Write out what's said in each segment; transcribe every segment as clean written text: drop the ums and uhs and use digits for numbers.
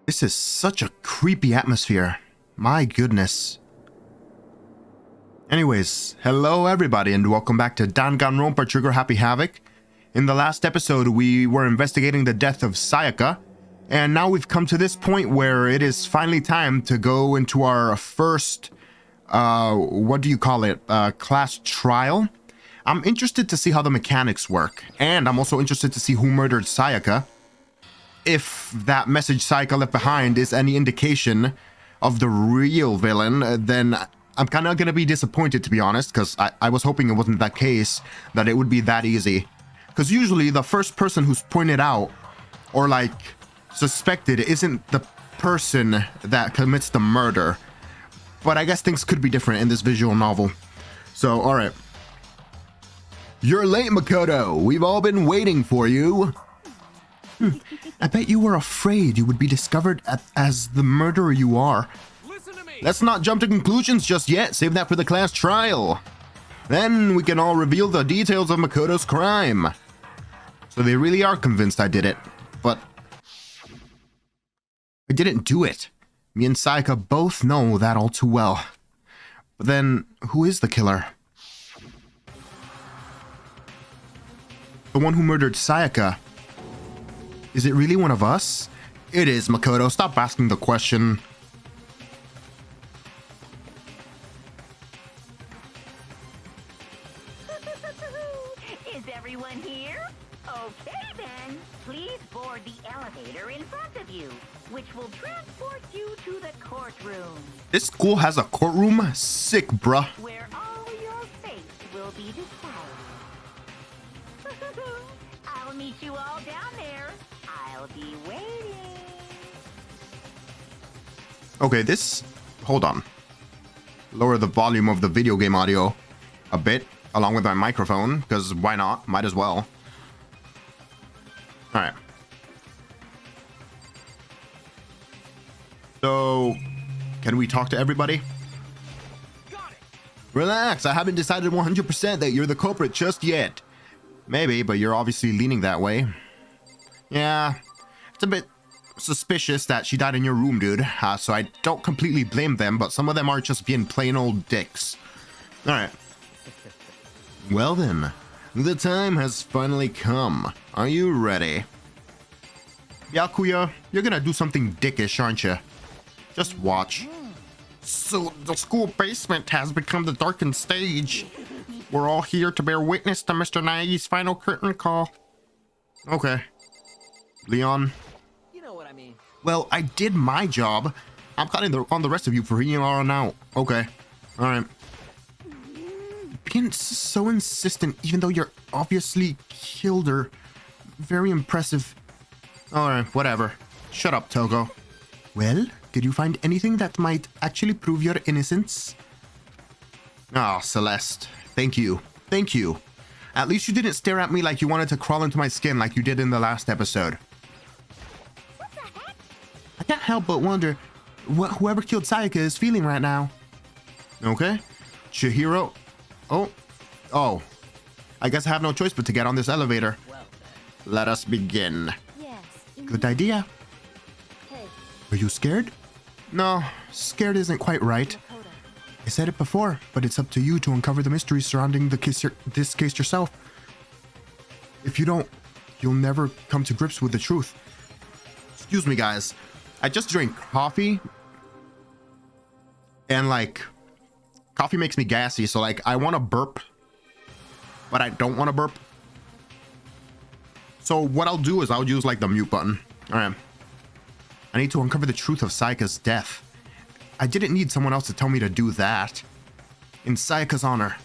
This is such a creepy atmosphere. My goodness. Anyways, hello everybody and welcome back to Danganronpa Trigger Happy Havoc. In the last episode, we were investigating the death of Sayaka, and now we've come to this point where it is finally time to go into our first, what do you call it, class trial? I'm interested to see how the mechanics work, and I'm also interested to see who murdered Sayaka. If that message Sayaka left behind is any indication of the real villain, then I'm kind of going to be disappointed, to be honest, because I was hoping it wasn't that case, that it would be that easy. Because usually the first person who's pointed out or like suspected isn't the person that commits the murder. But I guess things could be different in this visual novel. So, alright. You're late, Makoto. We've all been waiting for you. I bet you were afraid you would be discovered as the murderer you are. Let's not jump to conclusions just yet. Save that for the class trial. Then we can all reveal the details of Makoto's crime. So they really are convinced I did it, but I didn't do it. Me and Sayaka both know that all too well. But then, who is the killer? The one who murdered Sayaka. Is it really one of us? It is, Makoto. Stop asking the question. Is everyone here? Okay then. Please board the elevator in front of you, which will transport you to the courtroom. This school has a courtroom? Sick, bruh. Where all your fates will be decided. I'll meet you all down there. I'll be waiting. Okay, hold on. Lower the volume of the video game audio a bit, along with my microphone, because why not? Might as well. Alright. So, can we talk to everybody? Got it. Relax, I haven't decided 100% that you're the culprit just yet. Maybe, but you're obviously leaning that way. Yeah, it's a bit suspicious that she died in your room, dude. So I don't completely blame them, but some of them are just being plain old dicks. Alright. Well then, the time has finally come. Are you ready? Yakuya, you're gonna do something dickish, aren't you? Just watch. So the school basement has become the darkened stage. We're all here to bear witness to Mr. Naegi's final curtain call. Okay. Leon. You know what I mean. Well, I did my job. I'm counting on the rest of you for here on out. Okay. Alright. Being so insistent, even though you're obviously killed her. Very impressive. Alright, whatever. Shut up, Togo. Well, did you find anything that might actually prove your innocence? Ah, Celeste. Thank you. Thank you. At least you didn't stare at me like you wanted to crawl into my skin like you did in the last episode. What the heck? I can't help but wonder what whoever killed Sayaka is feeling right now. Okay. Chihiro. Oh. I guess I have no choice but to get on this elevator. Well then. Let us begin. Yes. Good idea. Hey, Are you scared? No, scared isn't quite right. Makoto. I said it before, but it's up to you to uncover the mystery surrounding this case yourself. If you don't, you'll never come to grips with the truth. Excuse me, guys. I just drank coffee. And, like, coffee makes me gassy, so, like, I want to burp. But I don't want to burp. So what I'll do is I'll use, like, the mute button. Alright. I need to uncover the truth of Sayaka's death. I didn't need someone else to tell me to do that. In Sayaka's honor,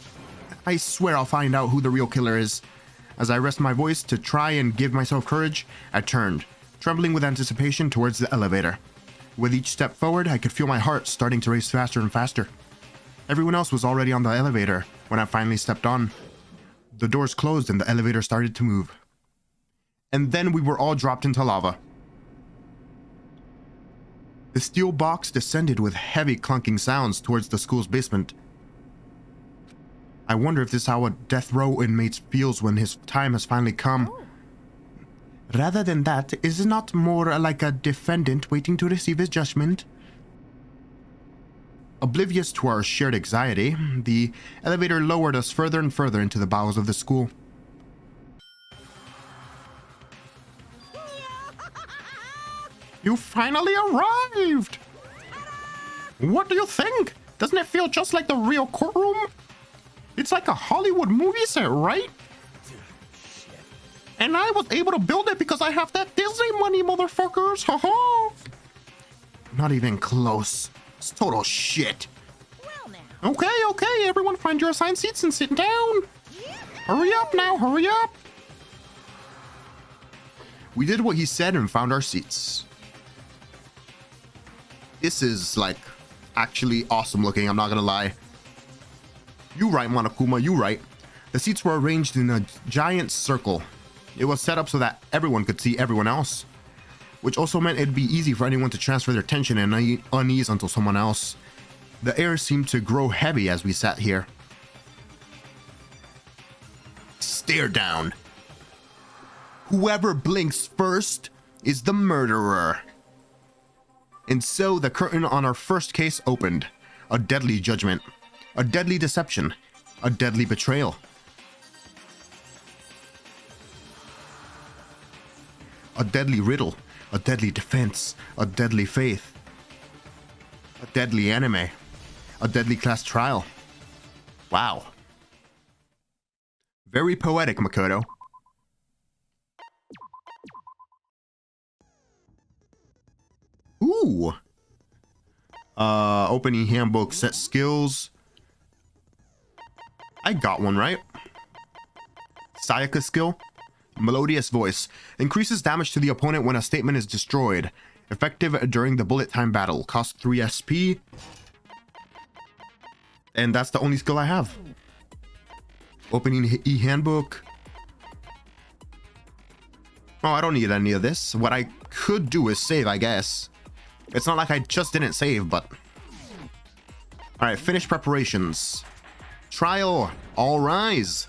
I swear I'll find out who the real killer is. As I rest my voice to try and give myself courage, I turned, trembling with anticipation towards the elevator. With each step forward, I could feel my heart starting to race faster and faster. Everyone else was already on the elevator when I finally stepped on. The doors closed and the elevator started to move. And then we were all dropped into lava. The steel box descended with heavy clunking sounds towards the school's basement. I wonder if this is how a death row inmate feels when his time has finally come. Rather than that, is it not more like a defendant waiting to receive his judgment? Oblivious to our shared anxiety, the elevator lowered us further and further into the bowels of the school. You finally arrived! What do you think? Doesn't it feel just like the real courtroom? It's like a Hollywood movie set, right? And I was able to build it because I have that Disney money, motherfuckers! Haha! Not even close. It's total shit. Well now. Okay, everyone find your assigned seats and sit down. Hurry up now, hurry up. We did what he said and found our seats. This is, like, actually awesome looking, I'm not gonna lie. You right, Monokuma, you right. The seats were arranged in a giant circle. It was set up so that everyone could see everyone else, which also meant it'd be easy for anyone to transfer their tension and unease onto someone else. The air seemed to grow heavy as we sat here. Stare down. Whoever blinks first is the murderer. And so the curtain on our first case opened. A deadly judgment, a deadly deception, a deadly betrayal. A deadly riddle, a deadly defense, a deadly faith, a deadly anime, a deadly class trial. Wow. Very poetic, Makoto. Ooh. Opening handbook, set skills. I got one, right? Sayaka skill. Melodious voice. Increases damage to the opponent when a statement is destroyed. Effective during the bullet time battle. Cost 3 SP. And that's the only skill I have. Opening e-handbook. Oh, I don't need any of this. What I could do is save, I guess. It's not like I just didn't save, but... Alright, finish preparations. Trial, all rise.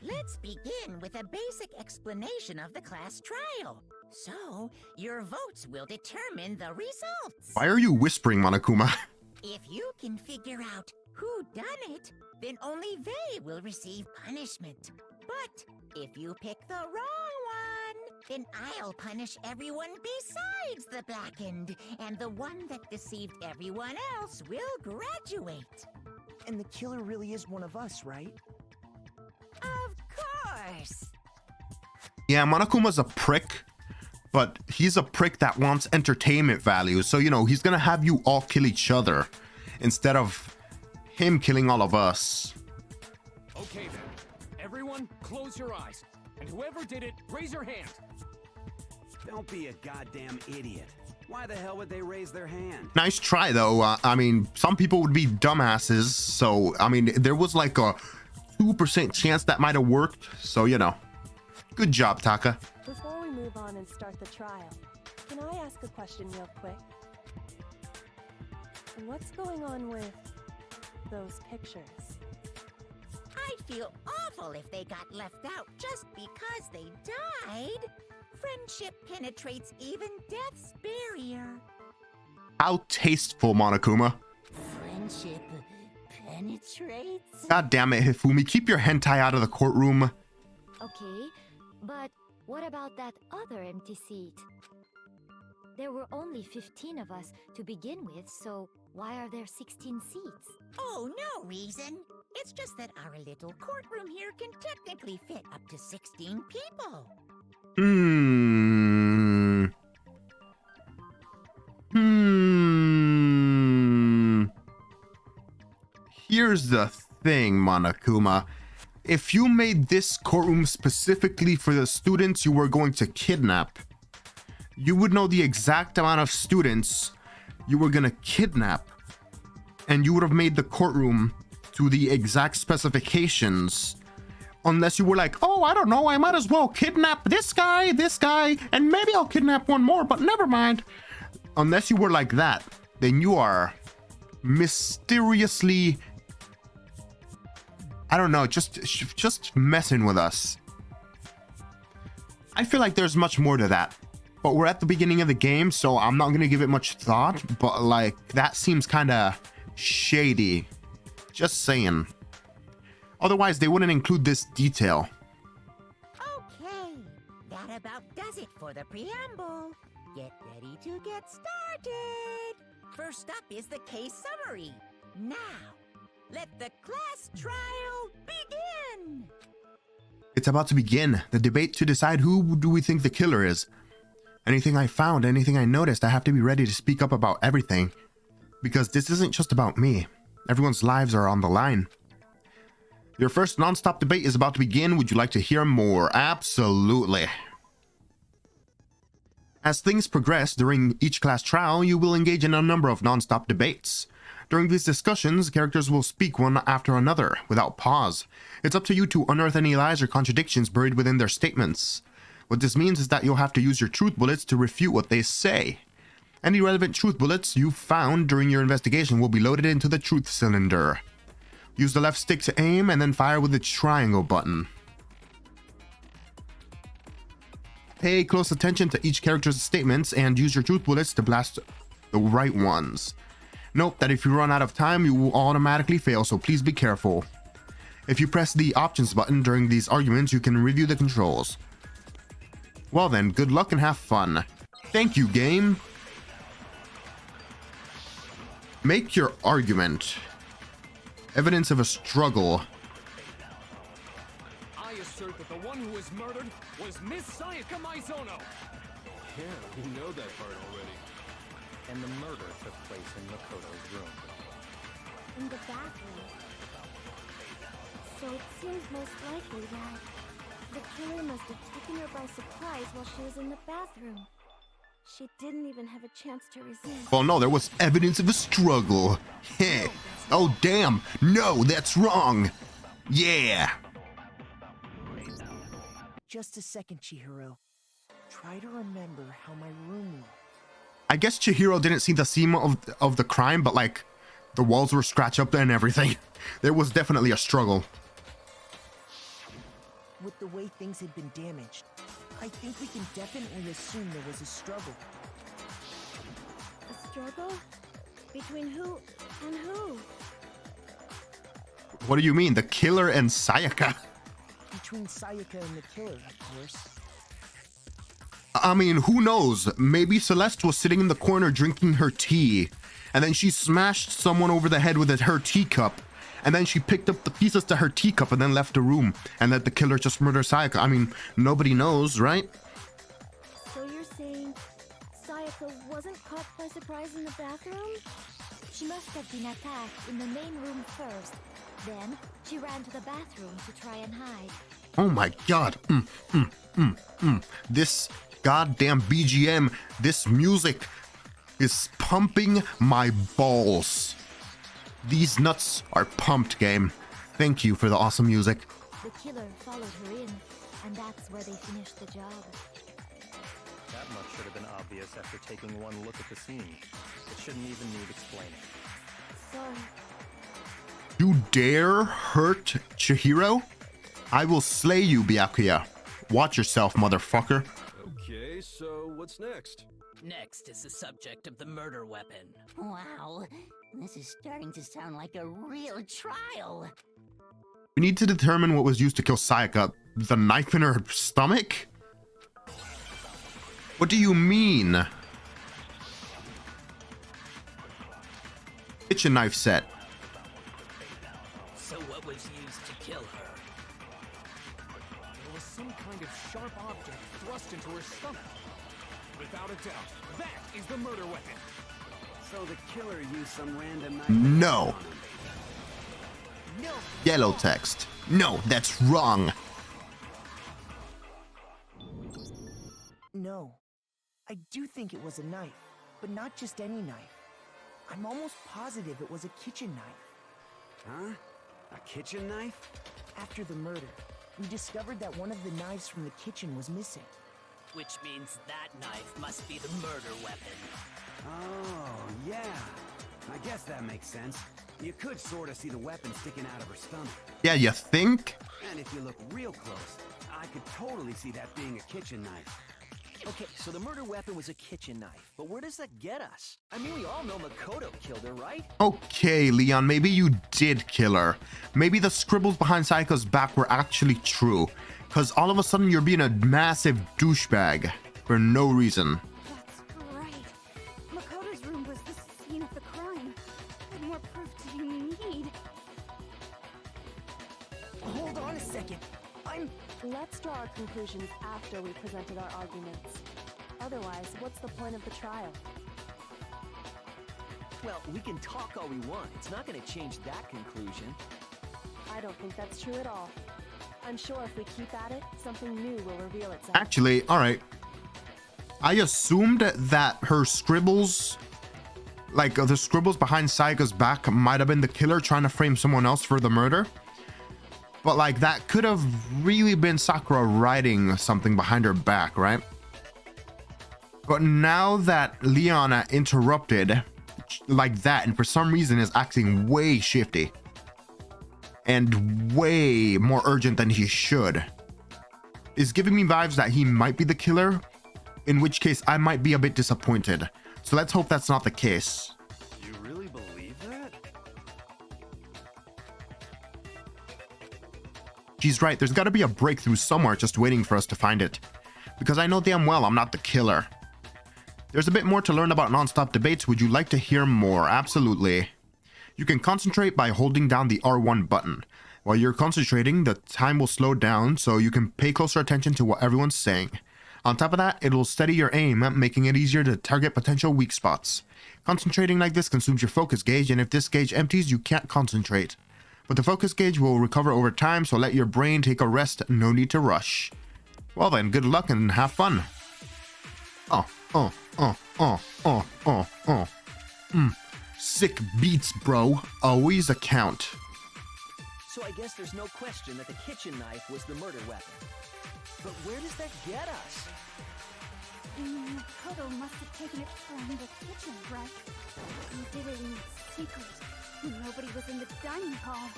Let's begin with a basic explanation of the class trial. So, your votes will determine the results. Why are you whispering, Monokuma? If you can figure out who done it, then only they will receive punishment. But if you pick the wrong one, then I'll punish everyone besides the blackened, and the one that deceived everyone else will graduate. And the killer really is one of us, right? Of course. Yeah, Monokuma's a prick, but he's a prick that wants entertainment value. So, you know, he's gonna have you all kill each other instead of him killing all of us. Okay then. Everyone, close your eyes. And whoever did it, raise your hand. Don't be a goddamn idiot. Why the hell would they raise their hand? Nice try, though. I mean, some people would be dumbasses. So, I mean, there was like a 2% chance that might have worked. So, you know, good job, Taka. Before we move on and start the trial, can I ask a question real quick? What's going on with those pictures? I'd feel awful if they got left out just because they died. Friendship penetrates even death's barrier. How tasteful, Monokuma. Friendship penetrates? God damn it, Hifumi. Keep your hentai out of the courtroom. Okay, but what about that other empty seat? There were only 15 of us to begin with, so why are there 16 seats? Oh, no reason. It's just that our little courtroom here can technically fit up to 16 people. Here's the thing, Monokuma. If you made this courtroom specifically for the students you were going to kidnap, you would know the exact amount of students you were gonna kidnap, and you would have made the courtroom to the exact specifications. Unless you were like, oh, I don't know, I might as well kidnap this guy, and maybe I'll kidnap one more, but never mind. Unless you were like that, then you are mysteriously, I don't know, just messing with us. I feel like there's much more to that. But we're at the beginning of the game, so I'm not gonna give it much thought, but like, that seems kinda shady. Just saying. Otherwise, they wouldn't include this detail. Okay, that about does it for the preamble. Get ready to get started. First up is the case summary. Now, let the class trial begin. It's about to begin, the debate to decide who do we think the killer is. Anything I found, anything I noticed, I have to be ready to speak up about everything. Because this isn't just about me. Everyone's lives are on the line. Your first non-stop debate is about to begin. Would you like to hear more? Absolutely. As things progress during each class trial, you will engage in a number of non-stop debates. During these discussions, characters will speak one after another, without pause. It's up to you to unearth any lies or contradictions buried within their statements. What this means is that you'll have to use your truth bullets to refute what they say. Any relevant truth bullets you found during your investigation will be loaded into the truth cylinder. Use the left stick to aim and then fire with the triangle button. Pay close attention to each character's statements and use your truth bullets to blast the right ones. Note that if you run out of time, you will automatically fail, so please be careful. If you press the options button during these arguments, you can review the controls. Well then, good luck and have fun. Thank you, game. Make your argument. Evidence of a struggle. I assert that the one who was murdered was Miss Sayaka Maizono. Yeah, we know that part already. And the murder took place in Makoto's room. In the bathroom. So it seems most likely that the killer must have taken her by surprise while she was in the bathroom. She didn't even have a chance to resist. Well, no, there was evidence of a struggle. Heh. Oh, damn. No, that's wrong. Yeah. Just a second, Chihiro. Try to remember how my room looked. I guess Chihiro didn't see the scene of the crime, but like, the walls were scratched up and everything. There was definitely a struggle. With the way things had been damaged, I think we can definitely assume there was a struggle. A struggle? Between who and who? What do you mean? The killer and Sayaka? Between Sayaka and the killer, of course. I mean, who knows? Maybe Celeste was sitting in the corner drinking her tea, and then she smashed someone over the head with her teacup, and then she picked up the pieces to her teacup and then left the room, and that the killer just murdered Sayaka. I mean, nobody knows, right? So you're saying Sayaka wasn't caught by surprise in the bathroom? She must have been attacked in the main room first. Then she ran to the bathroom to try and hide. Oh my god. This goddamn BGM, this music is pumping my balls. These nuts are pumped, game. Thank you for the awesome music. The killer followed her in, and that's where they finished the job. That much should have been obvious after taking one look at the scene. It shouldn't even need explaining. Sorry. You dare hurt Chihiro? I will slay you, Byakuya. Watch yourself, motherfucker. Okay, so what's next? Next is the subject of the murder weapon. Wow, this is starting to sound like a real trial. We need to determine what was used to kill Sayaka. The knife in her stomach? What do you mean? Kitchen knife set. So what was used to kill her? There was some kind of sharp object thrust into her stomach. Without a doubt, that is the murder weapon. So the killer used some random knife. No. No. Yellow text. No, that's wrong. No. I do think it was a knife, but not just any knife. I'm almost positive it was a kitchen knife. Huh? A kitchen knife? After the murder, we discovered that one of the knives from the kitchen was missing. Which means that knife must be the murder weapon. Oh, yeah. I guess that makes sense. You could sort of see the weapon sticking out of her stomach. Yeah, you think? And if you look real close, I could totally see that being a kitchen knife. Okay, so the murder weapon was a kitchen knife, but where does that get us? I mean, we all know Makoto killed her, right? Okay, Leon, maybe you did kill her. Maybe the scribbles behind Sayaka's back were actually true. Because all of a sudden you're being a massive douchebag for no reason. That's right. Makoto's room was the scene of the crime. What more proof do you need? Hold on a second. Let's draw our conclusions after we presented our arguments. Otherwise, what's the point of the trial? Well, we can talk all we want. It's not going to change that conclusion. I don't think that's true at all. I'm sure if we keep at it, something new will reveal itself. Actually, all right. I assumed that her scribbles, like the scribbles behind Sayaka's back, might have been the killer trying to frame someone else for the murder. But like that could have really been Sakura writing something behind her back, right? But now that Leona interrupted like that and for some reason is acting way shifty and way more urgent than he should, is giving me vibes that he might be the killer, in which case I might be a bit disappointed. So let's hope that's not the case. You really believe that? She's right, there's gotta be a breakthrough somewhere just waiting for us to find it. Because I know damn well I'm not the killer. There's a bit more to learn about non-stop debates. Would you like to hear more? Absolutely. You can concentrate by holding down the R1 button. While you're concentrating, the time will slow down so you can pay closer attention to what everyone's saying. On top of that, it'll steady your aim, making it easier to target potential weak spots. Concentrating like this consumes your focus gauge, and if this gauge empties, you can't concentrate. But the focus gauge will recover over time, so let your brain take a rest, no need to rush. Well then, good luck and have fun. Sick beats, bro. Always a count. So I guess there's no question that the kitchen knife was the murder weapon. But where does that get us? Makoto must have taken it from the kitchen, right? He did it in secret. Nobody was in the dining hall.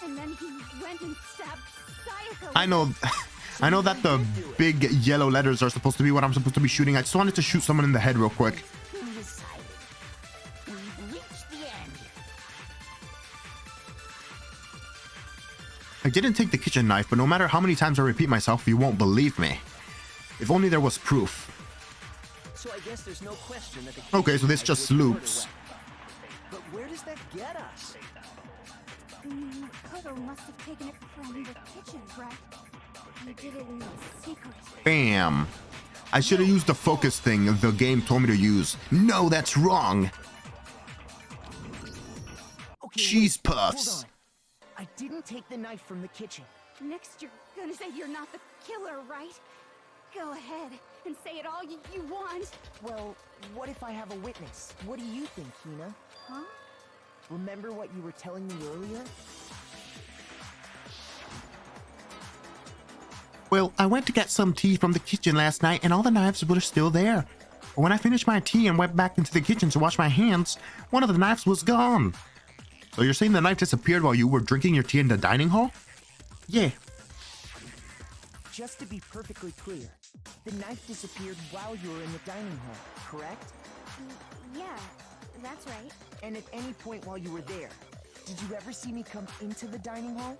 And then he went and stabbed Sayaka. I know that the big yellow letters are supposed to be what I'm supposed to be shooting. I just wanted to shoot someone in the head real quick. Decided. We've reached the end. I didn't take the kitchen knife, but no matter how many times I repeat myself, you won't believe me. If only there was proof. So I guess there's no question that the Okay, so this kitchen just knife was the murder loops. weapon. But where does that get us? Makoto must have taken it from the kitchen, right? He did it in secret. Bam. I should have used the focus thing the game told me to use. No, that's wrong. Okay, Cheese wait, puffs. hold on. I didn't take the knife from the kitchen. Next, you're gonna say you're not the killer, right? Go ahead and say it all you want. Well, what if I have a witness? What do you think, Hina? Huh? Remember what you were telling me earlier? Well, I went to get some tea from the kitchen last night and all the knives were still there. But when I finished my tea and went back into the kitchen to wash my hands, one of the knives was gone. So you're saying the knife disappeared while you were drinking your tea in the dining hall? Yeah. Just to be perfectly clear, the knife disappeared while you were in the dining hall, correct? Yeah, that's right. And at any point while you were there, did you ever see me come into the dining hall?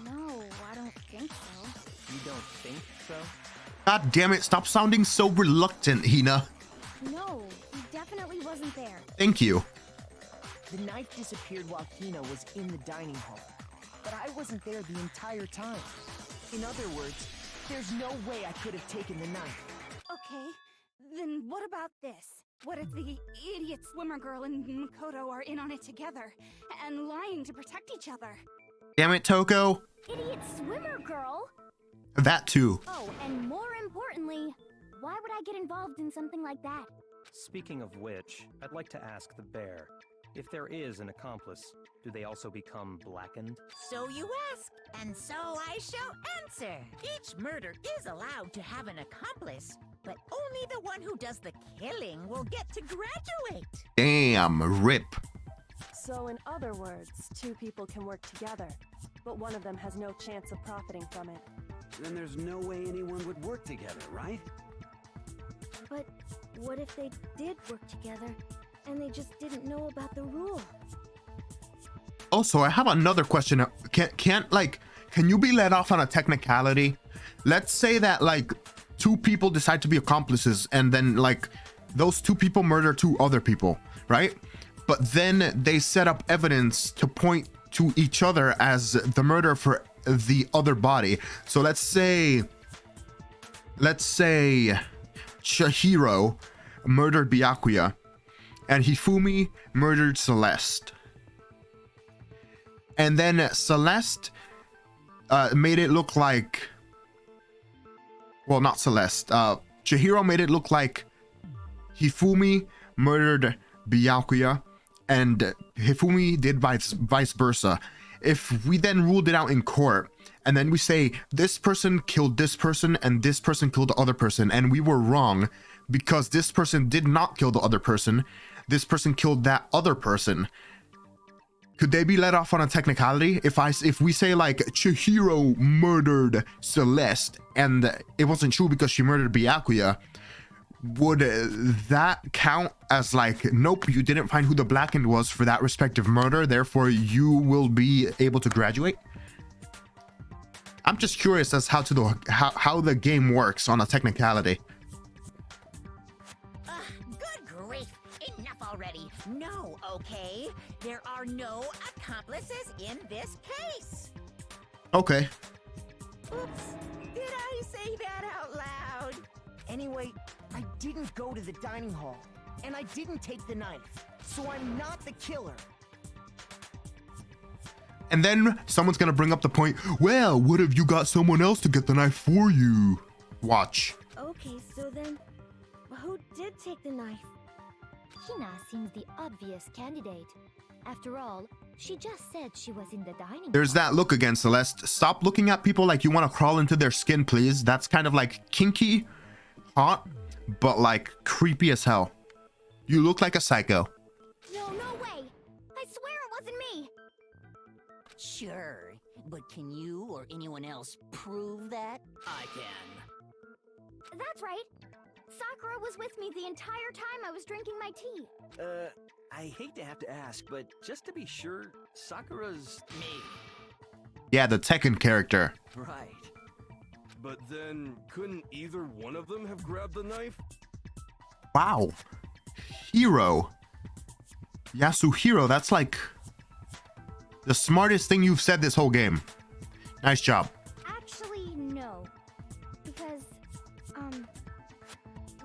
No, I don't think so. You don't think so? God damn it, stop sounding so reluctant, Hina. No, he definitely wasn't there. Thank you. The knife disappeared while Hina was in the dining hall, but I wasn't there the entire time. In other words, there's no way I could have taken the knife. Okay, then what about this? What if the idiot swimmer girl and Makoto are in on it together and lying to protect each other? Damn it, Toko. Idiot swimmer girl? That too. Oh, and more importantly, why would I get involved in something like that? Speaking of which, I'd like to ask the bear, if there is an accomplice, do they also become blackened? So you ask, and so I shall answer. Each murder is allowed to have an accomplice, but only the one who does the killing will get to graduate. Damn, rip. So in other words, two people can work together. but one of them has no chance of profiting from it. Then there's no way anyone would work together, right? But what if they did work together and they just didn't know about the rule? Also, I have another question. Can you be let off on a technicality? Let's say that like two people decide to be accomplices, and then like those two people murder two other people, right? But then they set up evidence to point to each other as the murderer for the other body. So let's say Chihiro murdered Byakuya and Hifumi murdered Celeste. And then Celeste made it look like, well, not Celeste, Chihiro made it look like Hifumi murdered Byakuya and Hifumi did vice versa. If we then ruled it out in court and then we say this person killed this person and this person killed the other person, and we were wrong because this person did not kill the other person, this person killed that other person, could they be let off on a technicality? If we say like Chihiro murdered Celeste and it wasn't true because she murdered Byakuya, would that count as like, nope, you didn't find who the black end was for that respective murder, therefore you will be able to graduate? I'm just curious as how the game works on a technicality. Good grief! Enough already. No, okay? There are no accomplices in this case. Okay. Oops. Did I say that out loud? Anyway, I didn't go to the dining hall, and I didn't take the knife, so I'm not the killer. And then someone's gonna bring up the point, well, what if you got someone else to get the knife for you? Watch. Okay, so then, who did take the knife? Hina seems the obvious candidate. After all, she just said she was in the dining There's hall. that look again, Celeste. Stop looking at people like you want to crawl into their skin, please. That's kind of like kinky, hot, but like creepy as hell. You look like a psycho. No way! I swear it wasn't me! Sure, but can you or anyone else prove that? I can. That's right! Sakura was with me the entire time I was drinking my tea. I hate to have to ask, but just to be sure, Sakura's Me. Yeah, the Tekken character. right. But then, couldn't either one of them have grabbed the knife? Wow. Hero. Yasuhiro, that's like the smartest thing you've said this whole game. Nice job. Actually, no. Because,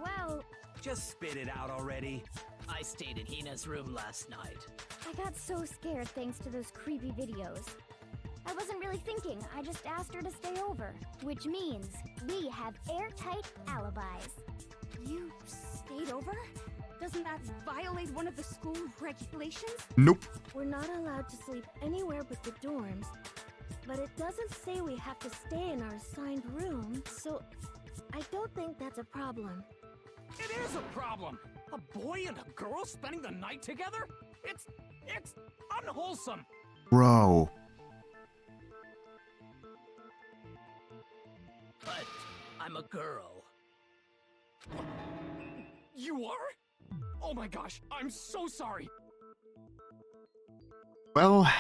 well, Just spit it out already. I stayed in Hina's room last night. I got so scared thanks to those creepy videos. I wasn't really thinking, I just asked her to stay over. Which means, we have airtight alibis. You stayed over? Doesn't that violate one of the school regulations? Nope. We're not allowed to sleep anywhere but the dorms. But it doesn't say we have to stay in our assigned room, so I don't think that's a problem. It is a problem! A boy and a girl spending the night together? It's unwholesome! Bro. But I'm a girl. You are? Oh my gosh, I'm so sorry! Well,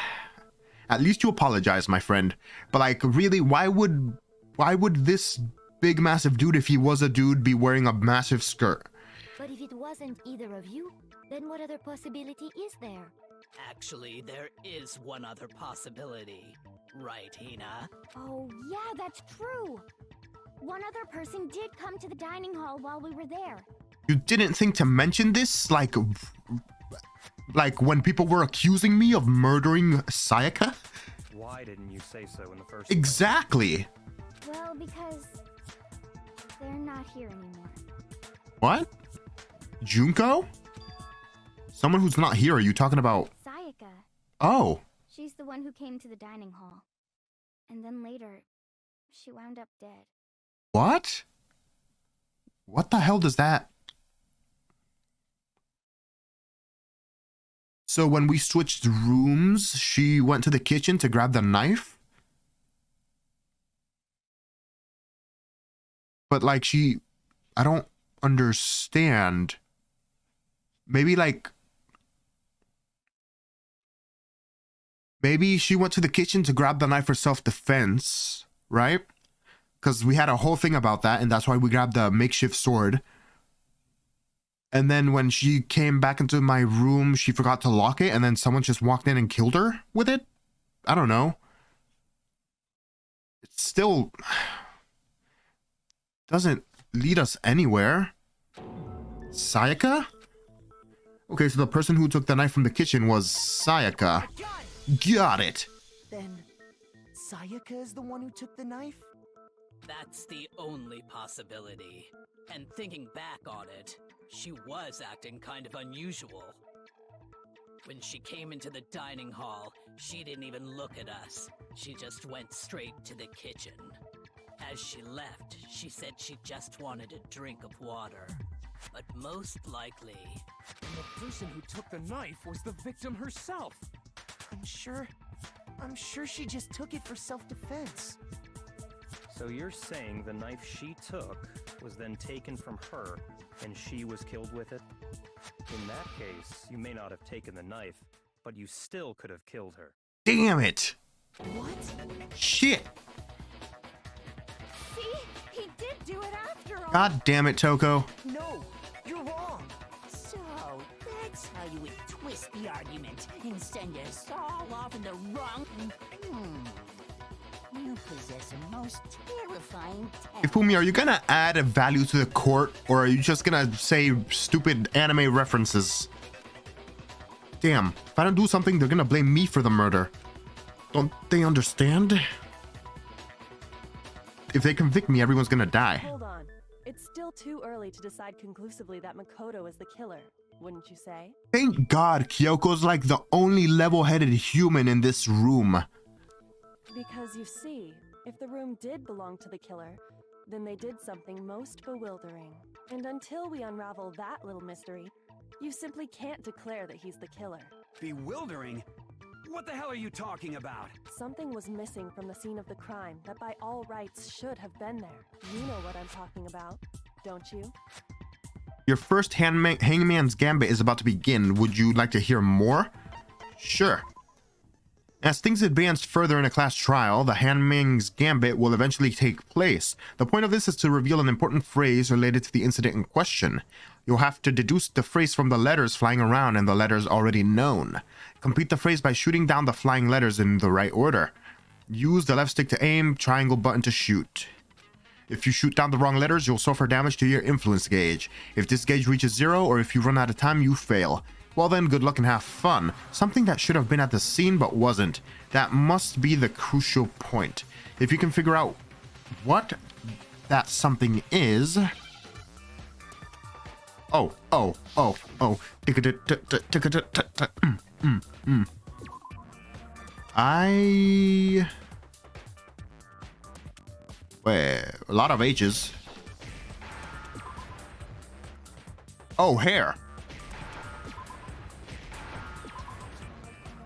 at least you apologize, my friend. But like, really, why would this big massive dude, if he was a dude, be wearing a massive skirt? But if it wasn't either of you, then what other possibility is there? Actually, there is one other possibility. Right, Hina? Oh, yeah, that's true. One other person did come to the dining hall while we were there. You didn't think to mention this? Like when people were accusing me of murdering Sayaka? Why didn't you say so in the first Exactly. Well, because they're not here anymore. What? Junko? Someone who's not here, are you talking about? Sayaka. Oh. She's the one who came to the dining hall. And then later, she wound up dead. What? What the hell does that? So when we switched rooms, she went to the kitchen to grab the knife? But like I don't understand. Maybe she went to the kitchen to grab the knife for self-defense, right? Because we had a whole thing about that, and that's why we grabbed the makeshift sword. And then when she came back into my room, she forgot to lock it, and then someone just walked in and killed her with it? I don't know. It still doesn't lead us anywhere. Sayaka? Okay, so the person who took the knife from the kitchen was Sayaka. Got it. Then Sayaka is the one who took the knife? That's the only possibility. And thinking back on it, she was acting kind of unusual. When she came into the dining hall, she didn't even look at us. She just went straight to the kitchen. As she left, she said she just wanted a drink of water. But most likely... And the person who took the knife was the victim herself. I'm sure she just took it for self-defense. So you're saying the knife she took was then taken from her, and she was killed with it? In that case, you may not have taken the knife, but you still could have killed her. Damn it! What? Shit! See? He did do it after all. God damn it, Toko. No, you're wrong. So, that's how you would twist the argument and send us all off in the wrong... You possess a most terrifying talent. Ifumi, are you gonna add a value to the court, or are you just gonna say stupid anime references? Damn, if I don't do something, they're gonna blame me for the murder. Don't they understand? If they convict me, everyone's gonna die. Hold on. It's still too early to decide conclusively that Makoto is the killer, wouldn't you say? Thank God Kyoko's like the only level-headed human in this room. Because you see, if the room did belong to the killer, then they did something most bewildering. And until we unravel that little mystery, you simply can't declare that he's the killer. Bewildering? What the hell are you talking about? Something was missing from the scene of the crime that by all rights should have been there. You know what I'm talking about, don't you? Your first Hangman's Gambit is about to begin. Would you like to hear more? Sure. As things advance further in a class trial, the Hangman's Gambit will eventually take place. The point of this is to reveal an important phrase related to the incident in question. You'll have to deduce the phrase from the letters flying around and the letters already known. Complete the phrase by shooting down the flying letters in the right order. Use the left stick to aim, triangle button to shoot. If you shoot down the wrong letters, you'll suffer damage to your influence gauge. If this gauge reaches 0, or if you run out of time, you fail. Well then, good luck and have fun. Something that should have been at the scene but wasn't. That must be the crucial point. If you can figure out what that something is... Oh. Wait, a lot of H's. Oh, hair.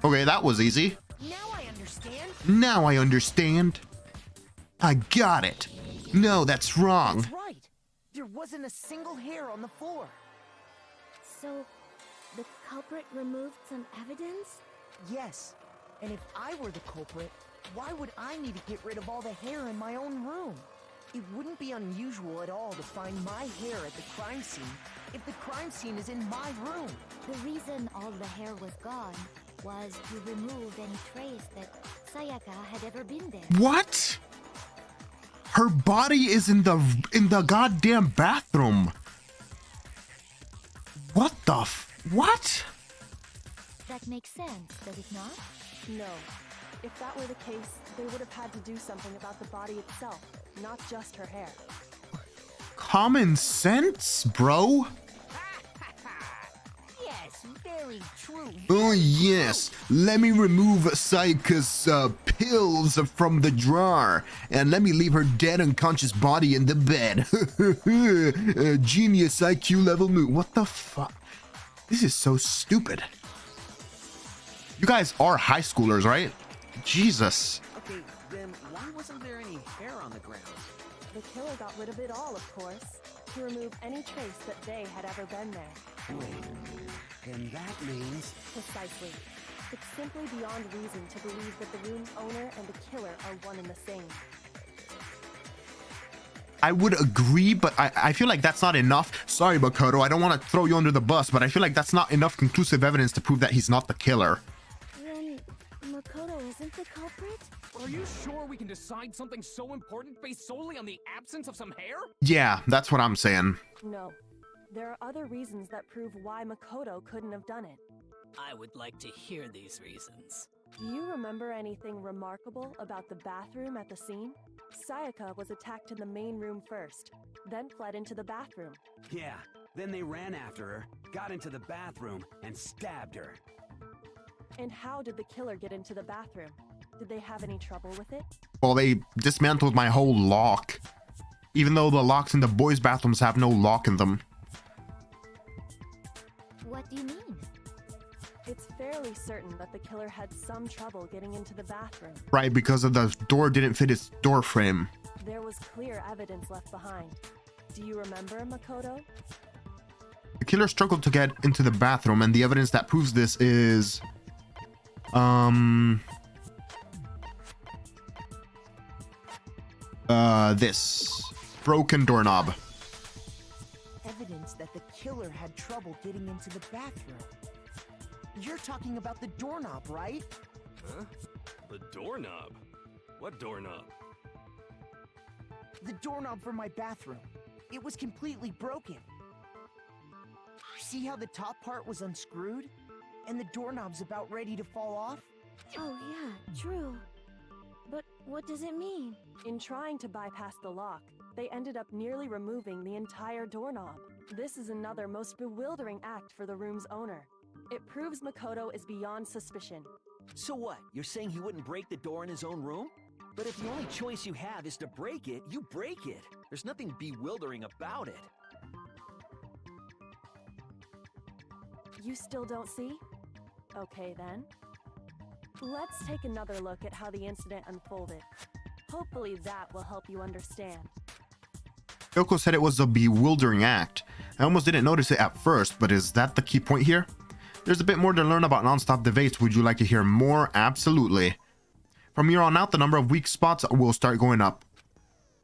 Okay, that was easy. Now I understand. Now I understand. I got it. No, that's wrong. That's right. There wasn't a single hair on the floor. So, the culprit removed some evidence? Yes. And if I were the culprit, why would I need to get rid of all the hair in my own room? It wouldn't be unusual at all to find my hair at the crime scene if the crime scene is in my room. The reason all the hair was gone was to remove any trace that Sayaka had ever been there. What? Her body is in the goddamn bathroom. What the what? That makes sense, does it not? No. If that were the case, they would have had to do something about the body itself, not just her hair. Common sense, bro. Yes, very true. Oh yes, let me remove Sayaka's pills from the drawer, and let me leave her dead unconscious body in the bed. Genius IQ level move. What the fuck? This is so stupid. You guys are high schoolers, right? Jesus. Okay, then why wasn't there any hair on the ground? The killer got rid of it all, of course, to remove any trace that they had ever been there. Wait, then that means... Precisely. It's simply beyond reason to believe that the room's owner and the killer are one and the same. I would agree, but I feel like that's not enough. Sorry, Makoto, I don't want to throw you under the bus, but I feel like that's not enough conclusive evidence to prove that he's not the killer. Then Makoto isn't the culprit? Are you sure we can decide something so important based solely on the absence of some hair? Yeah, that's what I'm saying. No. There are other reasons that prove why Makoto couldn't have done it. I would like to hear these reasons. Do you remember anything remarkable about the bathroom at the scene? Sayaka was attacked in the main room first, then fled into the bathroom. Yeah, then they ran after her, got into the bathroom, and stabbed her. And how did the killer get into the bathroom? Did they have any trouble with it? Well, they dismantled my whole lock. Even though the locks in the boys' bathrooms have no lock in them. What do you mean? It's fairly certain that the killer had some trouble getting into the bathroom. Right, because of the door didn't fit its door frame. There was clear evidence left behind. Do you remember, Makoto? The killer struggled to get into the bathroom, and the evidence that proves this is... this. Broken doorknob. Evidence that the killer had trouble getting into the bathroom. You're talking about the doorknob, right? Huh? The doorknob? What doorknob? The doorknob for my bathroom. It was completely broken. See how the top part was unscrewed? And the doorknob's about ready to fall off? Oh yeah, true. But what does it mean? In trying to bypass the lock, they ended up nearly removing the entire doorknob. This is another most bewildering act for the room's owner. It proves Makoto is beyond suspicion. So what? You're saying he wouldn't break the door in his own room? But if the only choice you have is to break it, you break it. There's nothing bewildering about it. You still don't see? Okay then. Let's take another look at how the incident unfolded. Hopefully that will help you understand. Yoko said it was a bewildering act. I almost didn't notice it at first, but is that the key point here? There's a bit more to learn about non-stop debates. Would you like to hear more? Absolutely. From here on out, the number of weak spots will start going up.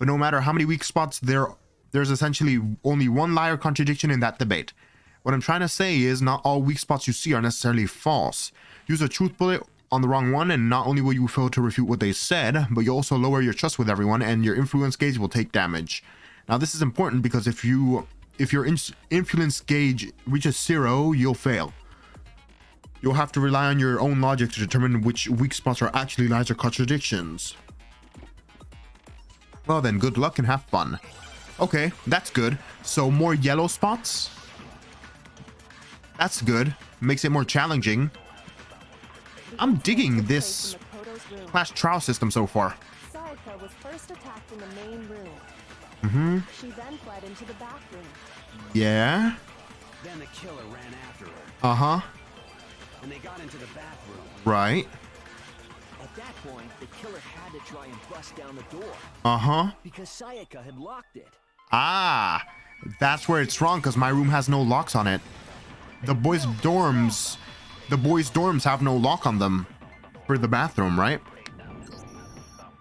But no matter how many weak spots, there's essentially only one lie or contradiction in that debate. What I'm trying to say is not all weak spots you see are necessarily false. Use a truth bullet on the wrong one, and not only will you fail to refute what they said, but you'll also lower your trust with everyone, and your influence gauge will take damage. Now, this is important because if your influence gauge reaches 0, you'll fail. You'll have to rely on your own logic to determine which weak spots are actually lies or contradictions. Well then, good luck and have fun. Okay, that's good. So more yellow spots? That's good. Makes it more challenging. I'm digging this class trial system so far. Sayaka was first attacked in the main room. Mm-hmm. She then fled into the bathroom. Yeah? Then the killer ran after her. Uh-huh. And they got into the bathroom. Right. At that point, the killer had to try and bust down the door. Uh-huh. Because Sayaka had locked it. Ah, that's where it's wrong, because my room has no locks on it. The boys' dorms have no lock on them for the bathroom, right?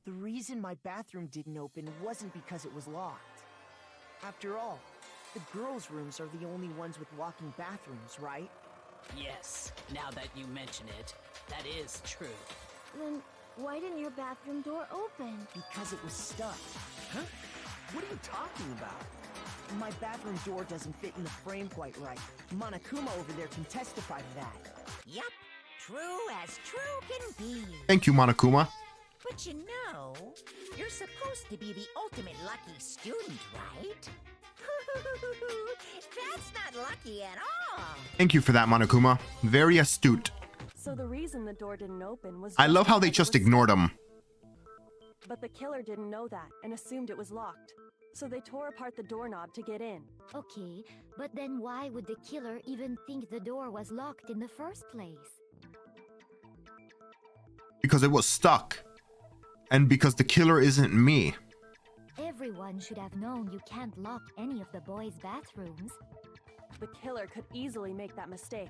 The reason my bathroom didn't open wasn't because it was locked. After all, the girls' rooms are the only ones with walking bathrooms, right? Yes, now that you mention it, that is true. Then why didn't your bathroom door open? Because it was stuck. Huh? What are you talking about? My bathroom door doesn't fit in the frame quite right. Monokuma over there can testify to that. Yup, true as true can be. Thank you, Monokuma. But you know, you're supposed to be the ultimate lucky student, right? That's not lucky at all. Thank you for that, Monokuma. Very astute. So the reason the door didn't open was... I love how they just ignored him. But the killer didn't know that and assumed it was locked. So they tore apart the doorknob to get in. Okay, but then why would the killer even think the door was locked in the first place? Because it was stuck. And because the killer isn't me. Everyone should have known you can't lock any of the boys' bathrooms. The killer could easily make that mistake,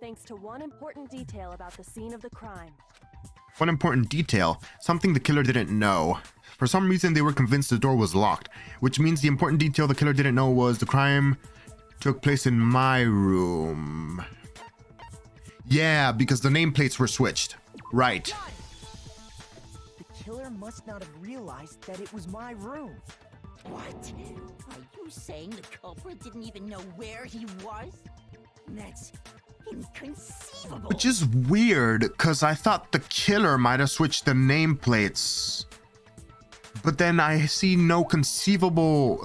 thanks to one important detail about the scene of the crime. One important detail, something the killer didn't know. For some reason, they were convinced the door was locked, which means the important detail the killer didn't know was the crime took place in my room. Yeah, because the nameplates were switched. Right. The killer must not have realized that it was my room. What? Are you saying the culprit didn't even know where he was? That's inconceivable. Which is weird, because I thought the killer might have switched the nameplates. But then I see no conceivable,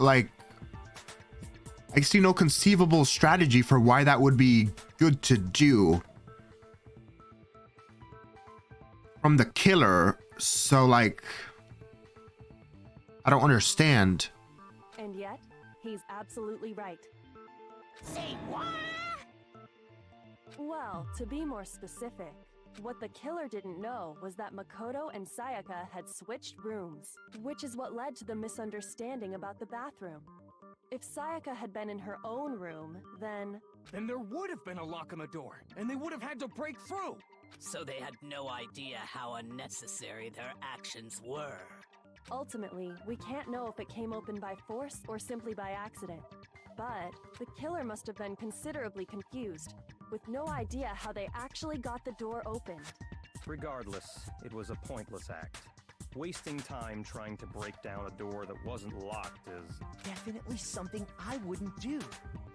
strategy for why that would be good to do from the killer. So, I don't understand. And yet, he's absolutely right. Say what? Well, to be more specific, what the killer didn't know was that Makoto and Sayaka had switched rooms, which is what led to the misunderstanding about the bathroom. If Sayaka had been in her own room, then there would have been a lock on the door, and they would have had to break through. So they had no idea how unnecessary their actions were. Ultimately, we can't know if it came open by force or simply by accident. But the killer must have been considerably confused, with no idea how they actually got the door opened. Regardless, it was a pointless act. Wasting time trying to break down a door that wasn't locked is Definitely something I wouldn't do,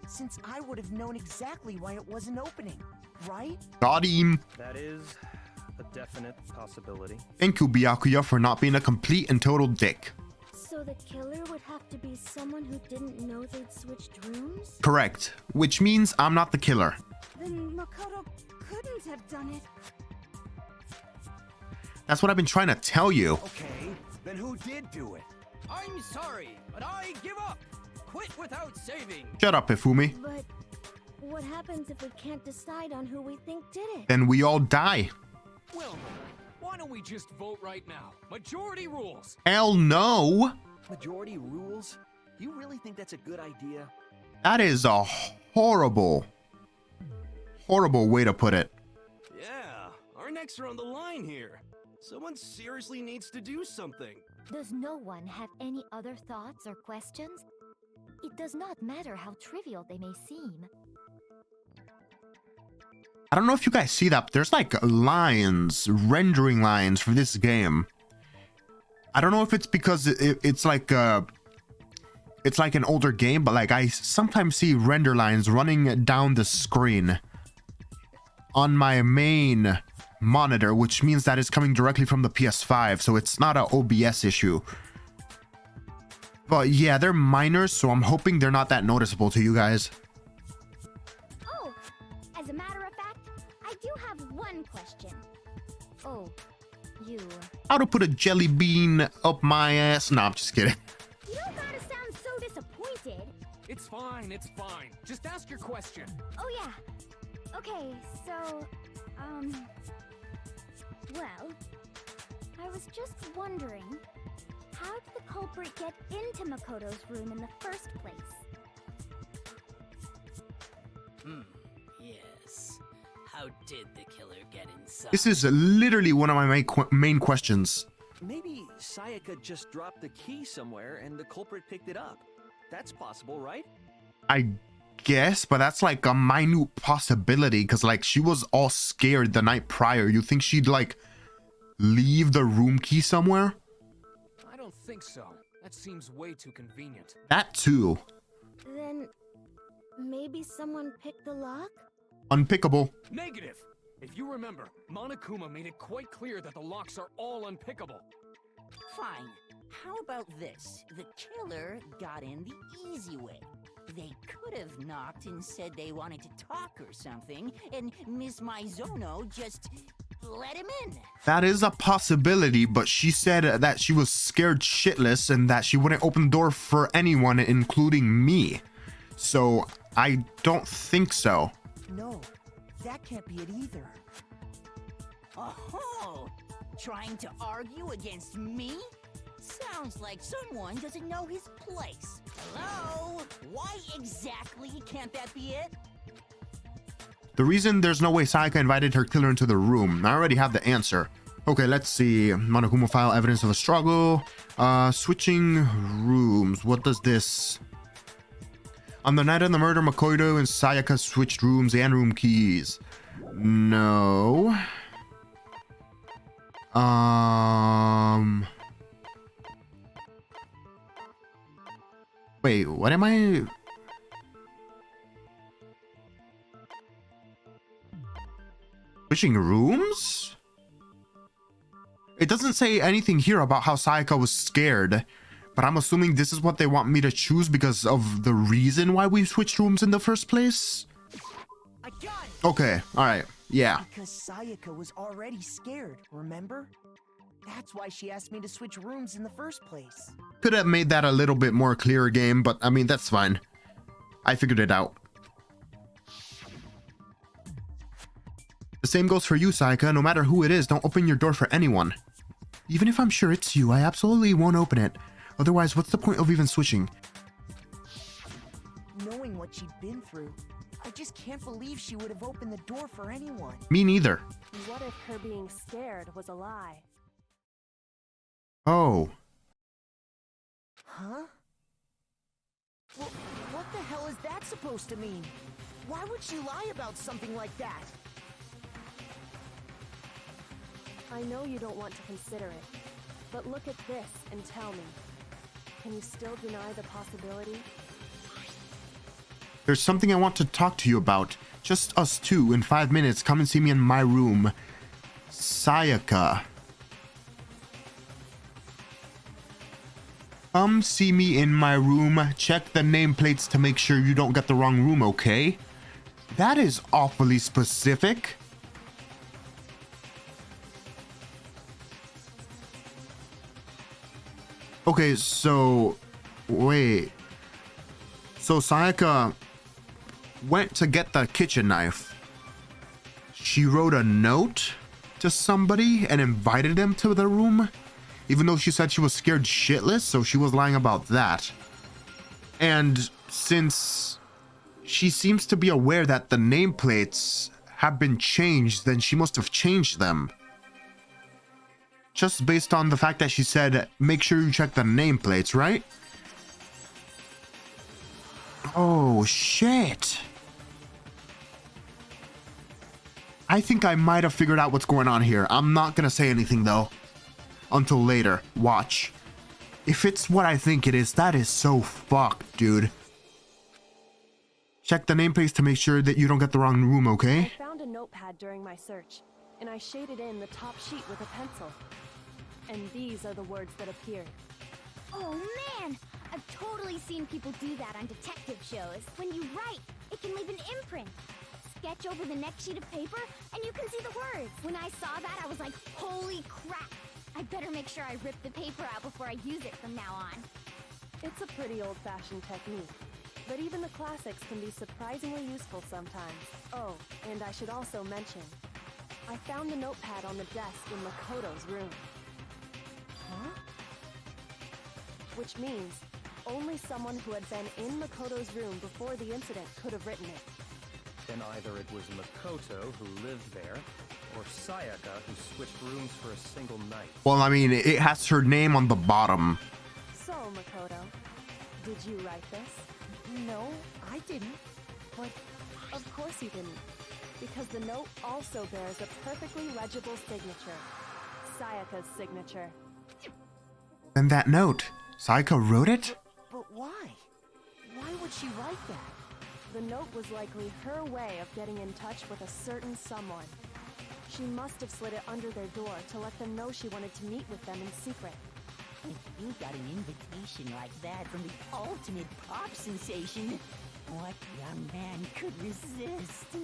since I would have known exactly why it wasn't opening, right? Got him. That is a definite possibility. Thank you, Byakuya, for not being a complete and total dick. So the killer would have to be someone who didn't know they'd switched rooms? Correct. Which means I'm not the killer. Then Makoto couldn't have done it. That's what I've been trying to tell you. Okay, then who did do it? I'm sorry, but I give up. Quit without saving. Shut up, Ifumi. But what happens if we can't decide on who we think did it? Then we all die. Well, why don't we just vote right now? Majority rules. Hell no. Majority rules? You really think that's a good idea? That is a horrible way to put it. Yeah, our necks are on the line here. Someone seriously needs to do something. Does no one have any other thoughts or questions? It does not matter how trivial they may seem. I don't know if you guys see that, but there's lines, rendering lines for this game. I don't know if it's because it's like an older game, but I sometimes see render lines running down the screen on my main monitor, which means that it's coming directly from the PS5, so it's not an OBS issue. But yeah, they're minor, so I'm hoping they're not that noticeable to you guys. Oh, as a matter of fact, I do have one question. Oh, you... How to put a jelly bean up my ass? No, I'm just kidding. You don't gotta sound so disappointed. It's fine, it's fine. Just ask your question. Oh yeah. Okay, so, well, I was just wondering, how did the culprit get into Makoto's room in the first place? Yes. How did the killer get inside? This is literally one of my main questions. Maybe Sayaka just dropped the key somewhere and the culprit picked it up. That's possible, right? I guess, but that's a minute possibility, because she was all scared the night prior. You think she'd leave the room key somewhere? I don't think so. That seems way too convenient. That too. Then maybe someone picked the lock? Unpickable. Negative. If you remember, Monokuma made it quite clear that the locks are all unpickable. Fine. How about this? The killer got in the easy way. They could have knocked and said they wanted to talk or something, and Miss Maizono just let him in. That is a possibility, but she said that she was scared shitless and that she wouldn't open the door for anyone, including me. So I don't think so. No, that can't be it either. Oh, trying to argue against me? Sounds like someone doesn't know his place. Hello? Why exactly can't that be it? The reason there's no way Sayaka invited her killer into the room. I already have the answer. Okay, let's see. Monokuma file evidence of a struggle. Switching rooms. What does this? On the night of the murder, Makoto and Sayaka switched rooms and room keys. No. Wait, what am I? Switching rooms? It doesn't say anything here about how Sayaka was scared, but I'm assuming this is what they want me to choose because of the reason why we switched rooms in the first place? I got it! Okay, alright, yeah. Because Sayaka was already scared, remember? That's why she asked me to switch rooms in the first place. Could have made that a little bit more clear game, but I mean, that's fine. I figured it out. The same goes for you, Sayaka. No matter who it is, don't open your door for anyone. Even if I'm sure it's you, I absolutely won't open it. Otherwise, what's the point of even switching? Knowing what she'd been through, I just can't believe she would have opened the door for anyone. Me neither. What if her being scared was a lie? Oh. Huh? Well, what the hell is that supposed to mean? Why would she lie about something like that? I know you don't want to consider it, but look at this and tell me. Can you still deny the possibility? There's something I want to talk to you about. Just us two in 5 minutes. Come and see me in my room. Sayaka. Come see me in my room. Check the nameplates to make sure you don't get the wrong room, okay? That is awfully specific. Okay, so... wait. So Sayaka went to get the kitchen knife. She wrote a note to somebody and invited them to the room? Even though she said she was scared shitless, so she was lying about that. And since she seems to be aware that the nameplates have been changed, then she must have changed them. Just based on the fact that she said, make sure you check the nameplates, right? Oh, shit. I think I might have figured out what's going on here. I'm not gonna say anything, though. Until later. Watch. If it's what I think it is, that is so fucked, dude. Check the nameplates to make sure that you don't get the wrong room, okay? I found a notepad during my search, and I shaded in the top sheet with a pencil. And these are the words that appeared. Oh man! I've totally seen people do that on detective shows. When you write, it can leave an imprint. Sketch over the next sheet of paper, and you can see the words. When I saw that, I was like, holy crap! I better make sure I rip the paper out before I use it from now on. It's a pretty old-fashioned technique, but even the classics can be surprisingly useful sometimes. Oh, and I should also mention, I found the notepad on the desk in Makoto's room. Huh? Which means only someone who had been in Makoto's room before the incident could have written it. Then either it was Makoto who lived there, or Sayaka who switched rooms for a single night. Well, I mean, it has her name on the bottom. So, Makoto, did you write this? No, I didn't. But of course you didn't, because the note also bears a perfectly legible signature. Sayaka's signature. And that note, Sayaka wrote it? But why? Why would she write that? The note was likely her way of getting in touch with a certain someone. She must have slid it under their door to let them know she wanted to meet with them in secret. If you got an invitation like that from the ultimate pop sensation, what young man could resist?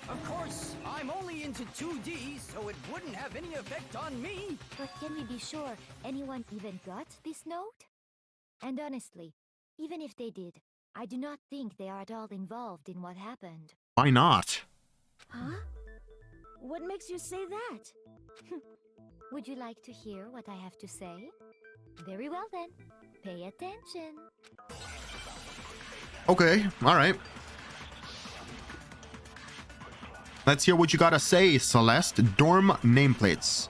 Of course, I'm only into 2D, so it wouldn't have any effect on me. But can we be sure anyone even got this note? And honestly, even if they did, I do not think they are at all involved in what happened. Why not? Huh? What makes you say that? Would you like to hear what I have to say? Very well then. Pay attention. Okay, all right. Let's hear what you gotta say, Celeste. Dorm nameplates.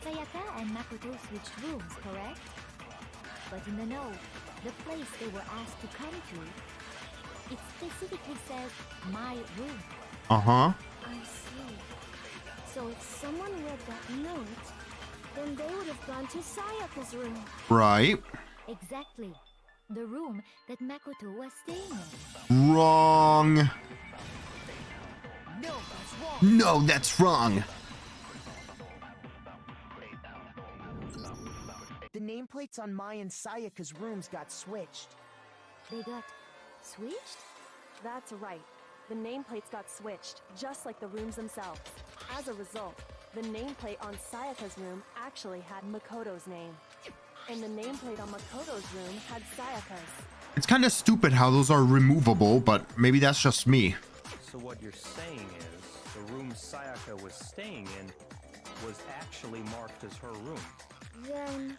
Sayaka and Makoto switched rooms, correct? But in the note, the place they were asked to come to, it specifically says my room. Uh-huh. I see. So if someone read that note, then they would have gone to Sayaka's room. Right. Exactly. The room that Makoto was staying in. Wrong. No, that's wrong. No, that's wrong. The nameplates on Mai and Sayaka's rooms got switched. They got switched? That's right. The nameplates got switched, just like the rooms themselves. As a result, the nameplate on Sayaka's room actually had Makoto's name. And the nameplate on Makoto's room had Sayaka's. It's kind of stupid how those are removable, but maybe that's just me. So what you're saying is, the room Sayaka was staying in was actually marked as her room. Then,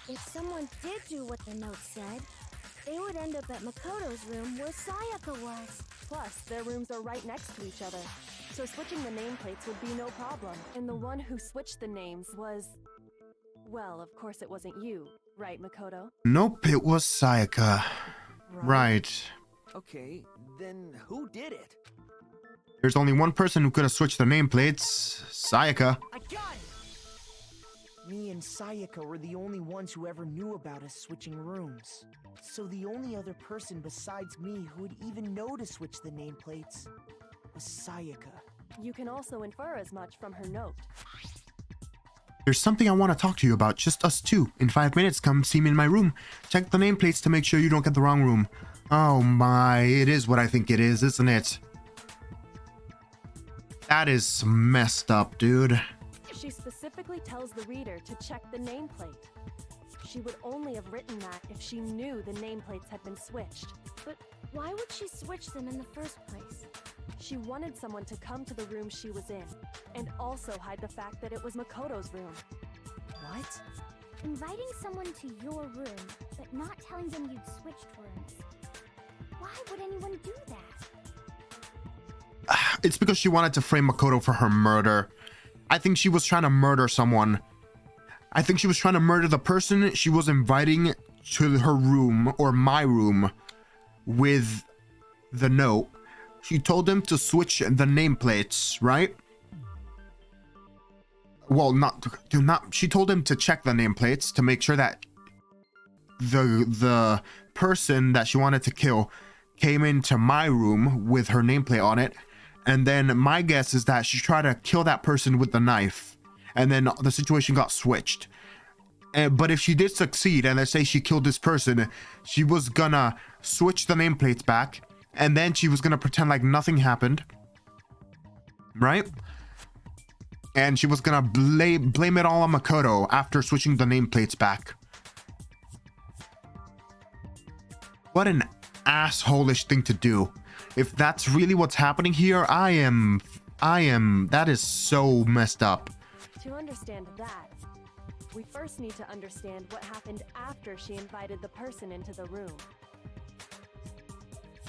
if someone did do what the note said, they would end up at Makoto's room where Sayaka was. Plus, their rooms are right next to each other, so switching the nameplates would be no problem. And the one who switched the names was... Well, of course it wasn't you, right, Makoto? Nope, it was Sayaka. Right. Okay, then who did it? There's only one person who could have switched the nameplates. Sayaka. I got it! Me and Sayaka were the only ones who ever knew about us switching rooms. So the only other person besides me who would even know to switch the nameplates was Sayaka. You can also infer as much from her note. There's something I want to talk to you about, just us two. In 5 minutes, come see me in my room. Check the nameplates to make sure you don't get the wrong room. Oh my, it is what I think it is, isn't it? That is messed up, dude. She specifically tells the reader to check the nameplate. She would only have written that if she knew the nameplates had been switched. But why would she switch them in the first place? She wanted someone to come to the room she was in, and also hide the fact that it was Makoto's room. What? Inviting someone to your room, but not telling them you'd switched rooms. Why would anyone do that? It's because she wanted to frame Makoto for her murder. I think she was trying to murder someone. I think she was trying to murder the person she was inviting to her room, or my room, with the note. She told him to switch the nameplates, right? Well, she told him to check the nameplates to make sure that the person that she wanted to kill came into my room with her nameplate on it. And then my guess is that she tried to kill that person with the knife, and then the situation got switched. But if she did succeed, and let's say she killed this person, she was gonna switch the nameplates back, and then she was gonna pretend like nothing happened, right? And she was gonna blame it all on Makoto after switching the nameplates back. What an asshole-ish thing to do. If that's really what's happening here, that is so messed up. To understand that, we first need to understand what happened after she invited the person into the room.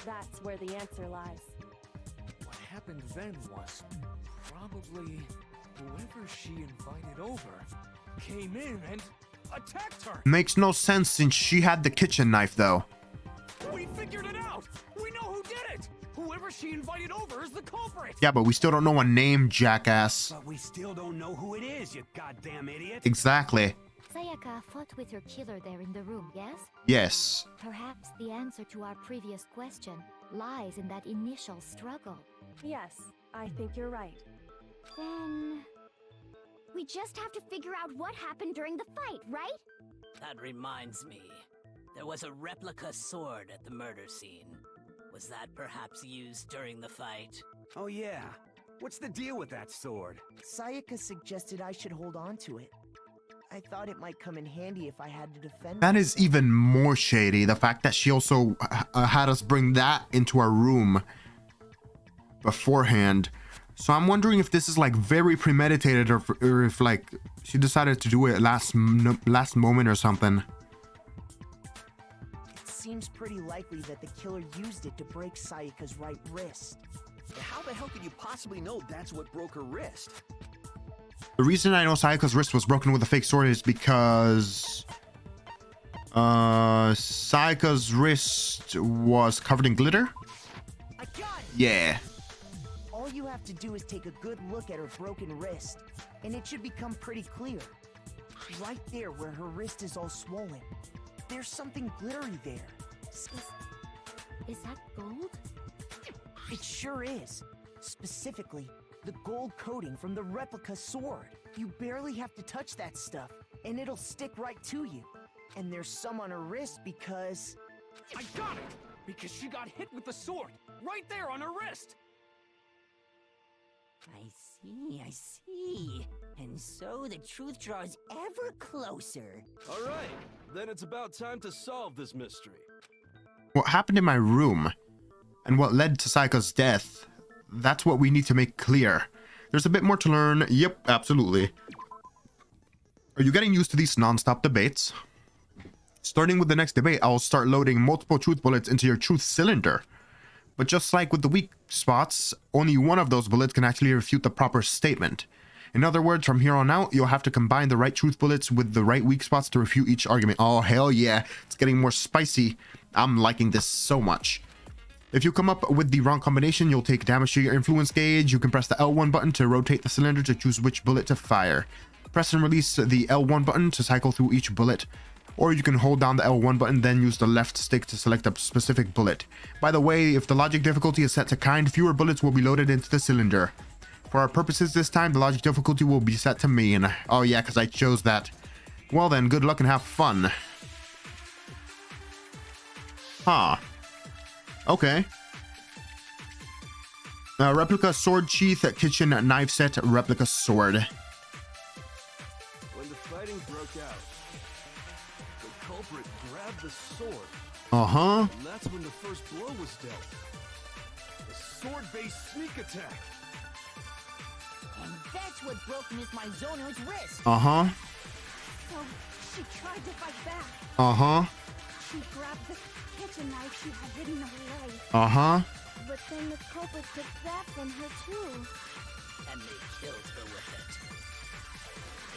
That's where the answer lies. What happened then was probably whoever she invited over came in and attacked her. Makes no sense since she had the kitchen knife, though. We figured it out! We know who did it! Whoever she invited over is the culprit! Yeah, but we still don't know a name, jackass. But we still don't know who it is, you goddamn idiot. Exactly. Sayaka fought with her killer there in the room, yes? Yes. Perhaps the answer to our previous question lies in that initial struggle. Yes, I think you're right. Then... we just have to figure out what happened during the fight, right? That reminds me. There was a replica sword at the murder scene. Was that perhaps used during the fight? Oh yeah. What's the deal with that sword? Sayaka suggested I should hold on to it. I thought it might come in handy if I had to defend That is even more shady. The fact that she also had us bring that into our room beforehand. So I'm wondering if this is like very premeditated, or if like she decided to do it last moment or something. It seems pretty likely that the killer used it to break Sayaka's right wrist. How the hell could you possibly know that's what broke her wrist? The reason I know Sayaka's wrist was broken with a fake sword is because Sayaka's wrist was covered in glitter. I got it. Yeah. All you have to do is take a good look at her broken wrist, and it should become pretty clear. Right there where her wrist is all swollen, there's something glittery there. Is that gold? It sure is. Specifically, the gold coating from the replica sword. You barely have to touch that stuff, and it'll stick right to you. And there's some on her wrist because... I got it! Because she got hit with the sword, right there on her wrist! I see. And so the truth draws ever closer. All right, then it's about time to solve this mystery. What happened in my room and what led to Sayaka's death, that's what we need to make clear. There's a bit more to learn. Yep, absolutely. Are you getting used to these non-stop debates? Starting with the next debate, I'll start loading multiple truth bullets into your truth cylinder. But just like with the weak spots, only one of those bullets can actually refute the proper statement. In other words, from here on out, you'll have to combine the right truth bullets with the right weak spots to refute each argument. Oh, hell yeah. It's getting more spicy. I'm liking this so much. If you come up with the wrong combination, you'll take damage to your influence gauge. You can press the L1 button to rotate the cylinder to choose which bullet to fire. Press and release the L1 button to cycle through each bullet. Or you can hold down the L1 button, then use the left stick to select a specific bullet. By the way, if the logic difficulty is set to kind, fewer bullets will be loaded into the cylinder. For our purposes this time, the logic difficulty will be set to main. Oh yeah, because I chose that. Well then, good luck and have fun. Huh. Okay. Replica sword sheath, kitchen knife set, replica sword. When the fighting broke out, the culprit grabbed the sword. Uh-huh. And that's when the first blow was dealt. A sword-based sneak attack. And that's what broke Miss Mizono's wrist. Uh-huh. So, she tried to fight back. Uh-huh. She grabbed the kitchen knife she had hidden away. Uh-huh. But then the culprit took that from her too. And they killed her with it.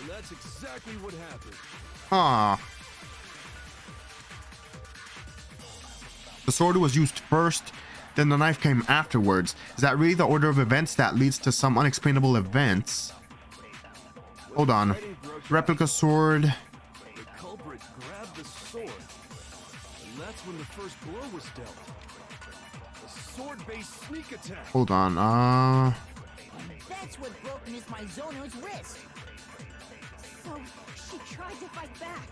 And that's exactly what happened. Huh. The sword was used first, then the knife came afterwards. Is that really the order of events that leads to some unexplainable events? Hold on. Replica sword. The culprit grabbed the sword. And that's when the first blow was dealt. A sword-based sneak attack. Hold on. And that's what broke Miss Mizono's wrist. So, she tried to fight back.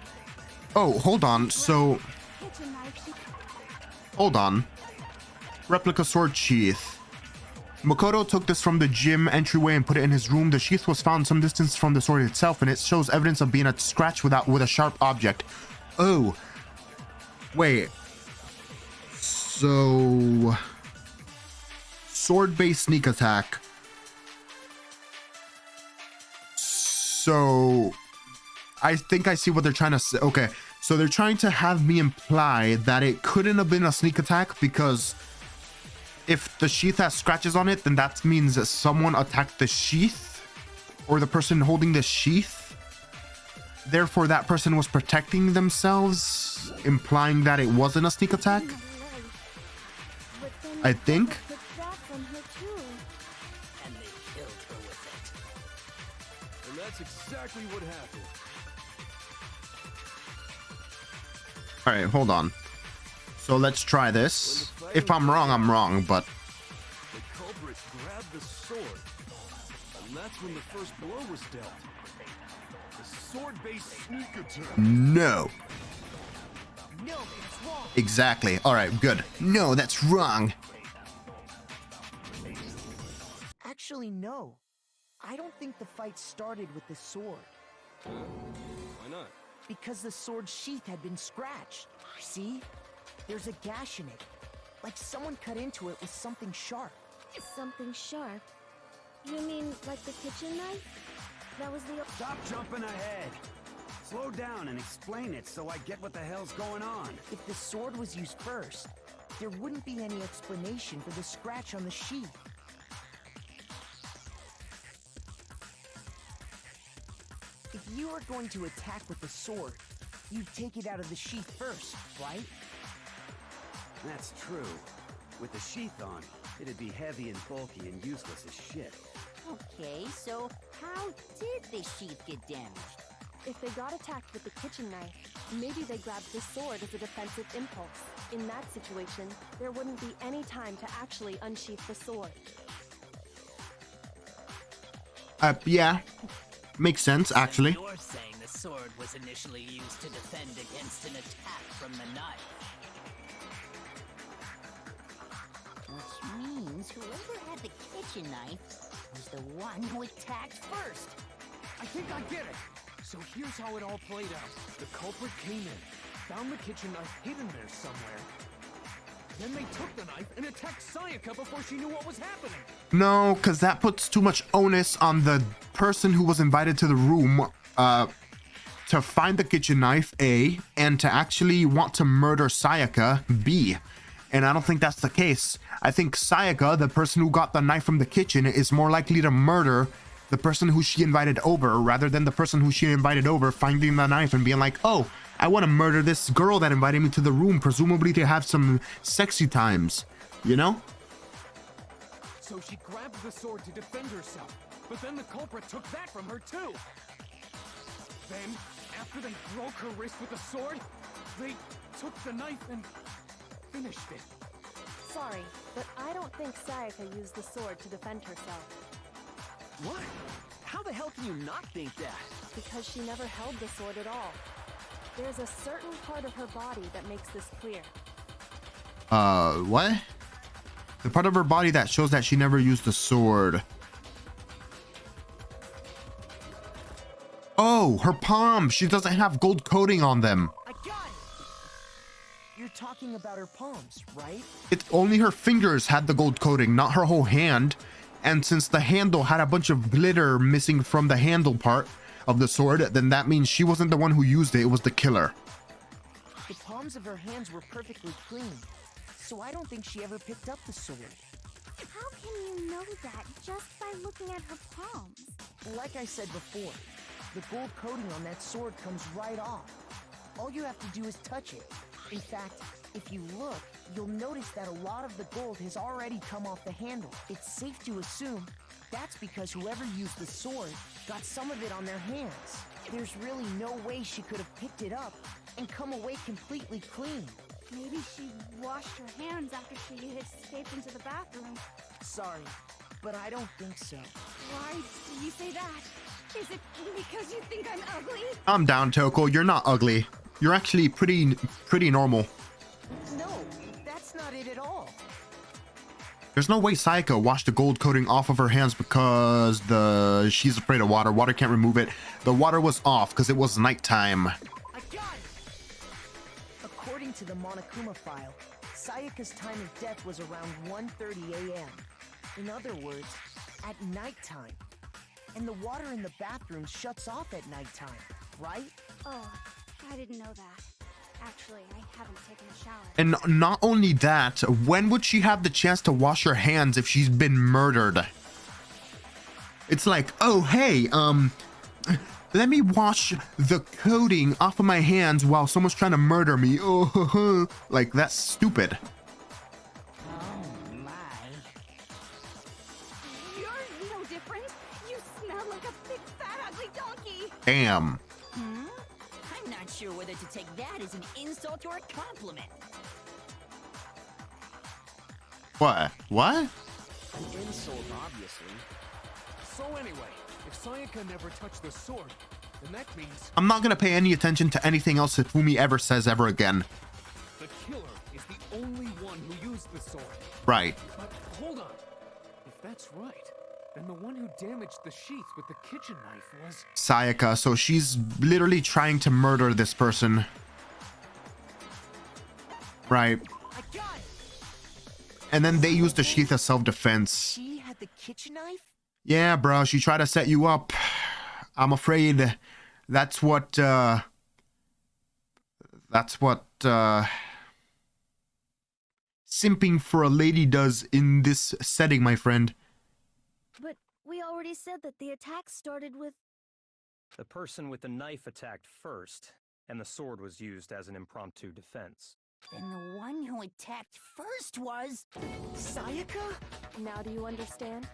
Oh, hold on. So, Kitchen knife she... hold on. Replica sword sheath. Makoto took this from the gym entryway and put it in his room. The sheath was found some distance from the sword itself, and it shows evidence of being a scratch with a sharp object. Oh. Wait. So... sword-based sneak attack. So... I think I see what they're trying to say. Okay. So they're trying to have me imply that it couldn't have been a sneak attack because if the sheath has scratches on it, then that means that someone attacked the sheath or the person holding the sheath. Therefore, that person was protecting themselves, implying that it wasn't a sneak attack. I think. And they killed her with it. And that's exactly what happened. All right, hold on. So let's try this. If I'm wrong, I'm wrong, but... The culprit grabbed the sword. And that's when the first blow was dealt. A sword-based sneak attack. No. No, it's wrong. Exactly. All right, good. No, that's wrong. Actually, no. I don't think the fight started with the sword. Why not? Because the sword sheath had been scratched. See? There's a gash in it. Like someone cut into it with something sharp. Something sharp? You mean like the kitchen knife? That was the... Stop jumping ahead. Slow down and explain it so I get what the hell's going on. If the sword was used first, there wouldn't be any explanation for the scratch on the sheath. If you are going to attack with the sword, you'd take it out of the sheath first, right? That's true. With the sheath on, it'd be heavy and bulky and useless as shit. Okay, so how did the sheath get damaged? If they got attacked with the kitchen knife, maybe they grabbed the sword as a defensive impulse. In that situation, there wouldn't be any time to actually unsheath the sword. Yeah. Makes sense, actually. You're saying the sword was initially used to defend against an attack from the knife. Which means whoever had the kitchen knife was the one who attacked first. I think I get it. So here's how it all played out. The culprit came in, found the kitchen knife hidden there somewhere. Then they took the knife and attacked Sayaka before she knew what was happening. No, because that puts too much onus on the person who was invited to the room to find the kitchen knife, A, and to actually want to murder Sayaka, B. And I don't think that's the case. I think Sayaka, the person who got the knife from the kitchen, is more likely to murder the person who she invited over rather than the person who she invited over finding the knife and being like, oh, I want to murder this girl that invited me to the room, presumably to have some sexy times, you know? So she grabbed the sword to defend herself, but then the culprit took that from her too. Then, after they broke her wrist with the sword, they took the knife and finished it. Sorry, but I don't think Sayaka used the sword to defend herself. What? How the hell can you not think that? Because she never held the sword at all. There's a certain part of her body that makes this clear. What? The part of her body that shows that she never used the sword. Oh, her palms. She doesn't have gold coating on them. I got it! You're talking about her palms, right? It's only her fingers had the gold coating, not her whole hand. And since the handle had a bunch of glitter missing from the handle part of the sword, then that means she wasn't the one who used it, it was the killer. The palms of her hands were perfectly clean, so I don't think she ever picked up the sword. How can you know that just by looking at her palms? Like I said before, the gold coating on that sword comes right off. All you have to do is touch it. In fact, if you look, you'll notice that a lot of the gold has already come off the handle. It's safe to assume that's because whoever used the sword got some of it on their hands. There's really no way she could have picked it up and come away completely clean. Maybe she washed her hands after she had escaped into the bathroom. Sorry, but I don't think so. Why do you say that? Is it because you think I'm ugly? I'm down, Toko. You're not ugly. You're actually pretty normal. No, that's not it at all. There's no way Sayaka washed the gold coating off of her hands because she's afraid of water. Water can't remove it. The water was off because it was nighttime. I got it! According to the Monokuma file, Sayaka's time of death was around 1:30 a.m. In other words, at nighttime. And the water in the bathroom shuts off at nighttime, right? Oh, I didn't know that. Actually, I haven't taken a shower. And not only that, when would she have the chance to wash her hands if she's been murdered? It's like, oh, hey, let me wash the coating off of my hands while someone's trying to murder me. Oh, like, that's stupid. Oh my. You're no different. You smell like a big fat ugly donkey. Damn. I'm not sure whether to take that as an insult or a compliment. What? What? An insult, obviously. So anyway, if Sayaka never touched the sword, then that means I'm not gonna pay any attention to anything else Hifumi ever says ever again. the killer is the only one who used the sword. Right. But hold on. If that's right, then the one who damaged the sheath with the kitchen knife was... Sayaka, so she's literally trying to murder this person. Right. I got it! And then they used the sheath as self-defense. She had the kitchen knife? Yeah, bro, she tried to set you up. I'm afraid that's what simping for a lady does in this setting, my friend. But we already said that the attack started with... The person with the knife attacked first, and the sword was used as an impromptu defense. Then the one who attacked first was... Sayaka? Now do you understand?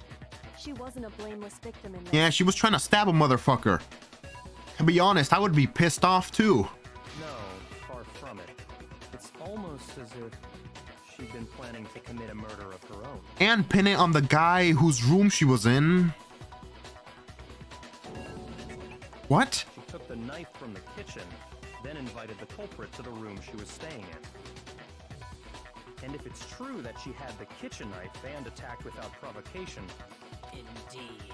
She wasn't a blameless victim in this. Yeah, she was trying to stab a motherfucker. To be honest, I would be pissed off too. No, far from it. It's almost as if she'd been planning to commit a murder of her own. And pin it on the guy whose room she was in. What? She took the knife from the kitchen, then invited the culprit to the room she was staying in. And if it's true that she had the kitchen knife and attacked without provocation... Indeed.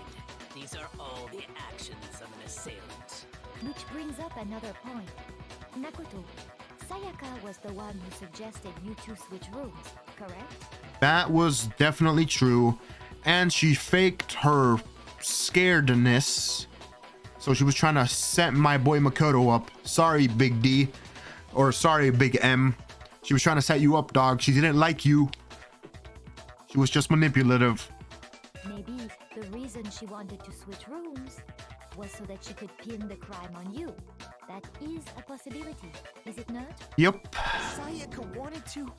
These are all the actions of an assailant. Which brings up another point. Makoto, Sayaka was the one who suggested you two switch rooms, correct? That was definitely true. And she faked her scaredness. So she was trying to set my boy Makoto up. Sorry, Big D. Or sorry, Big M. She was trying to set you up, dog. She didn't like you. She was just manipulative. Maybe the reason she wanted to switch rooms was so that she could pin the crime on you. That is a possibility, is it not? Yep. Sayaka wanted to...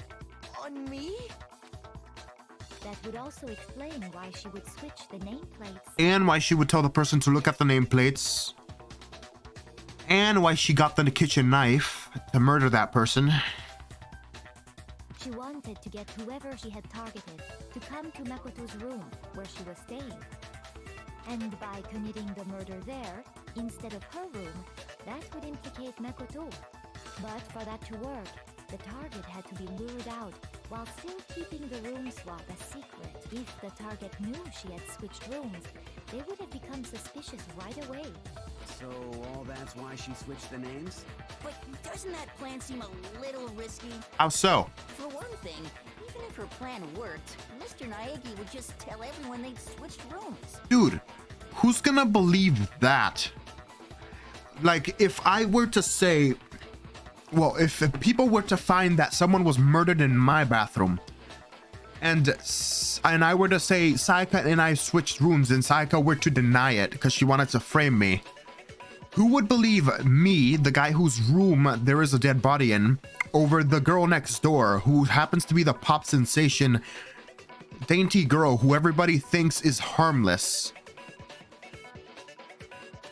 on me? That would also explain why she would switch the nameplates. And why she would tell the person to look at the nameplates. And why she got the kitchen knife to murder that person. She wanted to get whoever she had targeted to come to Makoto's room where she was staying. And by committing the murder there, instead of her room, that would implicate Makoto. But for that to work, the target had to be lured out while still keeping the room swap a secret. If the target knew she had switched rooms, they would have become suspicious right away. So all that's why she switched the names? But doesn't that plan seem a little risky? How so? For one thing, even if her plan worked, Mr. Naegi would just tell everyone they'd switched rooms. Dude, who's gonna believe that? Like, if I were to say... Well, if people were to find that someone was murdered in my bathroom, and I were to say Sayaka and I switched rooms, and Sayaka were to deny it because she wanted to frame me, who would believe me, the guy whose room there is a dead body in, over the girl next door who happens to be the pop sensation dainty girl who everybody thinks is harmless?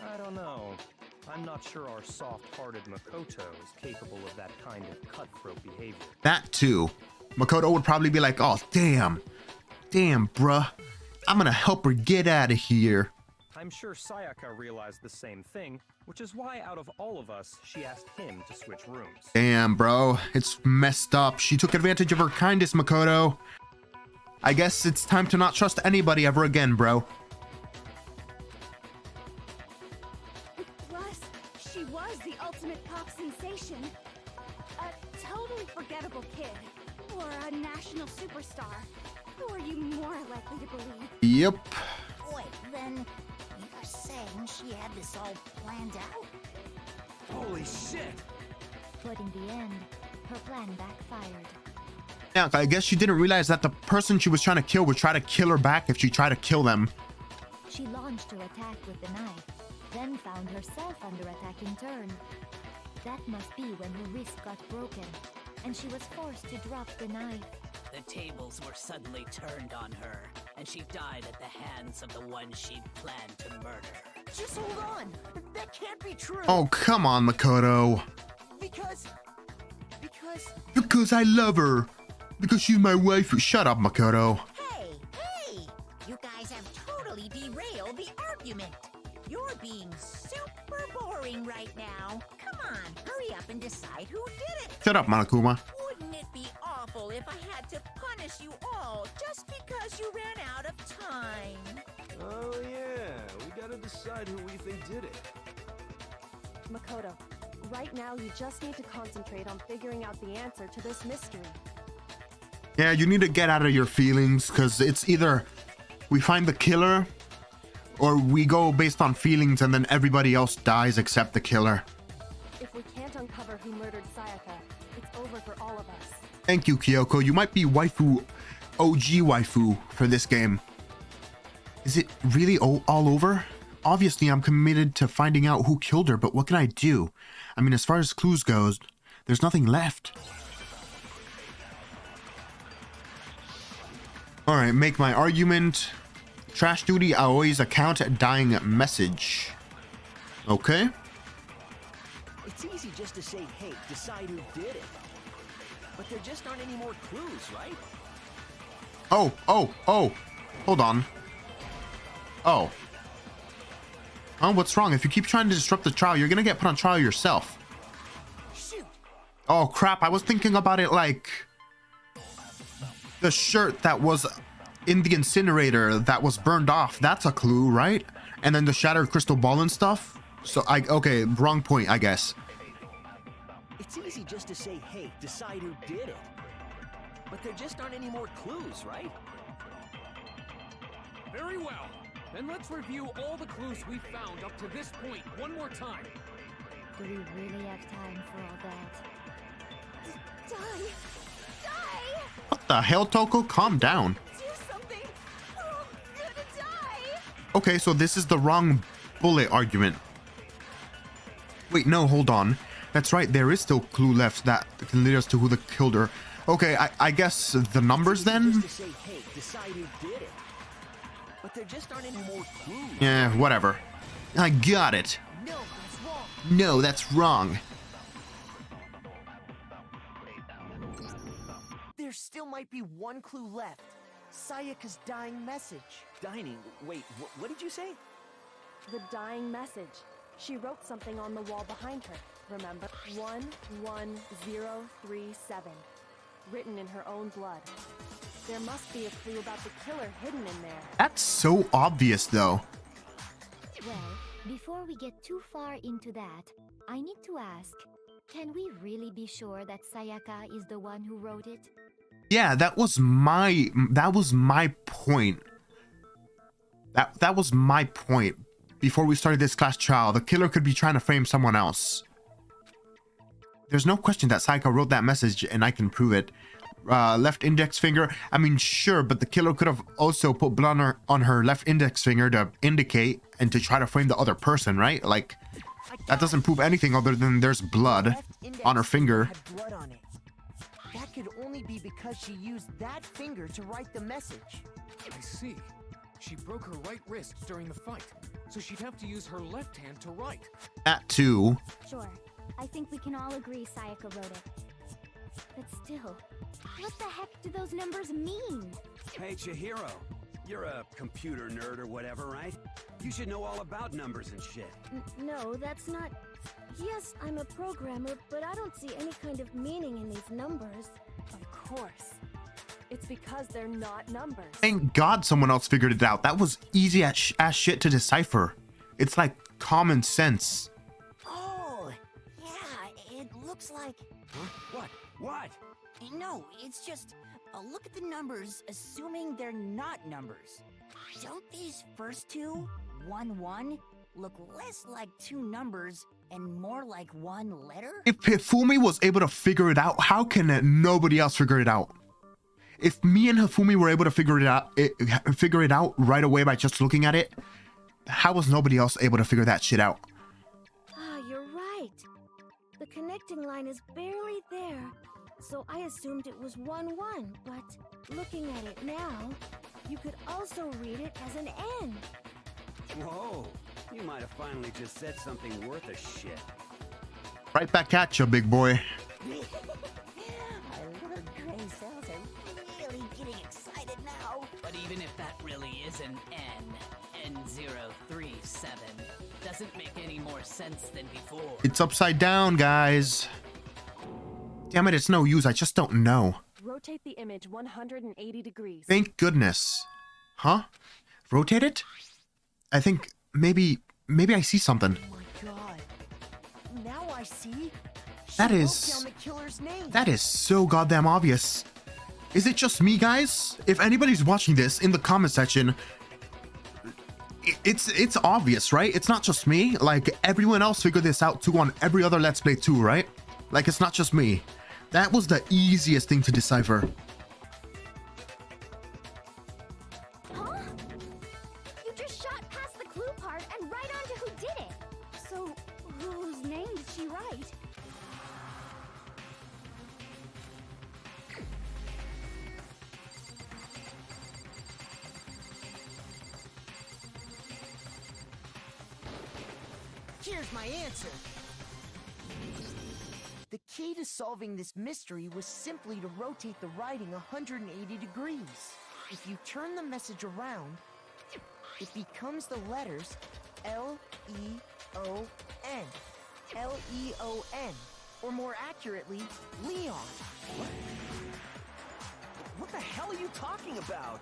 I don't know. I'm not sure our soft-hearted Makoto is capable of that kind of cutthroat behavior. That too. Makoto would probably be like, oh, damn, bruh. I'm gonna help her get out of here. I'm sure Sayaka realized the same thing, which is why out of all of us, she asked him to switch rooms. Damn, bro. It's messed up. She took advantage of her kindness, Makoto. I guess it's time to not trust anybody ever again, bro. Plus, she was the ultimate pop sensation. A totally forgettable kid. Or a national superstar. Who are you more likely to believe? Yep. Wait, then you're saying she had this all planned out? Holy shit! But in the end, her plan backfired. Yeah, I guess she didn't realize that the person she was trying to kill would try to kill her back if she tried to kill them. She launched her attack with the knife, then found herself under attack in turn. That must be when her wrist got broken, and she was forced to drop the knife. The tables were suddenly turned on her, and she died at the hands of the one she'd planned to murder. Just hold on! That can't be true! Oh, come on, Makoto. Because I love her. Because she's my wife. Shut up, Makoto. Hey! You guys have totally derailed the argument. You're being super boring right now. Come on, hurry up and decide who did it. Shut up, Monokuma. Wouldn't it be awful if I had to punish you all just because you ran out of time? Oh yeah, we gotta decide who we think did it. Makoto, right now you just need to concentrate on figuring out the answer to this mystery. Yeah, you need to get out of your feelings, because it's either we find the killer Or we go based on feelings and then everybody else dies except the killer. If we can't uncover who murdered Sayaka, it's over for all of us. Thank you, Kyoko. You might be waifu, OG waifu for this game. Is it really all over? Obviously, I'm committed to finding out who killed her, but what can I do? I mean, as far as clues goes, there's nothing left. All right, make my argument. Trash duty, Aoi's account, dying message. Okay. It's easy just to say, hey, decide who did it. But there just aren't any more clues, right? Oh. Hold on. Oh. Oh, what's wrong? If you keep trying to disrupt the trial, you're gonna get put on trial yourself. Shoot. Oh, crap. I was thinking about it like the shirt that was in the incinerator that was burned off. That's a clue, right? And then the shattered crystal ball and stuff. So, okay, wrong point, I guess. It's easy just to say, hey, decide who did it. But there just aren't any more clues, right? Very well. Then let's review all the clues we've found up to this point one more time. Do we really have time for all that? Die! Die! What the hell, Toko? Calm down. Do something! We're all gonna die! Okay, so this is the wrong bullet argument. Wait, no, hold on. That's right, there is still clue left that can lead us to who the killed her. Okay, I guess the numbers then? Just to say, hey, decide who did it. But there just aren't any more clues. Yeah, whatever. I got it. No, that's wrong. No, that's wrong. There still might be one clue left. Sayaka's dying message. Dining? Wait, what did you say? The dying message. She wrote something on the wall behind her. Remember? 11037. Written in her own blood. There must be a clue about the killer hidden in there. That's so obvious, though. Well, before we get too far into that, I need to ask, can we really be sure that Sayaka is the one who wrote it? Yeah, that was my point. That was my point. Before we started this class trial, the killer could be trying to frame someone else. There's no question that Sayaka wrote that message, and I can prove it. Left index finger. I mean, sure, but the killer could have also put blood on her left index finger to indicate and to try to frame the other person, right? Like, that doesn't prove anything other than there's blood on her finger. Had blood on it. That could only be because she used that finger to write the message. I see. She broke her right wrist during the fight, so she'd have to use her left hand to write. That too. Sure. I think we can all agree Sayaka wrote it. But still, what the heck do those numbers mean? Hey, Chihiro. You're a computer nerd or whatever, right? You should know all about numbers and shit. No, that's not... Yes, I'm a programmer, but I don't see any kind of meaning in these numbers. Of course. It's because they're not numbers. Thank God someone else figured it out. That was easy as shit to decipher. It's like common sense. Oh, yeah, it looks like... Huh? What? No, it's just... look at the numbers, assuming they're not numbers. Don't these first two, 1-1, look less like two numbers and more like one letter? If Hifumi was able to figure it out, how can nobody else figure it out? If me and Hifumi were able to figure it out right away by just looking at it, how was nobody else able to figure that shit out? Ah, you're right. The connecting line is barely there, so I assumed it was 1-1, but looking at it now, you could also read it as an N. Whoa, you might have finally just said something worth a shit. Right back at you, big boy. Our little gray cells are really getting excited now. But even if that really is an N037, doesn't make any more sense than before. It's upside down, guys. Damn it, it's no use. I just don't know. Rotate the image 180 degrees. Thank goodness. Huh? Rotate it? I think maybe I see something. Oh my god. Now I see. That She is- wrote down the killer's name. That is so goddamn obvious. Is it just me, guys? If anybody's watching this in the comment section, it's obvious, right? It's not just me. Like, everyone else figured this out too on every other Let's Play too, right? Like, it's not just me. That was the easiest thing to decipher. Huh? You just shot past the clue part and right onto who did it. So, whose name did she write? Here's my answer. The key to solving this mystery was simply to rotate the writing 180 degrees. If you turn the message around, it becomes the letters L-E-O-N. L-E-O-N. Or more accurately, Leon. What the hell are you talking about?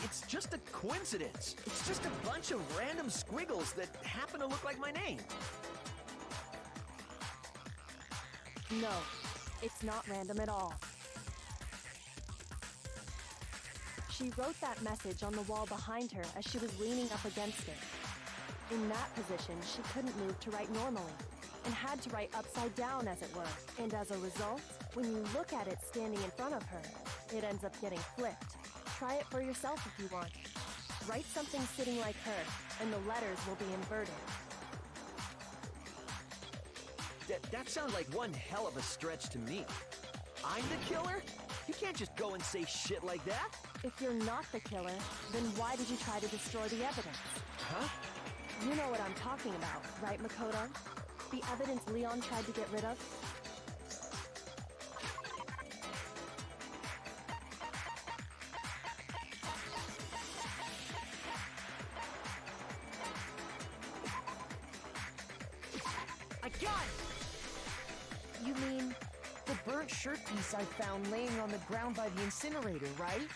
It's just a coincidence. It's just a bunch of random squiggles that happen to look like my name. No, it's not random at all. She wrote that message on the wall behind her as she was leaning up against it. In that position, she couldn't move to write normally, and had to write upside down, as it were. And as a result, when you look at it standing in front of her, it ends up getting flipped. Try it for yourself if you want. Write something sitting like her, and the letters will be inverted. That sounds like one hell of a stretch to me. I'm the killer? You can't just go and say shit like that. If you're not the killer, then why did you try to destroy the evidence? Huh? You know what I'm talking about, right, Makoto? The evidence Leon tried to get rid of? I got it! You mean the burnt shirt piece I found laying on the ground by the incinerator, right?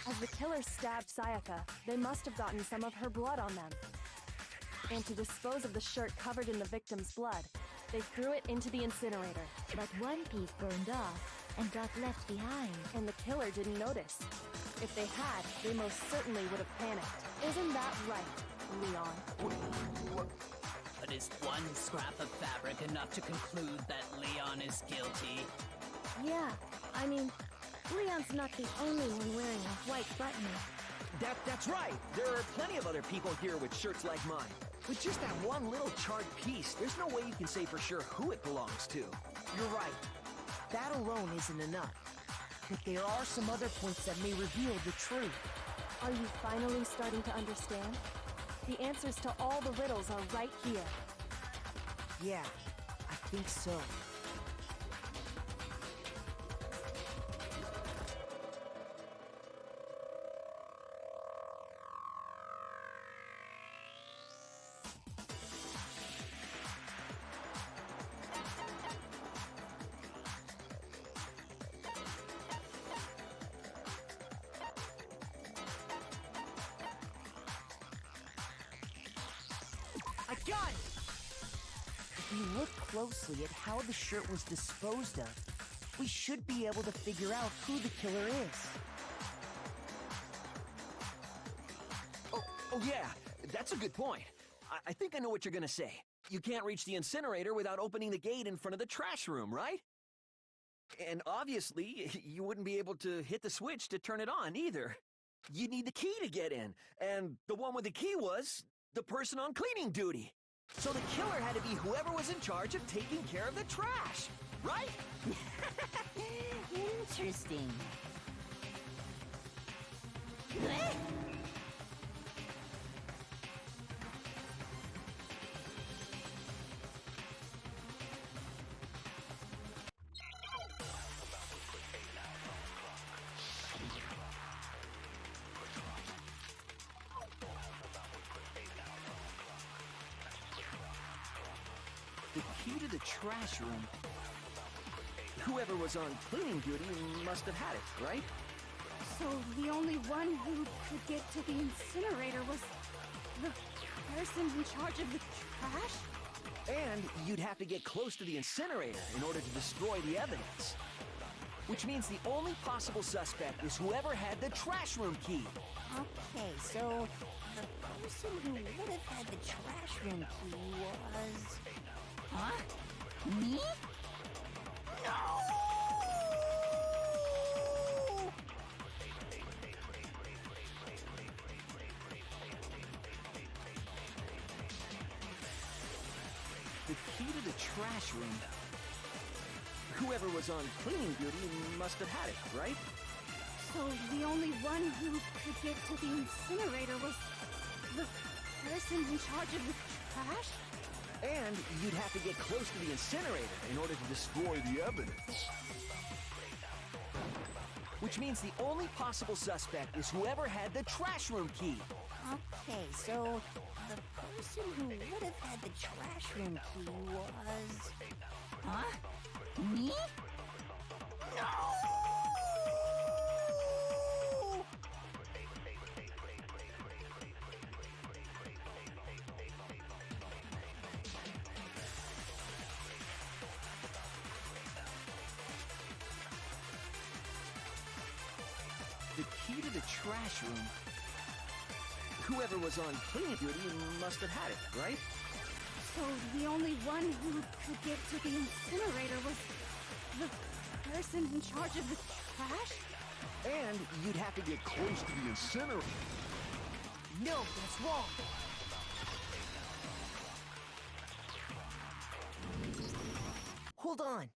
As the killer stabbed Sayaka, they must have gotten some of her blood on them. And to dispose of the shirt covered in the victim's blood, they threw it into the incinerator. But one piece burned off and got left behind. And the killer didn't notice. If they had, they most certainly would have panicked. Isn't that right, Leon? But is one scrap of fabric enough to conclude that Leon is guilty? Yeah, I mean, Leon's not the only one wearing a white button. That's right. There are plenty of other people here with shirts like mine. With just that one little charred piece, there's no way you can say for sure who it belongs to. You're right. That alone isn't enough. But there are some other points that may reveal the truth. Are you finally starting to understand? The answers to all the riddles are right here. Yeah, I think so. I got it! If we look closely at how the shirt was disposed of, we should be able to figure out who the killer is. Oh yeah, that's a good point. I think I know what you're gonna say. You can't reach the incinerator without opening the gate in front of the trash room, right? And obviously, you wouldn't be able to hit the switch to turn it on either. You'd need the key to get in, and the one with the key was the person on cleaning duty. So the killer had to be whoever was in charge of taking care of the trash, right? Interesting. The key to the trash room. Whoever was on cleaning duty must have had it, right? So the only one who could get to the incinerator was the person in charge of the trash? And you'd have to get close to the incinerator in order to destroy the evidence. Which means the only possible suspect is whoever had the trash room key. Okay, so The person who would have had the trash room key was... Huh? Me? No! The key to the trash room. Whoever was on cleaning duty must have had it, right? So the only one who could get to the incinerator was the person in charge of the trash? And you'd have to get close to the incinerator in order to destroy the evidence. Which means the only possible suspect is whoever had the trash room key. Okay, so the person who would have had the trash room key was... Huh? Me? No! The key to the trash room. Whoever was on cleaning duty must have had it, right? So the only one who could get to the incinerator was the person in charge of the trash? And you'd have to get close to the incinerator. No, that's wrong. Hold on.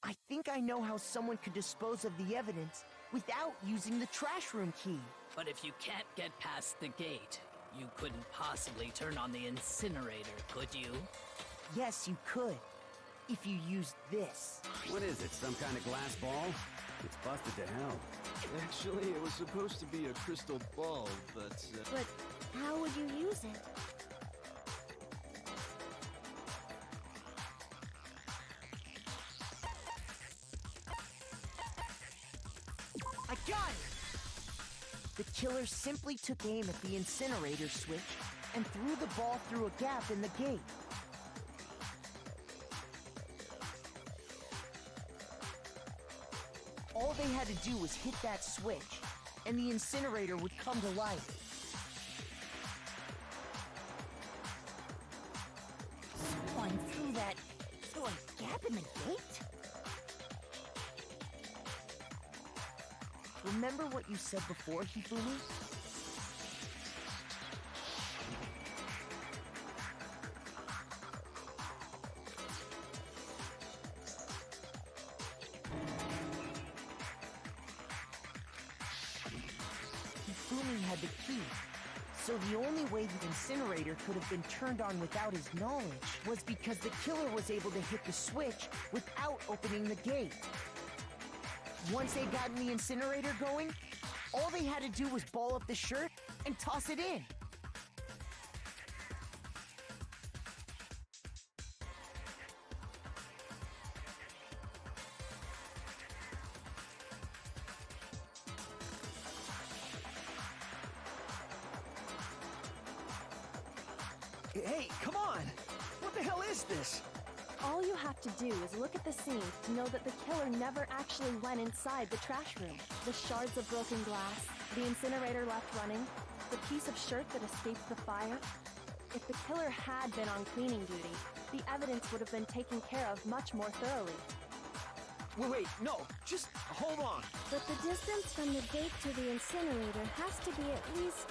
I think I know how someone could dispose of the evidence without using the trash room key. But if you can't get past the gate, you couldn't possibly turn on the incinerator, could you? Yes, you could. If you used this. What is it, some kind of glass ball? It's busted to hell. Actually, it was supposed to be a crystal ball, but... But how would you use it? I got it! The killer simply took aim at the incinerator switch and threw the ball through a gap in the gate. All they had to do was hit that switch, and the incinerator would come to life. Someone threw that through a gap in the gate? Remember what you said before, Hifumi? Hifumi had the key, so the only way the incinerator could have been turned on without his knowledge was because the killer was able to hit the switch without opening the gate. Once they got the incinerator going, all they had to do was ball up the shirt and toss it in. Hey, come on! What the hell is this? All you have to do is look at the scene to know that the killer never actually went inside the trash room. The shards of broken glass, the incinerator left running, the piece of shirt that escaped the fire. If the killer had been on cleaning duty, the evidence would have been taken care of much more thoroughly. Wait, no, just hold on. But the distance from the gate to the incinerator has to be at least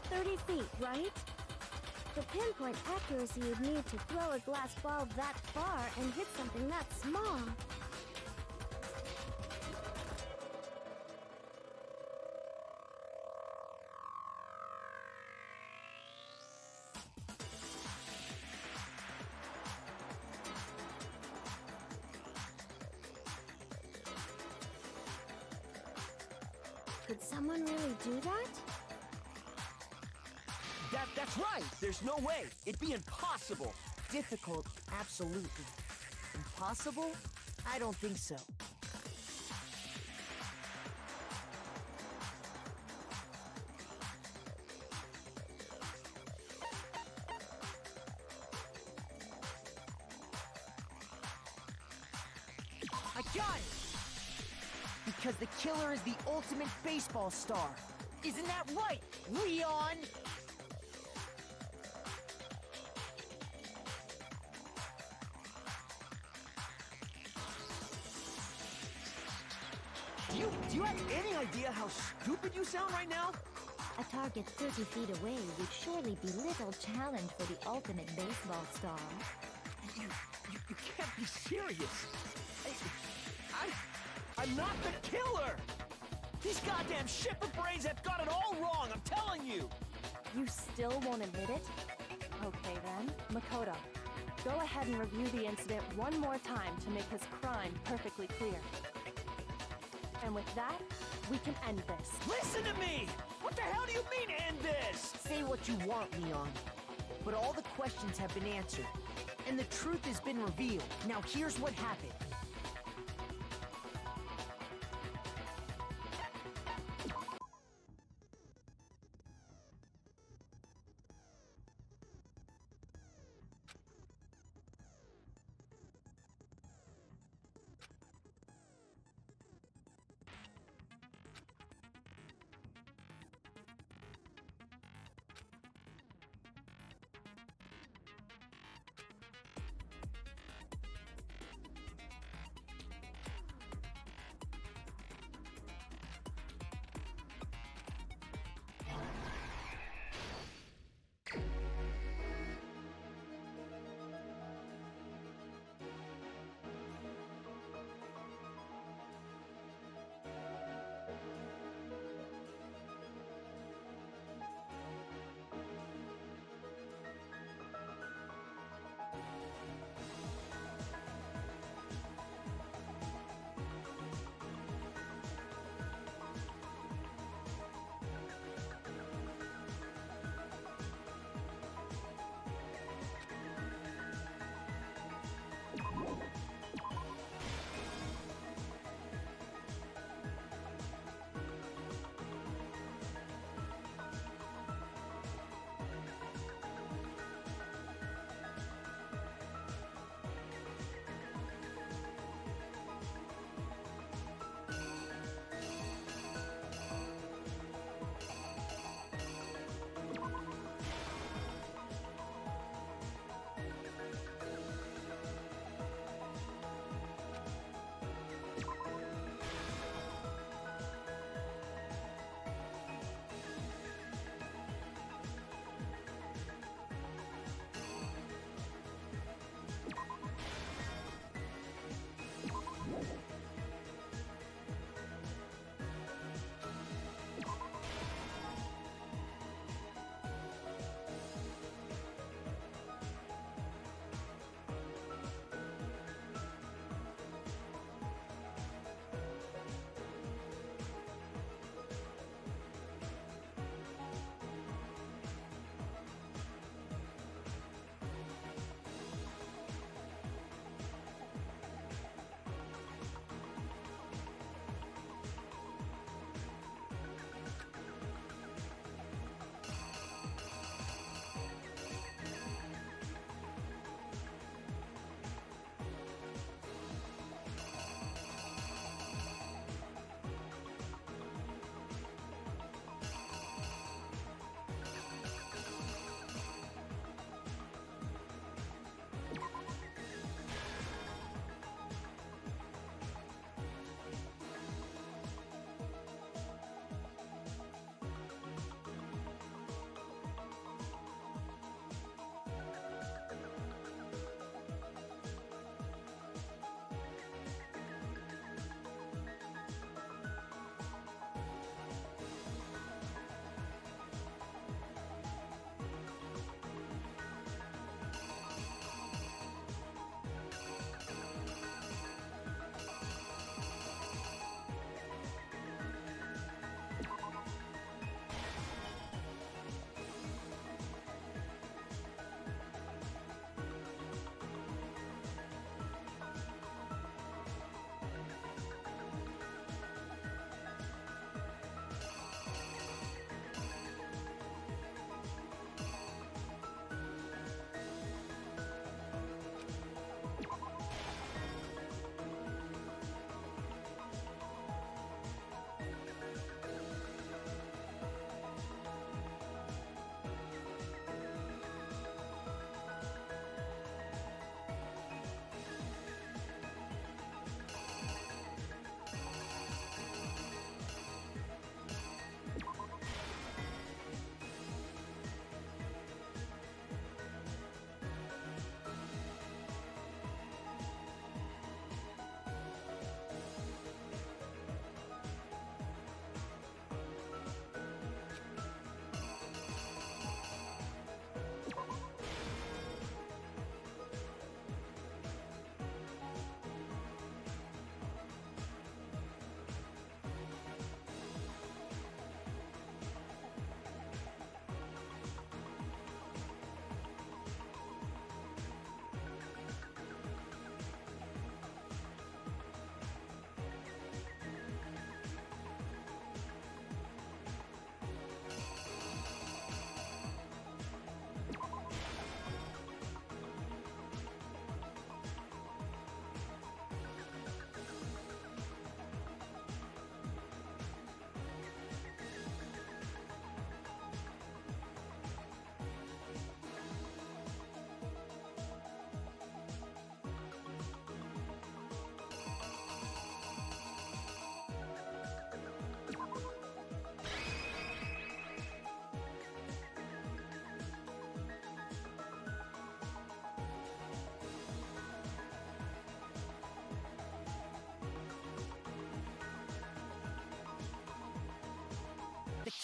30 feet, right? The pinpoint accuracy you'd need to throw a glass ball that far and hit something that small. Could someone really do that? That's right! There's no way! It'd be impossible! Difficult, absolutely. Impossible? I don't think so. I got it! Because the killer is the ultimate baseball star. Isn't that right, Leon? Do you have any idea how stupid you sound right now? A target 30 feet away would surely be little challenge for the ultimate baseball star. You can't be serious. I'm not the killer! These goddamn shipper brains have got it all wrong, I'm telling you! You still won't admit it? Okay then, Makoto. Go ahead and review the incident one more time to make his crime perfectly clear. And with that, we can end this. Listen to me! What the hell do you mean, end this? Say what you want, Leon. But all the questions have been answered, and the truth has been revealed. Now here's what happened.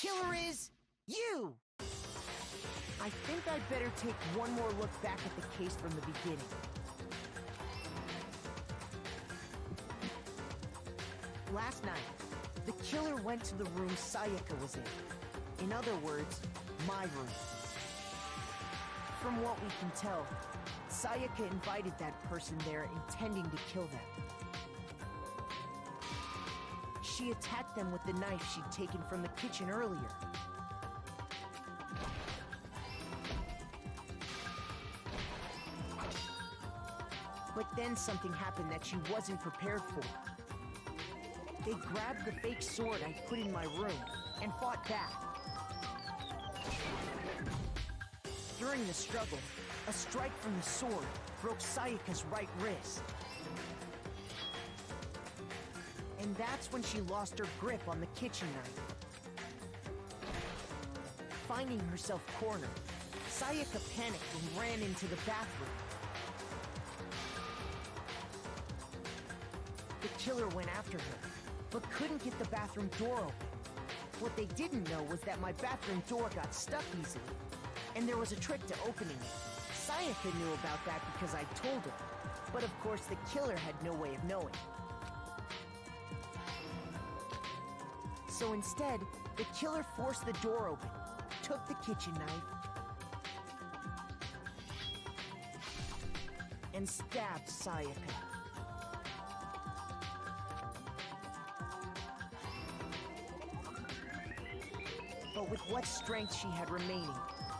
killer is you! I think I'd better take one more look back at the case from the beginning. Last night, the killer went to the room Sayaka was in. In other words, my room. From what we can tell, Sayaka invited that person there intending to kill them. She attacked them with the knife she'd taken from the kitchen earlier. But then something happened that she wasn't prepared for. They grabbed the fake sword I put in my room and fought back. During the struggle, a strike from the sword broke Sayaka's right wrist. And that's when she lost her grip on the kitchen knife. Finding herself cornered, Sayaka panicked and ran into the bathroom. The killer went after her, but couldn't get the bathroom door open. What they didn't know was that my bathroom door got stuck easily, and there was a trick to opening it. Sayaka knew about that because I told her, but of course the killer had no way of knowing. So instead, the killer forced the door open, took the kitchen knife, and stabbed Sayaka. But with what strength she had remaining,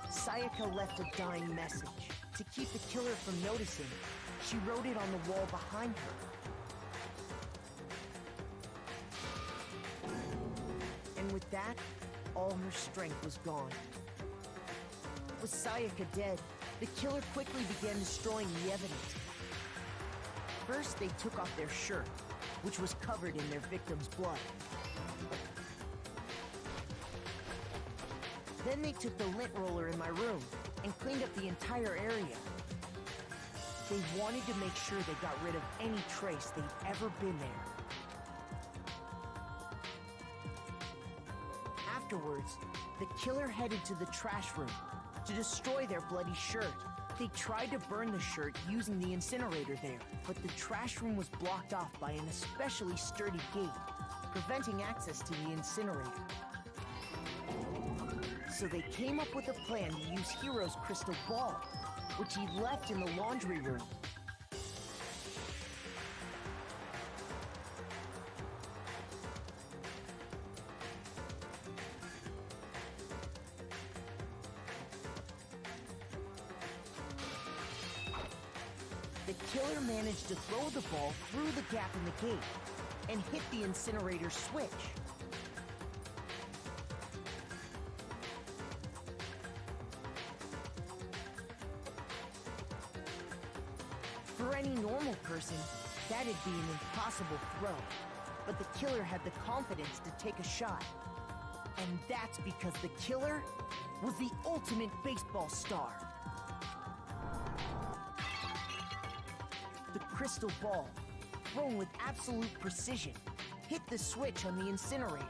Sayaka left a dying message. To keep the killer from noticing, she wrote it on the wall behind her. And with that, all her strength was gone. With Sayaka dead, the killer quickly began destroying the evidence. First, they took off their shirt, which was covered in their victim's blood. Then they took the lint roller in my room and cleaned up the entire area. They wanted to make sure they got rid of any trace they'd ever been there. Afterwards, the killer headed to the trash room to destroy their bloody shirt. They tried to burn the shirt using the incinerator there, but the trash room was blocked off by an especially sturdy gate, preventing access to the incinerator. So they came up with a plan to use Hiro's crystal ball, which he left in the laundry room. The killer managed to throw the ball through the gap in the gate and hit the incinerator switch. For any normal person, that'd be an impossible throw. But the killer had the confidence to take a shot. And that's because the killer was the ultimate baseball star. The crystal ball, thrown with absolute precision, hit the switch on the incinerator,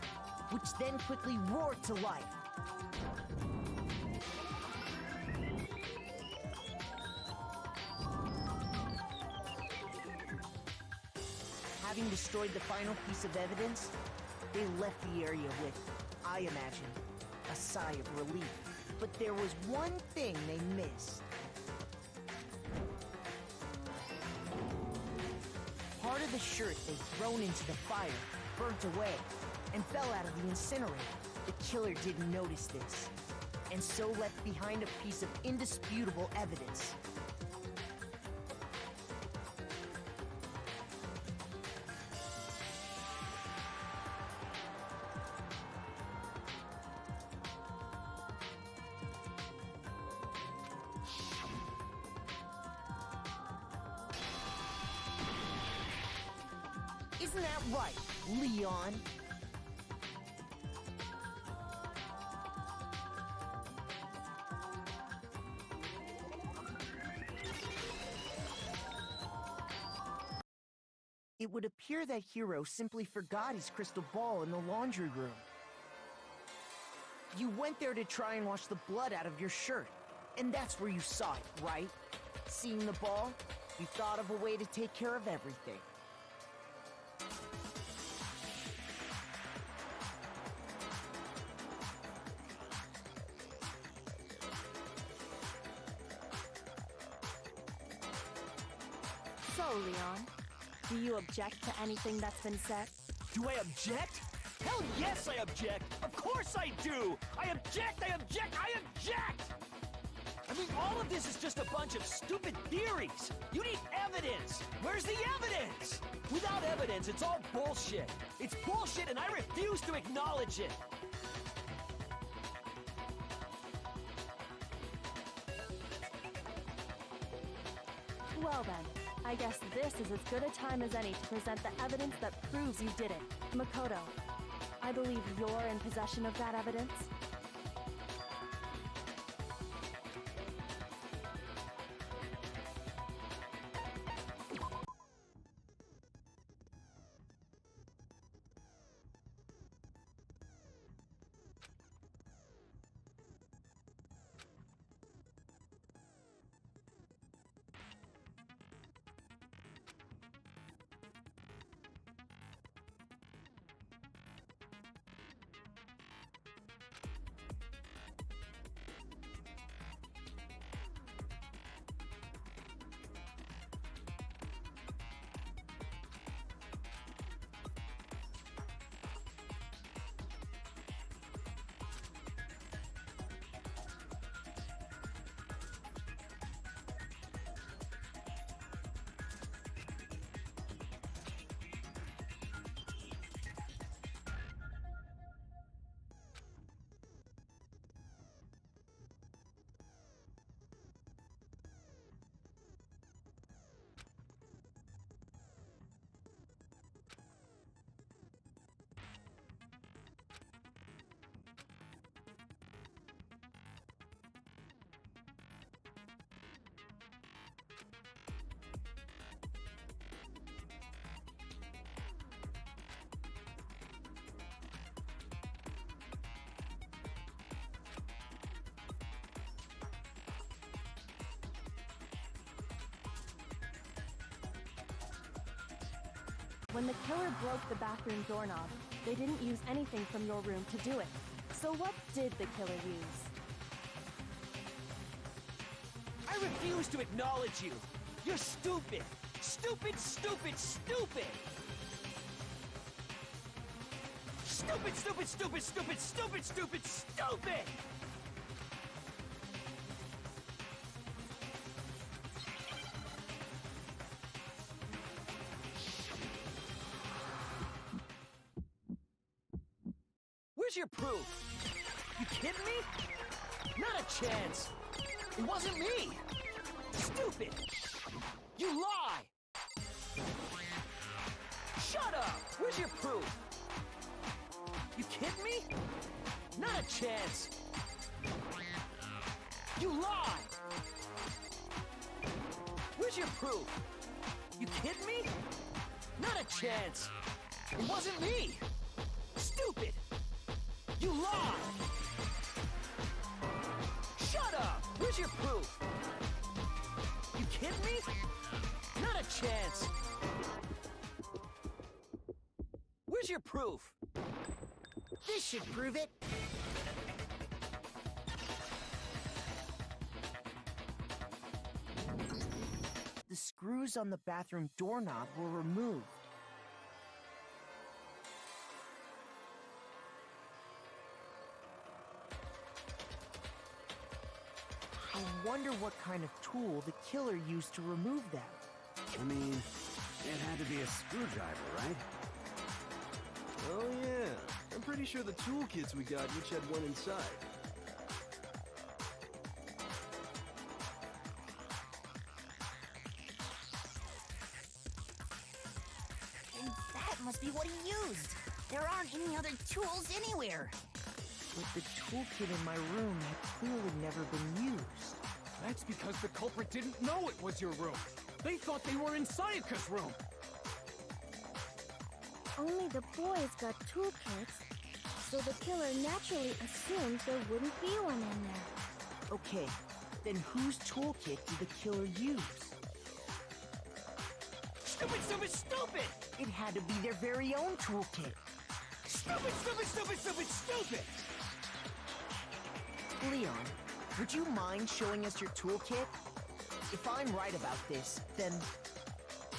which then quickly roared to life. Having destroyed the final piece of evidence, they left the area with, I imagine, a sigh of relief. But there was one thing they missed. Part of the shirt they'd thrown into the fire burnt away and fell out of the incinerator. The killer didn't notice this, and so left behind a piece of indisputable evidence. Isn't that right, Leon? It would appear that Hiro simply forgot his crystal ball in the laundry room. You went there to try and wash the blood out of your shirt. And that's where you saw it, right? Seeing the ball, you thought of a way to take care of everything. So, Leon, do you object to anything that's been said? Do I object? Hell yes, I object! Of course I do! I object! I object! I object! I mean, all of this is just a bunch of stupid theories! You need evidence! Where's the evidence? Without evidence, it's all bullshit! It's bullshit and I refuse to acknowledge it! Well then, I guess this is as good a time as any to present the evidence that proves you did it. Makoto, I believe you're in possession of that evidence. When the killer broke the bathroom doorknob, they didn't use anything from your room to do it. So what did the killer use? I refuse to acknowledge you! You're stupid! Stupid, stupid, stupid! Stupid, stupid, stupid, stupid, stupid, stupid, stupid! Where's your proof? You kidding me? Not a chance! It wasn't me! Stupid! You lie! Shut up! Where's your proof? You kidding me? Not a chance! You lie! Where's your proof? You kidding me? Not a chance! It wasn't me! Stupid! You lie! Shut up! Where's your proof? You kidding me? Not a chance! Where's your proof? This should prove it. The screws on the bathroom doorknob were removed. I wonder what kind of tool the killer used to remove them. I mean, it had to be a screwdriver, right? Oh yeah, I'm pretty sure the toolkits we got each had one inside. And that must be what he used. There aren't any other tools anywhere. But the toolkit in my room had clearly never been used. That's because the culprit didn't know it was your room. They thought they were in Sayaka's room. Only the boys got toolkits, So the killer naturally assumed there wouldn't be one in there. Okay, then whose toolkit did the killer use? Stupid, stupid, stupid! It had to be their very own toolkit. Stupid, stupid, stupid, stupid, stupid! Leon, would you mind showing us your toolkit? If I'm right about this, then...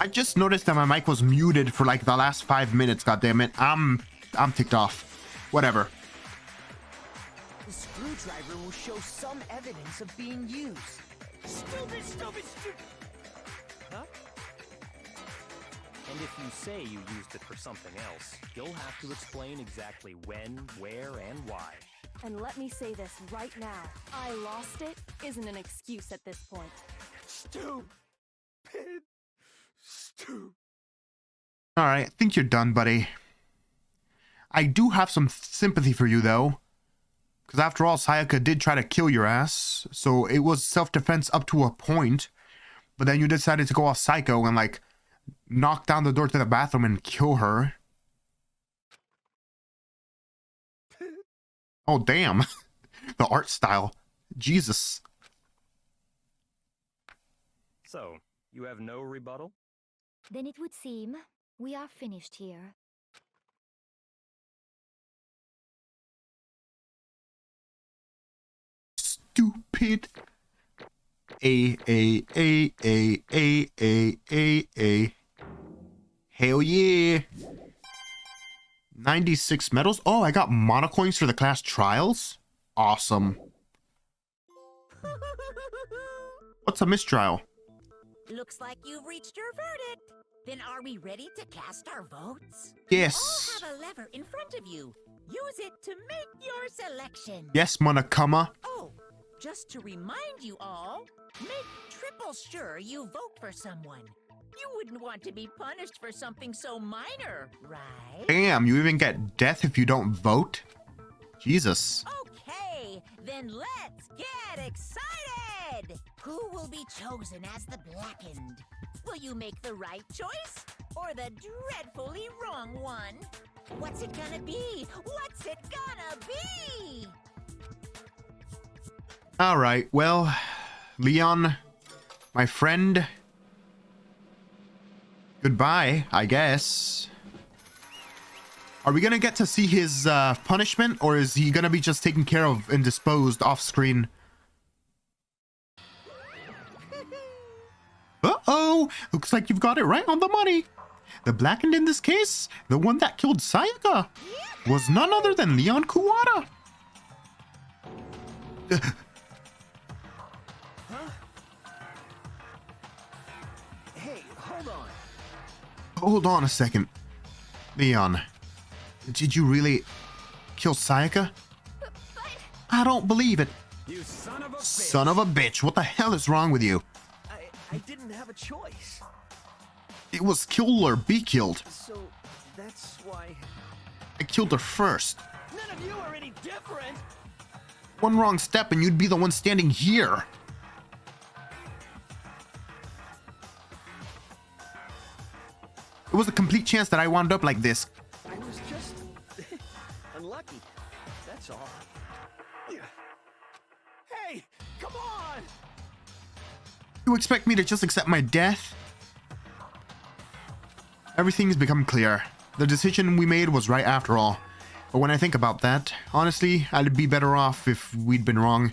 I just noticed that my mic was muted for like the last 5 minutes, goddammit. I'm ticked off. Whatever. The screwdriver will show some evidence of being used. Stupid, stupid, stupid! Huh? And if you say you used it for something else, you'll have to explain exactly when, where, and why. And let me say this right now. I lost it isn't an excuse at this point. Stupid! Stupid! Alright, I think you're done, buddy. I do have some sympathy for you, though. Because after all, Sayaka did try to kill your ass. So it was self-defense up to a point. But then you decided to go all psycho and, like, knock down the door to the bathroom and kill her. Oh, damn. The art style. Jesus. So, you have no rebuttal? Then it would seem we are finished here. Stupid. A. Hell yeah. 96 medals. Oh, I got monocoins for the class trials. Awesome. What's a mistrial? Looks like you've reached your verdict. Then are we ready to cast our votes? Yes. You all have a lever in front of you. Use it to make your selection. Yes, Monokuma. Oh, just to remind you all, make triple sure you vote for someone. You wouldn't want to be punished for something so minor, right? Damn, you even get death if you don't vote? Jesus. Okay, then let's get excited! Who will be chosen as the Blackened? Will you make the right choice or the dreadfully wrong one? What's it gonna be? What's it gonna be? All right, well, Leon, my friend, goodbye, I guess. Are we gonna get to see his punishment, or is he gonna be just taken care of and disposed off screen? Uh-oh! Looks like you've got it right on the money. The Blackened in this case, the one that killed Sayaka, was none other than Leon Kuwata. Hey, hold on. Hold on a second. Leon, did you really kill Sayaka? But... I don't believe it. You son of a bitch! Son of a bitch, what the hell is wrong with you? I didn't have a choice. It was kill or be killed. So, that's why... I killed her first. None of you are any different! One wrong step and you'd be the one standing here. It was a complete chance that I wound up like this. I was just... unlucky. That's all. Hey! Come on! You expect me to just accept my death? Everything's become clear. The decision we made was right after all. But when I think about that, honestly, I'd be better off if we'd been wrong.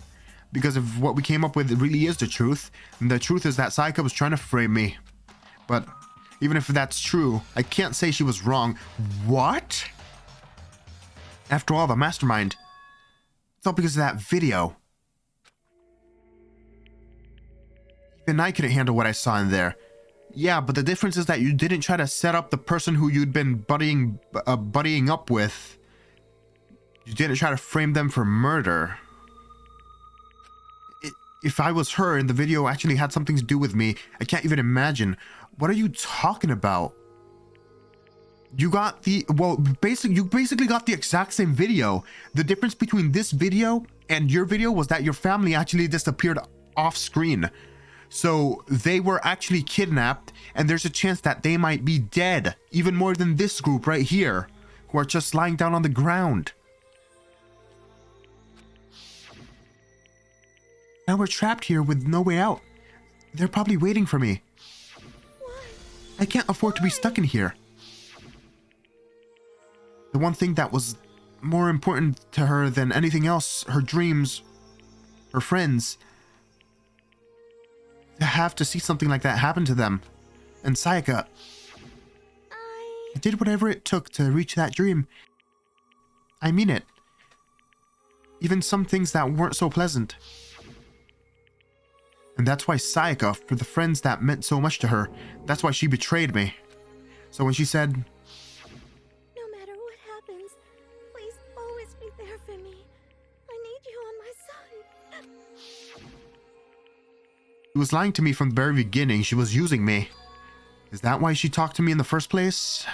Because if what we came up with really is the truth, and the truth is that Sayaka was trying to frame me. But even if that's true, I can't say she was wrong. What? After all, the mastermind. It's all because of that video. Even I couldn't handle what I saw in there. Yeah, but the difference is that you didn't try to set up the person who you'd been buddying up with. You didn't try to frame them for murder. If I was her and the video actually had something to do with me, I can't even imagine. What are you talking about? You got the, well, you basically got the exact same video. The difference between this video and your video was that your family actually disappeared off screen. So they were actually kidnapped, and there's a chance that they might be dead, even more than this group right here, who are just lying down on the ground. Now we're trapped here with no way out. They're probably waiting for me. I can't afford to be stuck in here. The one thing that was more important to her than anything else, her dreams, her friends, to have to see something like that happen to them. And Sayaka, I did whatever it took to reach that dream. I mean it. Even some things that weren't so pleasant. And that's why Sayaka, for the friends that meant so much to her, that's why she betrayed me. So when she said, no matter what happens, please always be there for me. I need you on my side. she was lying to me from the very beginning. She was using me. Is that why she talked to me in the first place?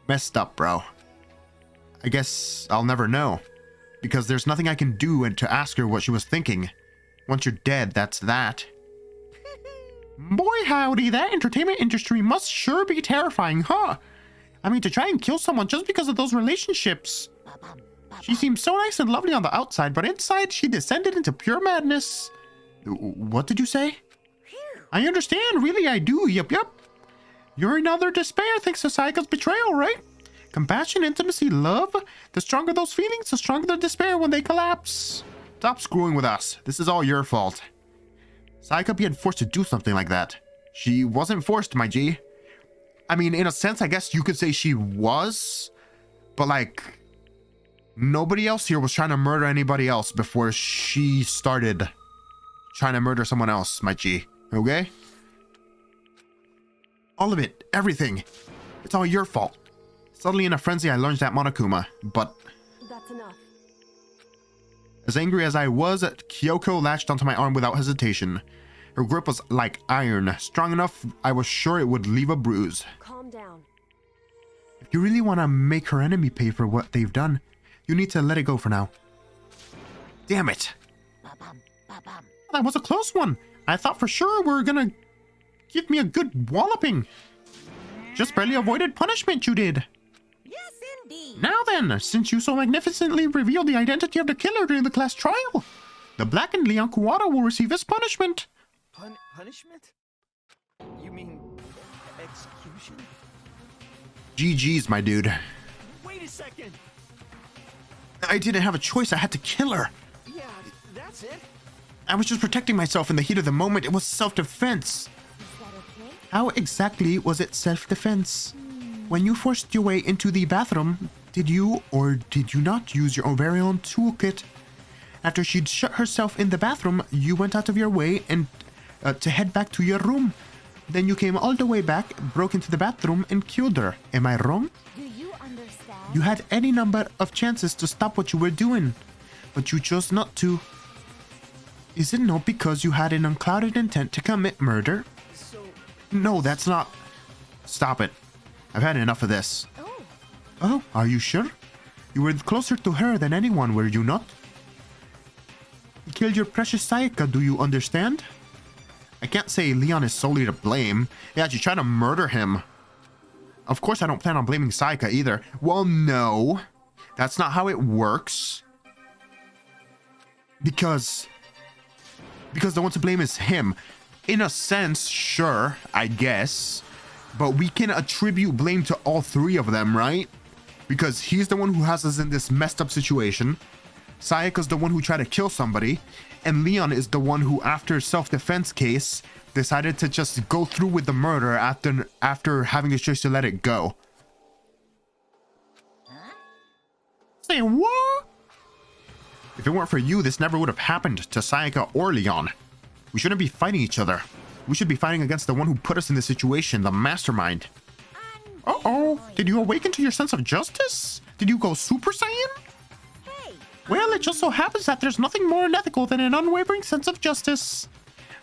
Messed up, bro. I guess I'll never know. Because there's nothing I can do and to ask her what she was thinking. Once you're dead, that's that. Boy howdy, that entertainment industry must sure be terrifying, huh? I mean, to try and kill someone just because of those relationships. She seems so nice and lovely on the outside, but inside she descended into pure madness. What did you say? I understand, really I do, yup. You're in utter despair thanks to Sayaka's betrayal, right? Compassion, intimacy, love. The stronger those feelings, the stronger the despair when they collapse. Stop screwing with us. This is all your fault. Sayaka being forced to do something like that. She wasn't forced, my G. I mean, in a sense, I guess you could say she was. But like, nobody else here was trying to murder anybody else before she started trying to murder someone else, my G. Okay? All of it. Everything. It's all your fault. Suddenly in a frenzy, I lunged at Monokuma, but... That's enough. As angry as I was, Kyoko latched onto my arm without hesitation. Her grip was like iron, strong enough I was sure it would leave a bruise. Calm down. If you really want to make her enemy pay for what they've done, you need to let it go for now. Damn it. That was a close one. I thought for sure we were gonna give me a good walloping. Just barely avoided punishment, you did. Yes, indeed. Now then, since you so magnificently revealed the identity of the killer during the class trial, the blackened Leon Kuwata will receive his punishment. Punishment? You mean execution? GG's, my dude. Wait a second. I didn't have a choice. I had to kill her. Yeah, that's it. I was just protecting myself in the heat of the moment. It was self-defense. How exactly was it self-defense? When you forced your way into the bathroom, did you or did you not use your very own toolkit? After she'd shut herself in the bathroom, you went out of your way and to head back to your room. Then you came all the way back, broke into the bathroom, and killed her. Am I wrong? Do you understand? You had any number of chances to stop what you were doing, but you chose not to. Is it not because you had an unclouded intent to commit murder? No, that's not... Stop it. I've had enough of this. Oh, are you sure? You were closer to her than anyone, were you not? You killed your precious Sayaka, do you understand? I can't say Leon is solely to blame. Yeah, you tried to murder him. Of course I don't plan on blaming Sayaka either. Well, no. That's not how it works. Because the one to blame is him. In a sense, sure, I guess. But we can attribute blame to all three of them, right? Because he's the one who has us in this messed up situation. Sayaka's the one who tried to kill somebody. And Leon is the one who, after self-defense case, decided to just go through with the murder after having the choice to let it go. Huh? Say what? If it weren't for you, this never would have happened to Sayaka or Leon. We shouldn't be fighting each other. We should be fighting against the one who put us in this situation, the mastermind. Uh-oh. Did you awaken to your sense of justice? Did you go Super Saiyan? Hey. Well, it just so happens that there's nothing more unethical than an unwavering sense of justice.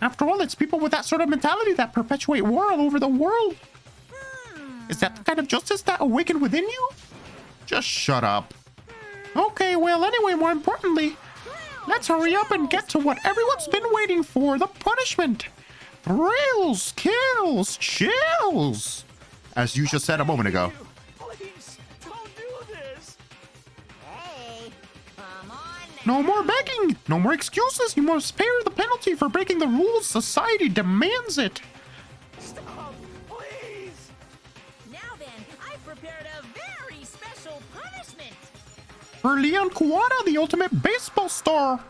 After all, it's people with that sort of mentality that perpetuate war all over the world. Is that the kind of justice that awakened within you? Just shut up. Okay, well, anyway, more importantly, let's hurry up and get to what everyone's been waiting for, the punishment. Thrills, kills, chills. As you just said a moment ago. Please, don't do this. Hey, come on. No more begging! No more excuses! You must pay the penalty for breaking the rules. Society demands it! Stop! Please! Now then, I've prepared a very special punishment. For Leon Kuwata, the ultimate baseball star!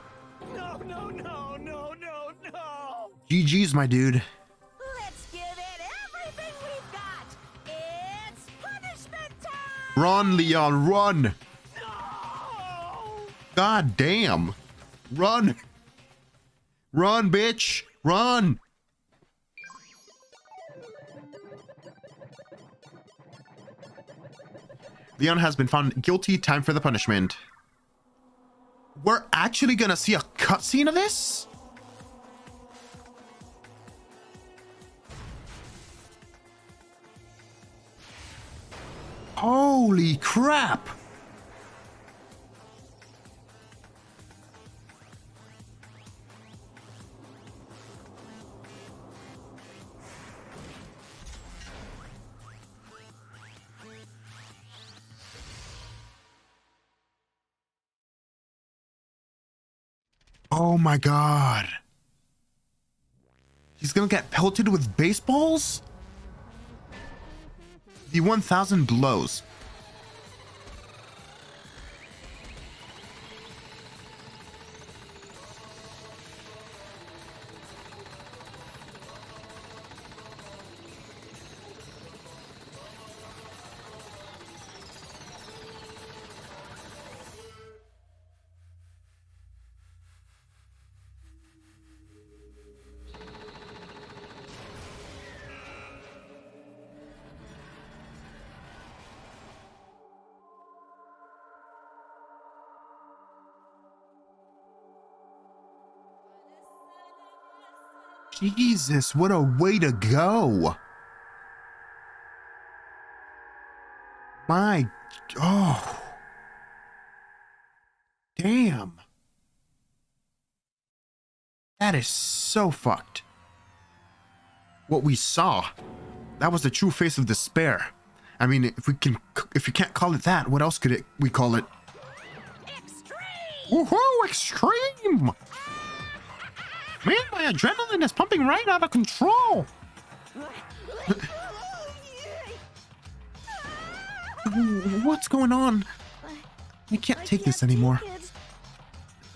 No, no, no, no, no, no! GG's, my dude. Let's give it everything we've got. It's punishment time! Run, Leon, run! No! God damn! Run! Run, bitch! Run! Leon has been found guilty. Time for the punishment. We're actually gonna see a cutscene of this? Holy crap! Oh my god. He's gonna get pelted with baseballs? The 1000 blows. Jesus, what a way to go. My, oh. Damn. That is so fucked. What we saw, that was the true face of despair. I mean, if you can't call it that, what else could we call it? Extreme! Woohoo, extreme! Man, my adrenaline is pumping right out of control. What's going on? I can't take this anymore.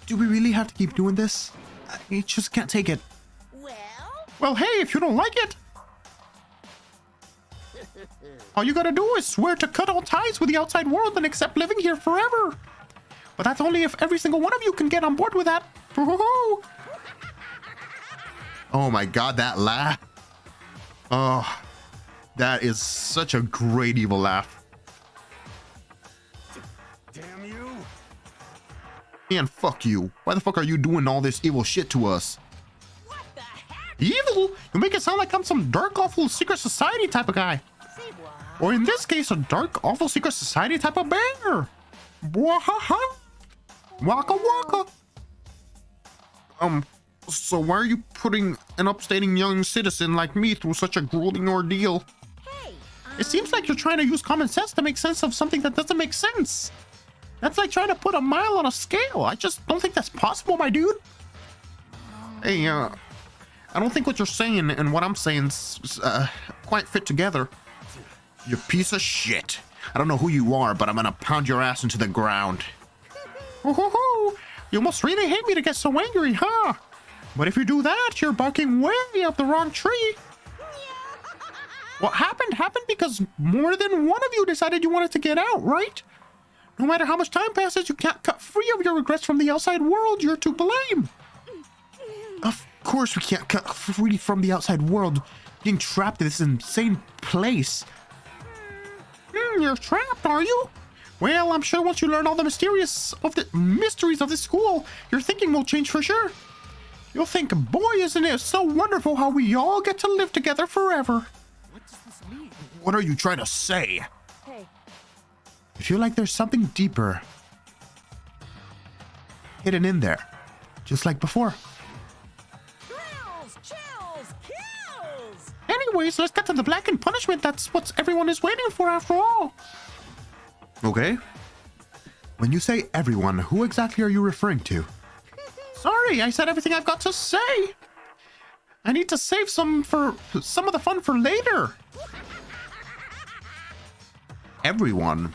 Do we really have to keep doing this? I just can't take it. Well, hey, if you don't like it, all you gotta do is swear to cut all ties with the outside world and accept living here forever. But that's only if every single one of you can get on board with that. Oh my god, that laugh. Oh, that is such a great evil laugh. Damn you! And fuck you. Why the fuck are you doing all this evil shit to us? What the heck? Evil? You make it sound like I'm some dark, awful secret society type of guy. Say what? Or in this case, a dark, awful secret society type of bear. Wahaha. Waka waka. So why are you putting an upstating young citizen like me through such a grueling ordeal? Hey, It seems like you're trying to use common sense to make sense of something that doesn't make sense. That's like trying to put a mile on a scale. I just don't think that's possible, my dude. Hey, I don't think what you're saying and what I'm saying quite fit together. You piece of shit. I don't know who you are, but I'm gonna pound your ass into the ground. You must really hate me to get so angry, huh? But if you do that, you're barking way up the wrong tree. What happened because more than one of you decided you wanted to get out, right? No matter how much time passes, you can't cut free of your regrets from the outside world. You're to blame. Of course we can't cut free from the outside world. Being trapped in this insane place. You're trapped, are you? Well, I'm sure once you learn all the mysteries of this school, your thinking will change for sure. You'll think, boy, isn't it so wonderful how we all get to live together forever. What does this mean? What are you trying to say? Hey, I feel like there's something deeper hidden in there, just like before. thrills, chills, kills! Anyways, let's get to the blackened punishment. That's what everyone is waiting for after all. Okay. When you say everyone, who exactly are you referring to? Sorry, I said everything I've got to say. I need to save some of the fun for later. Everyone.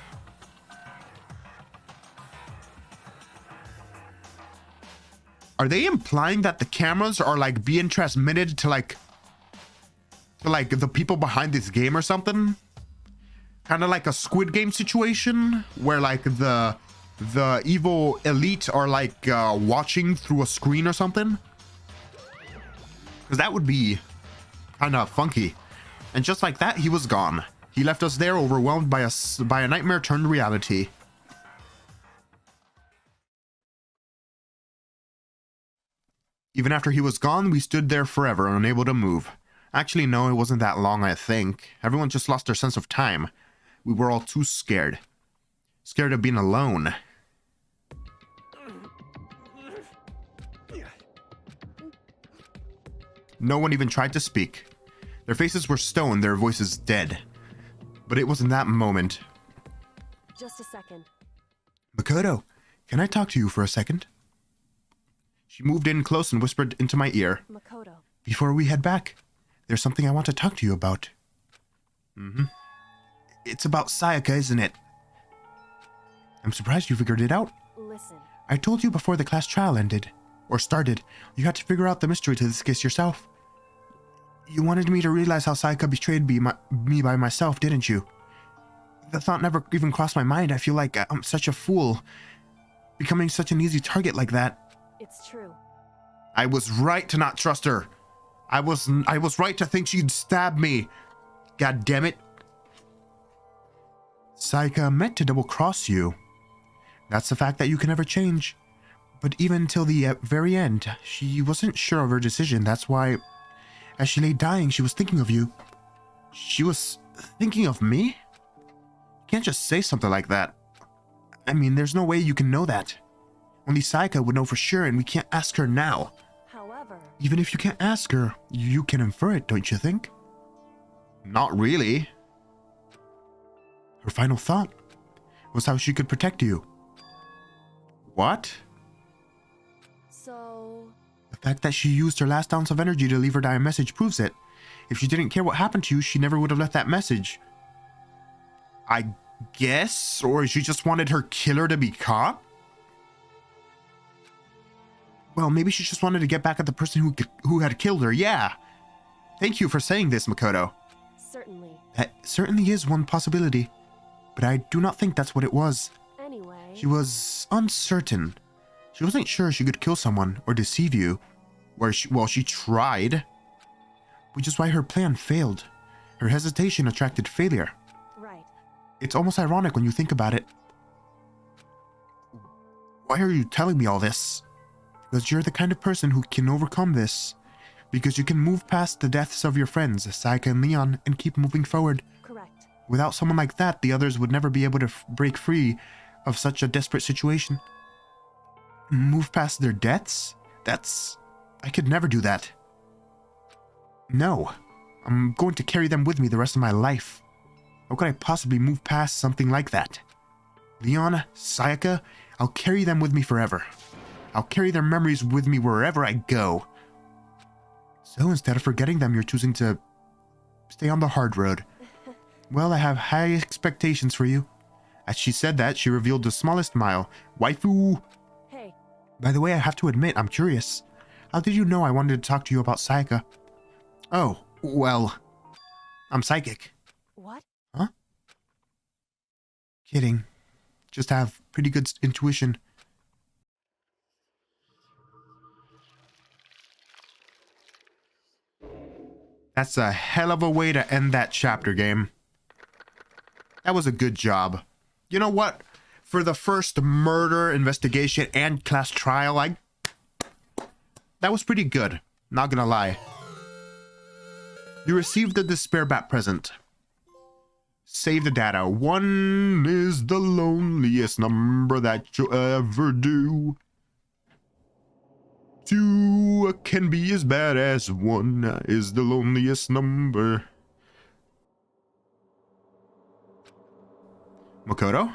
Are they implying that the cameras are like being transmitted to like the people behind this game or something? Kind of like a Squid Game situation where like the evil elite are like watching through a screen or something? Because that would be kind of funky. And just like that, he was gone. He left us there overwhelmed by a nightmare turned reality. Even after he was gone, we stood there forever, unable to move. Actually, no, it wasn't that long, I think. Everyone just lost their sense of time. We were all too scared. Scared of being alone. No one even tried to speak. Their faces were stone, their voices dead. But it was in that moment. Just a second. Makoto, can I talk to you for a second? She moved in close and whispered into my ear. Makoto. Before we head back, there's something I want to talk to you about. It's about Sayaka, isn't it? I'm surprised you figured it out. Listen. I told you before the class trial ended. Or started. You had to figure out the mystery to this case yourself. You wanted me to realize how Sayaka betrayed me by myself, didn't you? The thought never even crossed my mind. I feel like I'm such a fool. Becoming such an easy target like that. It's true. I was right to not trust her. I was right to think she'd stab me. God damn it. Sayaka meant to double-cross you. That's the fact that you can never change. But even till the very end, she wasn't sure of her decision. That's why, as she lay dying, she was thinking of you. She was thinking of me? You can't just say something like that. I mean, there's no way you can know that. Only Sayaka would know for sure, and we can't ask her now. However... Even if you can't ask her, you can infer it, don't you think? Not really. Her final thought was how she could protect you. What? So... The fact that she used her last ounce of energy to leave her dying message proves it. If she didn't care what happened to you, she never would have left that message. I guess? Or she just wanted her killer to be caught? Well, maybe she just wanted to get back at the person who had killed her, yeah. Thank you for saying this, Makoto. Certainly. That certainly is one possibility. But I do not think that's what it was. Anyway... She was uncertain. She wasn't sure she could kill someone or deceive you. Well, she tried. Which is why her plan failed. Her hesitation attracted failure. Right. It's almost ironic when you think about it. Why are you telling me all this? Because you're the kind of person who can overcome this. Because you can move past the deaths of your friends, Sayaka and Leon, and keep moving forward. Correct. Without someone like that, the others would never be able to break free of such a desperate situation. Move past their deaths? I could never do that. No. I'm going to carry them with me the rest of my life. How could I possibly move past something like that? Leon, Sayaka, I'll carry them with me forever. I'll carry their memories with me wherever I go. So instead of forgetting them, you're choosing to stay on the hard road. Well, I have high expectations for you. As she said that, she revealed the smallest smile. Waifu! Hey. By the way, I have to admit, I'm curious. How did you know I wanted to talk to you about Sayaka? Oh, well, I'm psychic. What? Huh? Kidding. Just have pretty good intuition. That's a hell of a way to end that chapter, game. That was a good job. You know what? For the first murder investigation and class trial, that was pretty good. Not gonna lie. You received the Despair Bat present. Save the data. 1 is the loneliest number that you'll ever do. 2 can be as bad as 1 is the loneliest number. Makoto?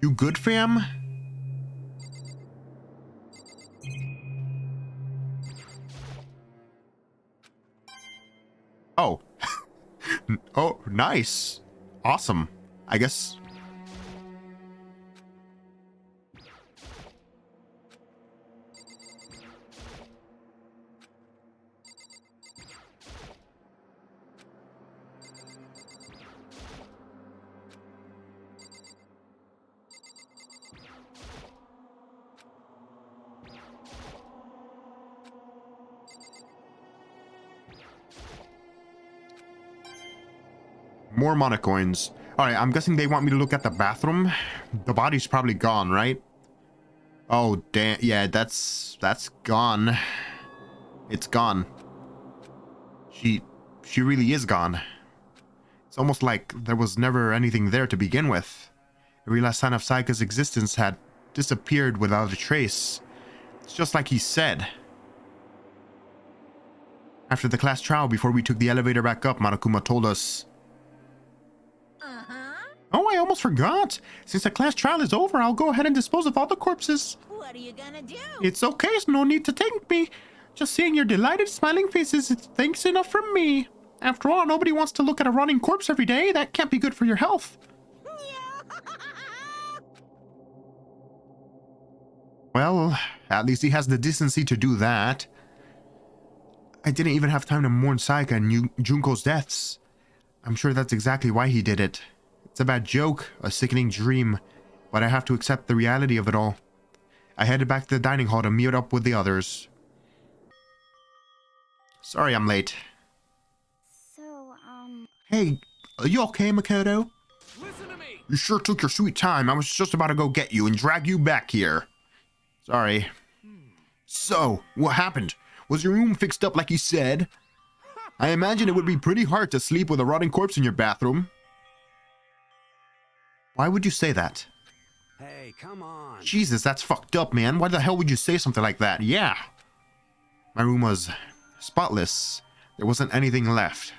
You good, fam? Oh. Oh, nice. Awesome. I guess. More mana coins. Alright, I'm guessing they want me to look at the bathroom. The body's probably gone, right? Oh, damn. Yeah, that's gone. It's gone. She really is gone. It's almost like there was never anything there to begin with. Every last sign of Sayaka's existence had disappeared without a trace. It's just like he said. After the class trial, before we took the elevator back up, Monokuma told us... Oh, I almost forgot. Since the class trial is over, I'll go ahead and dispose of all the corpses. What are you gonna do? It's okay, there's no need to thank me. Just seeing your delighted smiling faces is thanks enough from me. After all, nobody wants to look at a rotting corpse every day. That can't be good for your health. Well, at least he has the decency to do that. I didn't even have time to mourn Sayaka and Junko's deaths. I'm sure that's exactly why he did it. It's a bad joke, a sickening dream, but I have to accept the reality of it all. I headed back to the dining hall to meet up with the others. Sorry I'm late. So, Hey, are you okay, Makoto? Listen to me! You sure took your sweet time. I was just about to go get you and drag you back here. Sorry. So, what happened? Was your room fixed up like you said? I imagine it would be pretty hard to sleep with a rotting corpse in your bathroom. Why would you say that? Hey, come on. Jesus, that's fucked up, man. Why the hell would you say something like that? Yeah. My room was spotless. There wasn't anything left.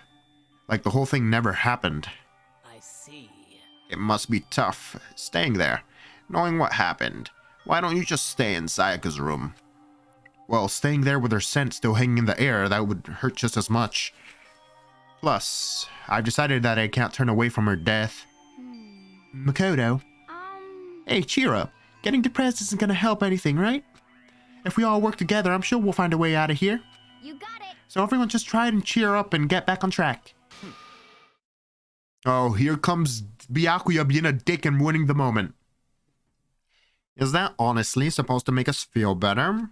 Like the whole thing never happened. I see. It must be tough staying there, knowing what happened. Why don't you just stay in Sayaka's room? Well, staying there with her scent still hanging in the air, that would hurt just as much. Plus, I've decided that I can't turn away from her death. Makoto. Hey, cheer up. Getting depressed isn't gonna help anything, right? If we all work together, I'm sure we'll find a way out of here. You got it. So everyone just try and cheer up and get back on track. Oh, here comes Byakuya being a dick and ruining the moment. Is that honestly supposed to make us feel better?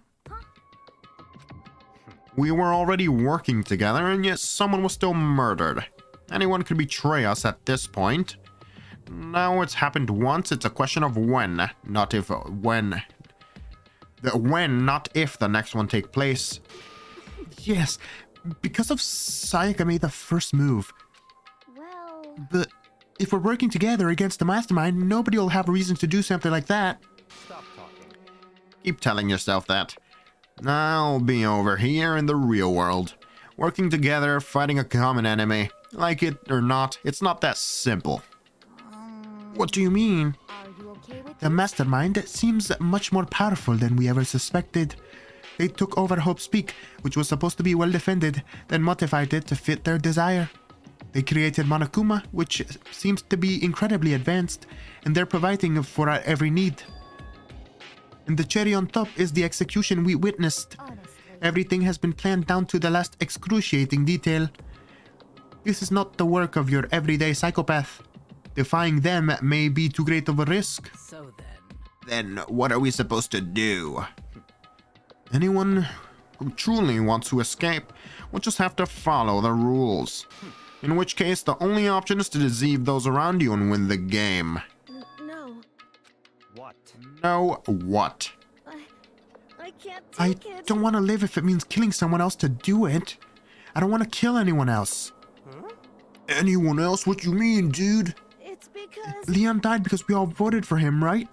We were already working together, and yet someone was still murdered. Anyone could betray us at this point. Now it's happened once, it's a question of when, not if. When. The when, not if the next one take place. Yes, because of Sayaka made the first move. well... But if we're working together against the mastermind, nobody will have a reason to do something like that. Stop talking. Keep telling yourself that. I'll be over here in the real world. Working together, fighting a common enemy. Like it or not, it's not that simple. What do you mean? Are you okay with The this? mastermind seems much more powerful than we ever suspected. They took over Hope's Peak, which was supposed to be well defended, then modified it to fit their desire. They created Monokuma, which seems to be incredibly advanced, and they're providing for our every need. And the cherry on top is the execution we witnessed. Honestly. Everything has been planned down to the last excruciating detail. This is not the work of your everyday psychopath. Defying them may be too great of a risk. So Then what are we supposed to do? Anyone who truly wants to escape will just have to follow the rules. In which case, the only option is to deceive those around you and win the game. No, What? No, what? I can't I take it. don't want to live if it means killing someone else to do it. I don't want to kill anyone else. Anyone else? What you mean, dude? It's because... Leon died because we all voted for him, right?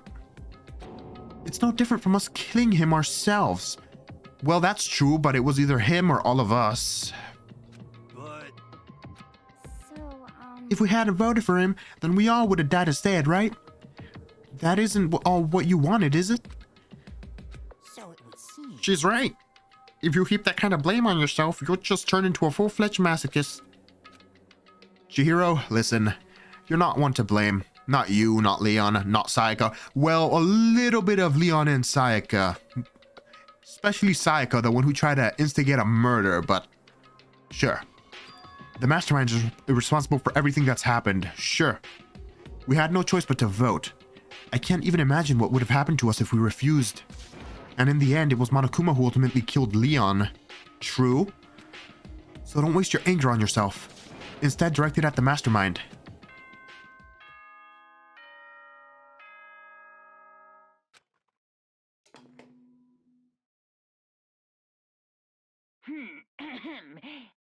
It's no different from us killing him ourselves. Well, that's true, but it was either him or all of us. But So, If we hadn't voted for him, then we all would have died instead, right? That isn't all what you wanted, is it? So it would seem. She's right. If you heap that kind of blame on yourself, you'll just turn into a full-fledged masochist. Chihiro, listen. You're not one to blame. Not you, not Leon, not Sayaka. Well, a little bit of Leon and Sayaka. Especially Sayaka, the one who tried to instigate a murder, but... Sure. The mastermind is responsible for everything that's happened. Sure. We had no choice but to vote. I can't even imagine what would have happened to us if we refused. And in the end, it was Monokuma who ultimately killed Leon. True? So don't waste your anger on yourself. Instead, direct it at the mastermind.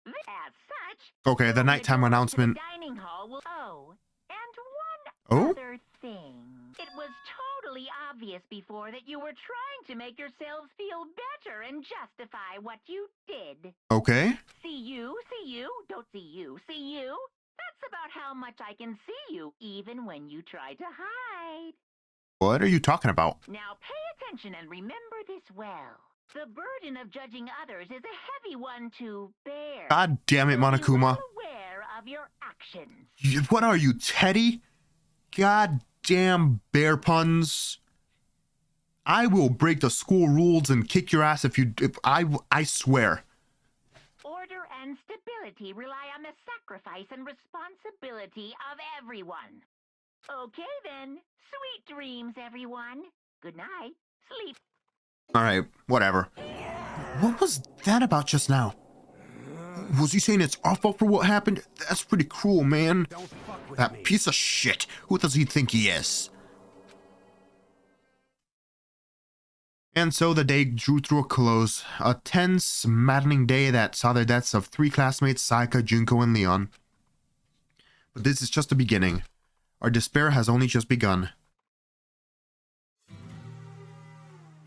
As such, Okay, the nighttime announcement. the dining hall will. Oh, and Oh? one other thing. It was totally obvious before that you were trying to make yourselves feel better and justify what you did. Okay. See you, don't see you, see you. That's about how much I can see you, even when you try to hide. What are you talking about? Now pay attention and remember this well. The burden of judging others is a heavy one to bear. God damn it, So be Monokuma. well aware of your actions. What are you, Teddy? God damn bear puns. I will break the school rules and kick your ass if I swear. Order and stability rely on the sacrifice and responsibility of everyone. Okay then. Sweet dreams, everyone. Good night. Sleep. Alright, whatever. What was that about just now? Was he saying it's our fault for what happened? That's pretty cruel, man. That piece of shit. Who does he think he is? And so the day drew to a close. A tense, maddening day that saw the deaths of 3 classmates, Sayaka, Junko, and Leon. But this is just the beginning. Our despair has only just begun.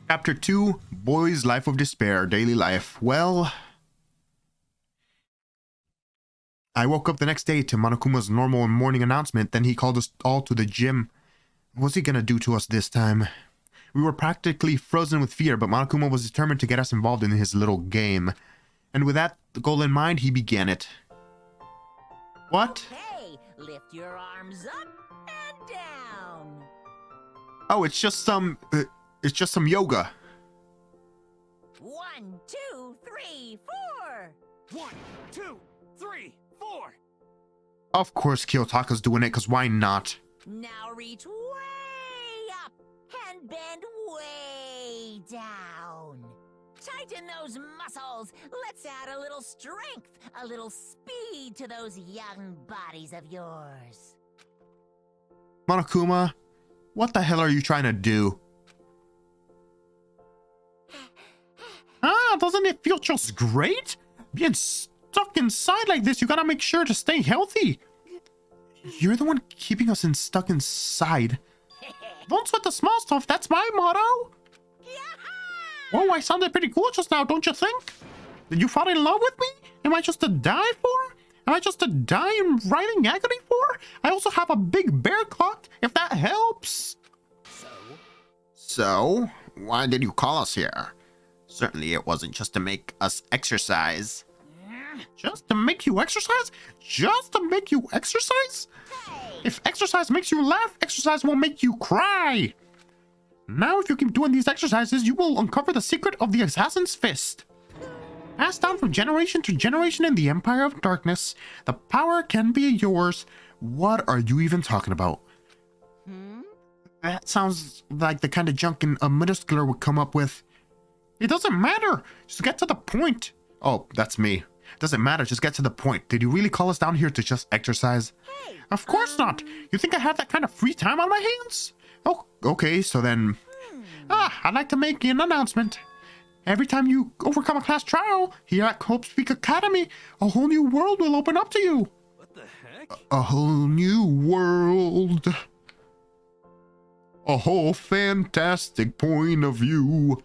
Chapter 2, Boy's Life of Despair, Daily Life. Well, I woke up the next day to Monokuma's normal morning announcement, then he called us all to the gym. What's he gonna do to us this time? We were practically frozen with fear, but Monokuma was determined to get us involved in his little game. And with that goal in mind, he began it. What? Hey, lift your arms up and down. Oh, it's just some yoga. 1, 2, 3, 4. 1, 2, 3, 4. Of course Kiyotaka's doing it, cause why not? Now reach way up and bend way down. Tighten those muscles. Let's add a little strength, a little speed to those young bodies of yours. Monokuma, what the hell are you trying to do? Doesn't it feel just great? Being stuck inside like this, you gotta make sure to stay healthy. You're the one keeping us stuck inside. Don't sweat the small stuff, that's my motto. Oh, I sounded pretty cool just now, don't you think? Did you fall in love with me? Am I just to die for? Am I just to die in writhing agony for? I also have a big bear clock, if that helps. So, why did you call us here? Certainly it wasn't just to make us exercise. Just to make you exercise? Just to make you exercise? If exercise makes you laugh, exercise will make you cry. Now if you keep doing these exercises, you will uncover the secret of the Assassin's Fist. Passed down from generation to generation in the Empire of Darkness, the power can be yours. What are you even talking about? That sounds like the kind of junk a middle schooler would come up with. It doesn't matter. Just get to the point. Oh, that's me. Doesn't matter. Just get to the point. Did you really call us down here to just exercise? Hey, of course not. You think I have that kind of free time on my hands? Oh, okay. So then, I'd like to make an announcement. Every time you overcome a class trial here at Hope Speak Academy, a whole new world will open up to you. What the heck? A whole new world. A whole fantastic point of view.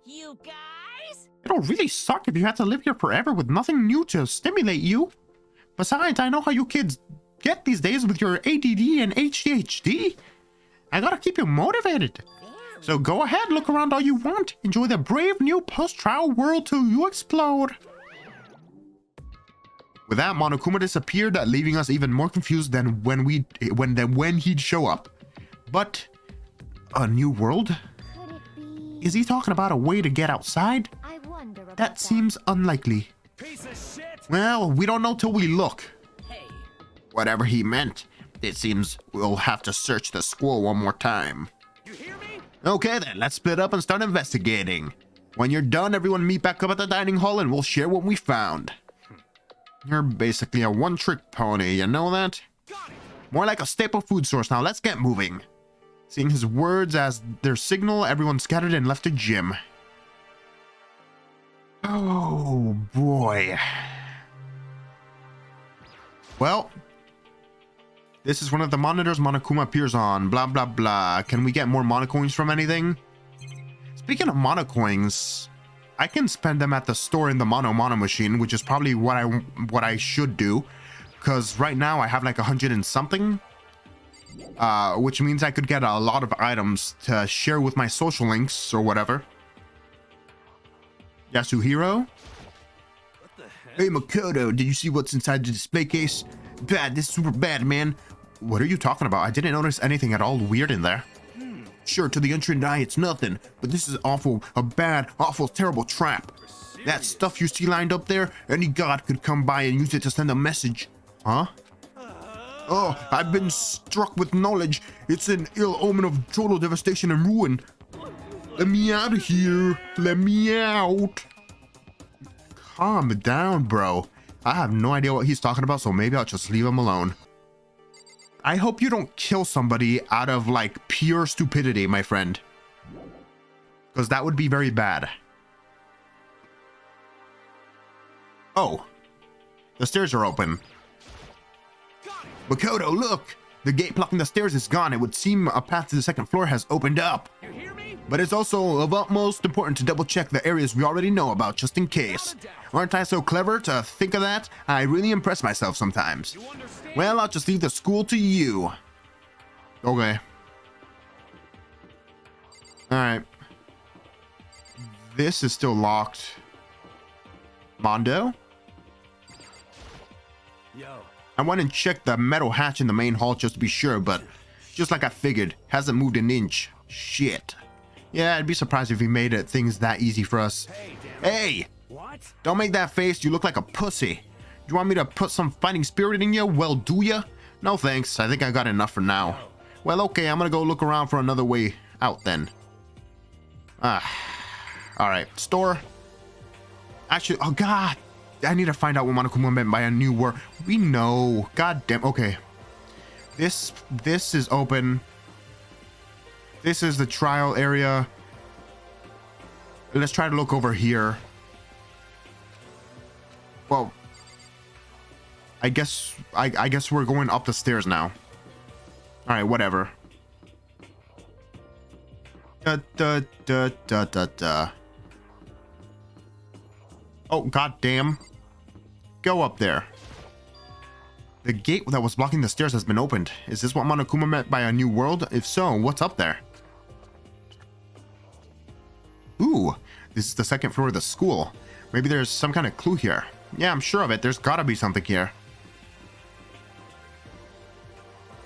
you guys? It'll really suck if you have to live here forever with nothing new to stimulate you. Besides, I know how you kids get these days with your ADD and ADHD. I gotta keep you motivated. So go ahead, look around all you want. Enjoy the brave new post-trial world till you explode. With that, Monokuma disappeared, leaving us even more confused than when he'd show up. But a new world? Could it be? Is he talking about a way to get outside? I wonder about That seems unlikely. Piece of shit! Well, we don't know till we look. Hey, Whatever he meant, it seems we'll have to search the school one more time. You hear me? Okay then, let's split up and start investigating. When you're done, everyone meet back up at the dining hall and we'll share what we found. You're basically a one-trick pony, you know that? More like a staple food source now, let's get moving. Seeing his words as their signal, everyone scattered and left the gym. Oh boy. Well, this is one of the monitors Monokuma appears on, blah blah blah. Can we get more monocoins from anything? Speaking of monocoins, I can spend them at the store in the mono machine, which is probably what I should do, because right now I have like 100 and something, which means I could get a lot of items to share with my social links or whatever. Yasuhiro? What the heck? Hey Makoto, did you see what's inside the display case? Bad, this is super bad, man. What are you talking about? I didn't notice anything at all weird in there. Sure, to the untrained eye, it's nothing, but this is awful, a bad, awful, terrible trap. That stuff you see lined up there, any god could come by and use it to send a message. Huh? Oh, I've been struck with knowledge. It's an ill omen of total devastation and ruin. Let me out of here. Let me out. Calm down, bro. I have no idea what he's talking about, so maybe I'll just leave him alone. I hope you don't kill somebody out of like pure stupidity, my friend. Because that would be very bad. Oh. The stairs are open. Makoto, look! The gate blocking the stairs is gone. It would seem a path to the second floor has opened up. You hear me? But it's also of utmost importance to double check the areas we already know about, just in case. Aren't I so clever to think of that? I really impress myself sometimes. You understand? Well, I'll just leave the school to you. Okay. Alright. This is still locked. Mondo? Yo. I went and checked the metal hatch in the main hall just to be sure, but just like I figured, hasn't moved an inch. Shit. Yeah, I'd be surprised if he made it things that easy for us. Hey! What? Don't make that face, you look like a pussy. You want me to put some fighting spirit in you? Well, do ya? No thanks, I think I got enough for now. Well, okay, I'm gonna go look around for another way out then. Alright, store. Actually, oh god, I need to find out what Monokuma meant by a new word. We know, god damn, okay. This is open. This is the trial area. Let's try to look over here. Well, I guess we're going up the stairs now. All right, whatever. Oh, goddamn. Go up there. The gate that was blocking the stairs has been opened. Is this what Monokuma meant by a new world? If so, what's up there? Ooh, this is the second floor of the school. Maybe there's some kind of clue here. Yeah, I'm sure of it. There's gotta be something here.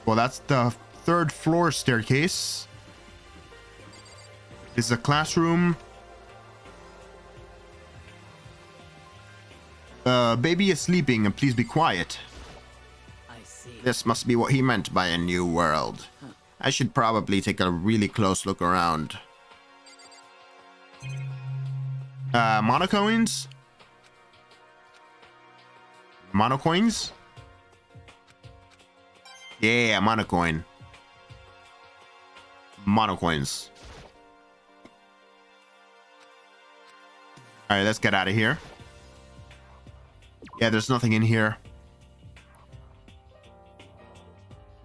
Well, that's the third floor staircase. This is a classroom. Baby is sleeping and please be quiet. I see. This must be what he meant by a new world. I should probably take a really close look around. Monocoins? Monocoins? Yeah, monocoin. Monocoins. Alright, let's get out of here. Yeah, there's nothing in here.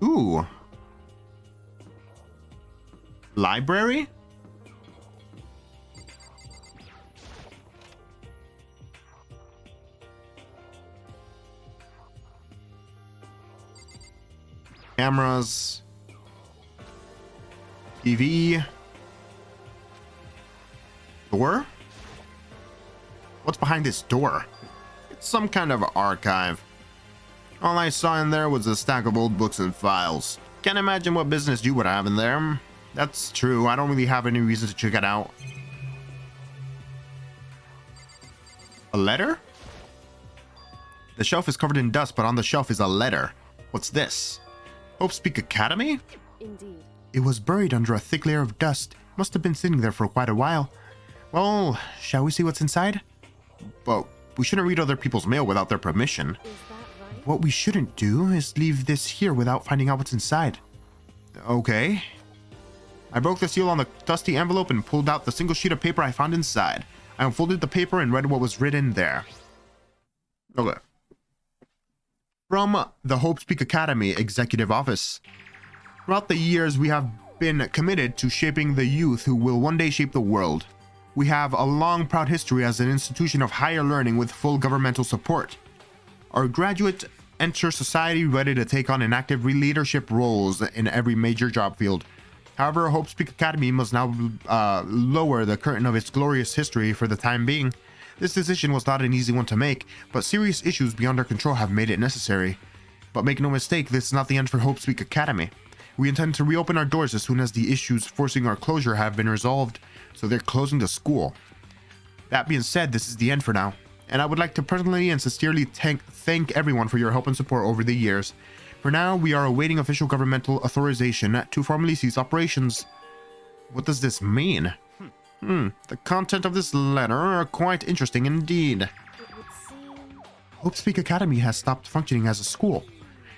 Ooh. Library? Cameras. TV. Door? What's behind this door? It's some kind of archive. All I saw in there was a stack of old books and files. Can't imagine what business you would have in there. That's true, I don't really have any reason to check it out. A letter? The shelf is covered in dust, but on the shelf is a letter. What's this? Hope's Peak Academy? Indeed. It was buried under a thick layer of dust. Must have been sitting there for quite a while. Well, shall we see what's inside? But we shouldn't read other people's mail without their permission. Is that right? What we shouldn't do is leave this here without finding out what's inside. Okay. I broke the seal on the dusty envelope and pulled out the single sheet of paper I found inside. I unfolded the paper and read what was written there. Okay. From the Hope's Peak Academy Executive Office. Throughout the years, we have been committed to shaping the youth who will one day shape the world. We have a long, proud history as an institution of higher learning with full governmental support. Our graduates enter society ready to take on active leadership roles in every major job field. However, Hope's Peak Academy must now lower the curtain of its glorious history for the time being. This decision was not an easy one to make, but serious issues beyond our control have made it necessary. But make no mistake, this is not the end for Hope's Peak Academy. We intend to reopen our doors as soon as the issues forcing our closure have been resolved, so they're closing the school. That being said, this is the end for now, and I would like to personally and sincerely thank everyone for your help and support over the years. For now, we are awaiting official governmental authorization to formally cease operations. What does this mean? The content of this letter are quite interesting indeed. It would seem... Hope's Peak Academy has stopped functioning as a school,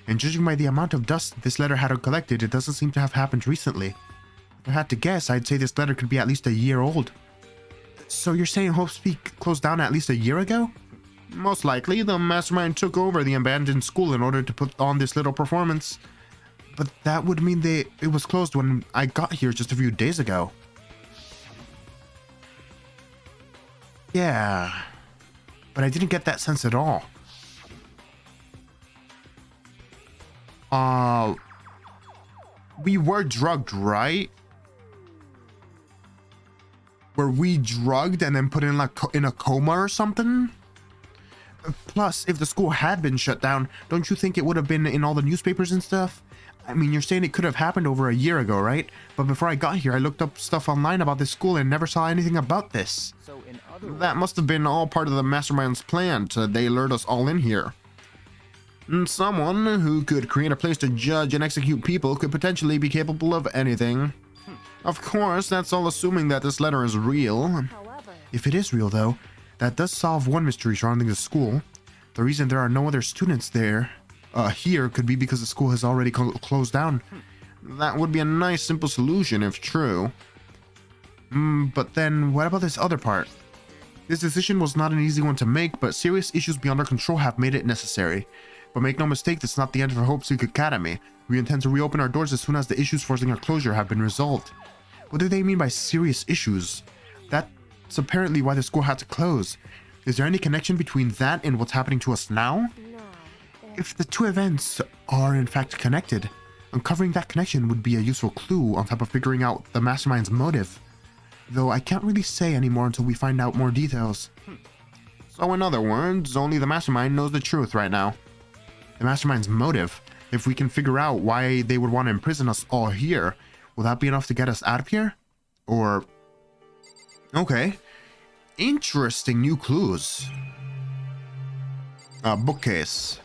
and judging by the amount of dust this letter had collected, it doesn't seem to have happened recently. If I had to guess, I'd say this letter could be at least a year old. So you're saying Hope's Peak closed down at least a year ago? Most likely, the mastermind took over the abandoned school in order to put on this little performance. But that would mean it was closed when I got here just a few days ago. Yeah, but I didn't get that sense at all. We were drugged, right? Were we drugged and then put in like in a coma or something? Plus, if the school had been shut down, don't you think it would have been in all the newspapers and stuff? I mean, you're saying it could have happened over a year ago, right? But before I got here, I looked up stuff online about this school and never saw anything about this. So in other That must have been all part of the mastermind's plan. They lured us all in here. And someone who could create a place to judge and execute people could potentially be capable of anything. Of course, that's all assuming that this letter is real. However... If it is real, though, that does solve one mystery surrounding the school. The reason there are no other students here could be because the school has already closed down. That would be a nice, simple solution if true. But then, what about this other part? This decision was not an easy one to make, but serious issues beyond our control have made it necessary. But make no mistake, this is not the end for Hope's Peak Academy. We intend to reopen our doors as soon as the issues forcing our closure have been resolved. What do they mean by serious issues? That's apparently why the school had to close. Is there any connection between that and what's happening to us now? No. If the two events are in fact connected, uncovering that connection would be a useful clue on top of figuring out the mastermind's motive. Though I can't really say anymore until we find out more details. So in other words, only the mastermind knows the truth right now. The mastermind's motive, if we can figure out why they would want to imprison us all here, will that be enough to get us out of here? Or... Okay. Interesting new clues. A bookcase.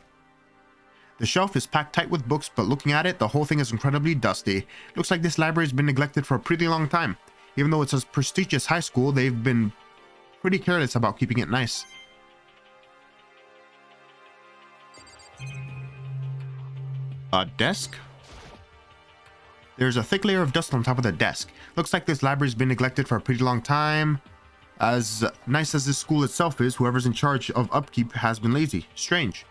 The shelf is packed tight with books, but looking at it, the whole thing is incredibly dusty. Looks like this library's been neglected for a pretty long time. Even though it's a prestigious high school, they've been pretty careless about keeping it nice. A desk? There's a thick layer of dust on top of the desk. Looks like this library's been neglected for a pretty long time. As nice as this school itself is, whoever's in charge of upkeep has been lazy. Strange.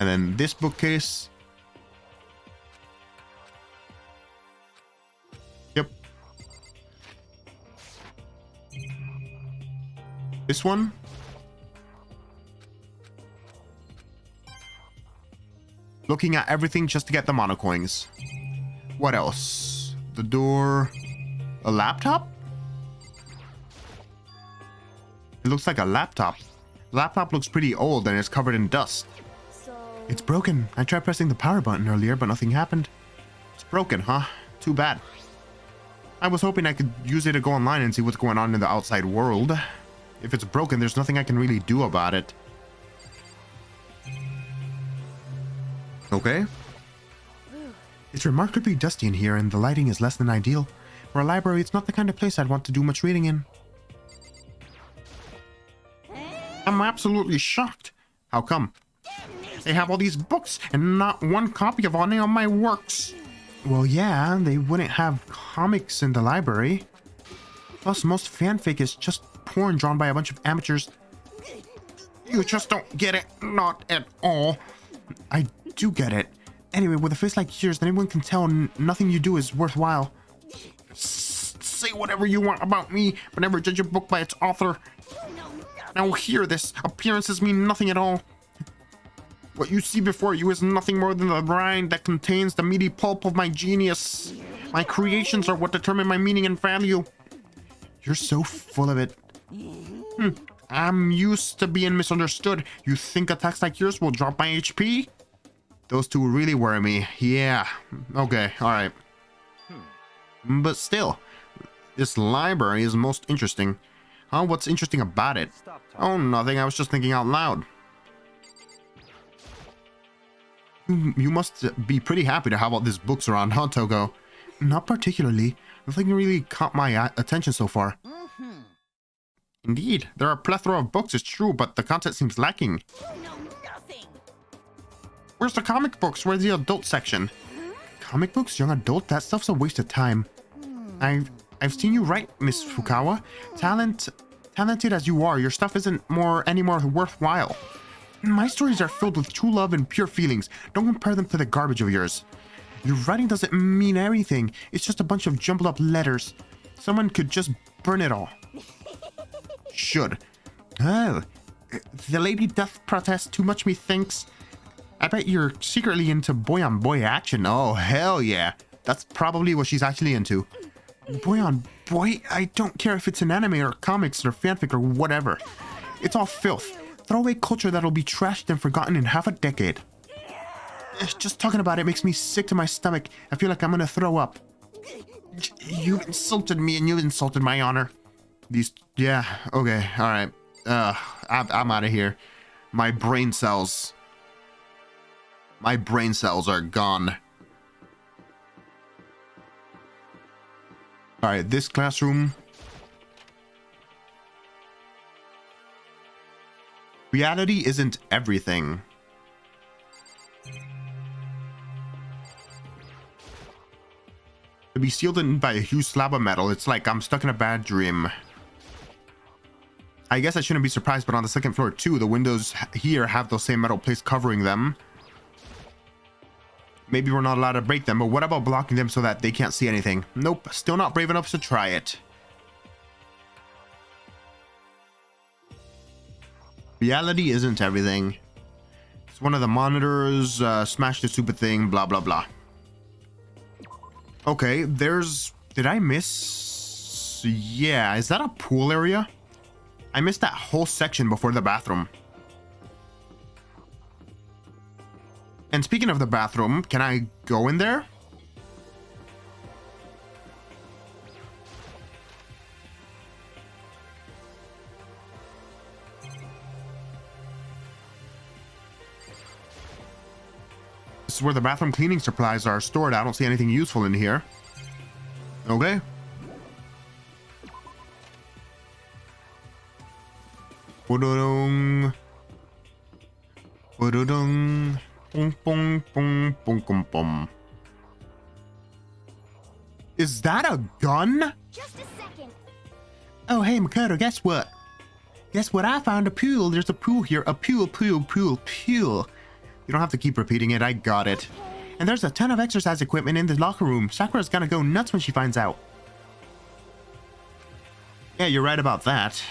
And then this bookcase. Yep. This one. Looking at everything just to get the mono coins. What else? The door. A laptop? It looks like a laptop. The laptop looks pretty old and it's covered in dust. So... It's broken. I tried pressing the power button earlier, but nothing happened. It's broken, huh? Too bad. I was hoping I could use it to go online and see what's going on in the outside world. If it's broken, there's nothing I can really do about it. Okay. It's remarkably dusty in here, and the lighting is less than ideal. For a library, it's not the kind of place I'd want to do much reading in. I'm absolutely shocked. How come? They have all these books and not one copy of any of my works. Well, yeah, they wouldn't have comics in the library. Plus, most fanfic is just porn drawn by a bunch of amateurs. You just don't get it. Not at all. I do get it. Anyway, with a face like yours, anyone can tell nothing you do is worthwhile. Say whatever you want about me, but never judge a book by its author. Now hear this. Appearances mean nothing at all. What you see before you is nothing more than the rind that contains the meaty pulp of my genius. My creations are what determine my meaning and value. You're so full of it. I'm used to being misunderstood. You think attacks like yours will drop my HP? Those two really worry me. Yeah. Okay, alright. But still, this library is most interesting. Huh? What's interesting about it? Oh, nothing. I was just thinking out loud. You must be pretty happy to have all these books around, huh, Togo? Not particularly. Nothing really caught my attention so far. Indeed, there are a plethora of books, it's true, but the content seems lacking. Where's the comic books? Where's the adult section? Comic books, young adult? That stuff's a waste of time. I've seen you write, Miss Fukawa. Talented as you are, your stuff isn't any more worthwhile. My stories are filled with true love and pure feelings. Don't compare them to the garbage of yours. Your writing doesn't mean anything. It's just a bunch of jumbled up letters. Someone could just burn it all. Should. Oh, the Lady Death protest too much, methinks. I bet you're secretly into boy-on-boy action. Oh, hell yeah. That's probably what she's actually into. Boy-on-boy? I don't care if it's an anime or comics or fanfic or whatever. It's all filth. Throwaway culture that'll be trashed and forgotten in half a decade. Just talking about it makes me sick to my stomach. I feel like I'm gonna throw up. You insulted me and you insulted my honor. Yeah, okay, alright. I'm out of here. My brain cells are gone. Alright, this classroom. Reality isn't everything. To be sealed in by a huge slab of metal, it's like I'm stuck in a bad dream. I guess I shouldn't be surprised, but on the second floor too, the windows here have those same metal plates covering them. Maybe we're not allowed to break them, but what about blocking them so that they can't see anything? Nope, still not brave enough to try it. Reality isn't everything. It's one of the monitors, smash the stupid thing, blah blah blah. Okay, did I miss? Yeah, is that a pool area? I missed that whole section before the bathroom. And speaking of the bathroom, can I go in there? This is where the bathroom cleaning supplies are stored. I don't see anything useful in here. Okay. Ba-da-dong. Ba-da-dong. Bum, bum, bum, bum, bum, bum. Is that a gun? Just a second. Oh, hey, Makoto, guess what? Guess what? I found a pool. There's a pool here. A pool, pool, pool, pool. You don't have to keep repeating it. I got it. And there's a ton of exercise equipment in the locker room. Sakura's gonna go nuts when she finds out. Yeah, you're right about that.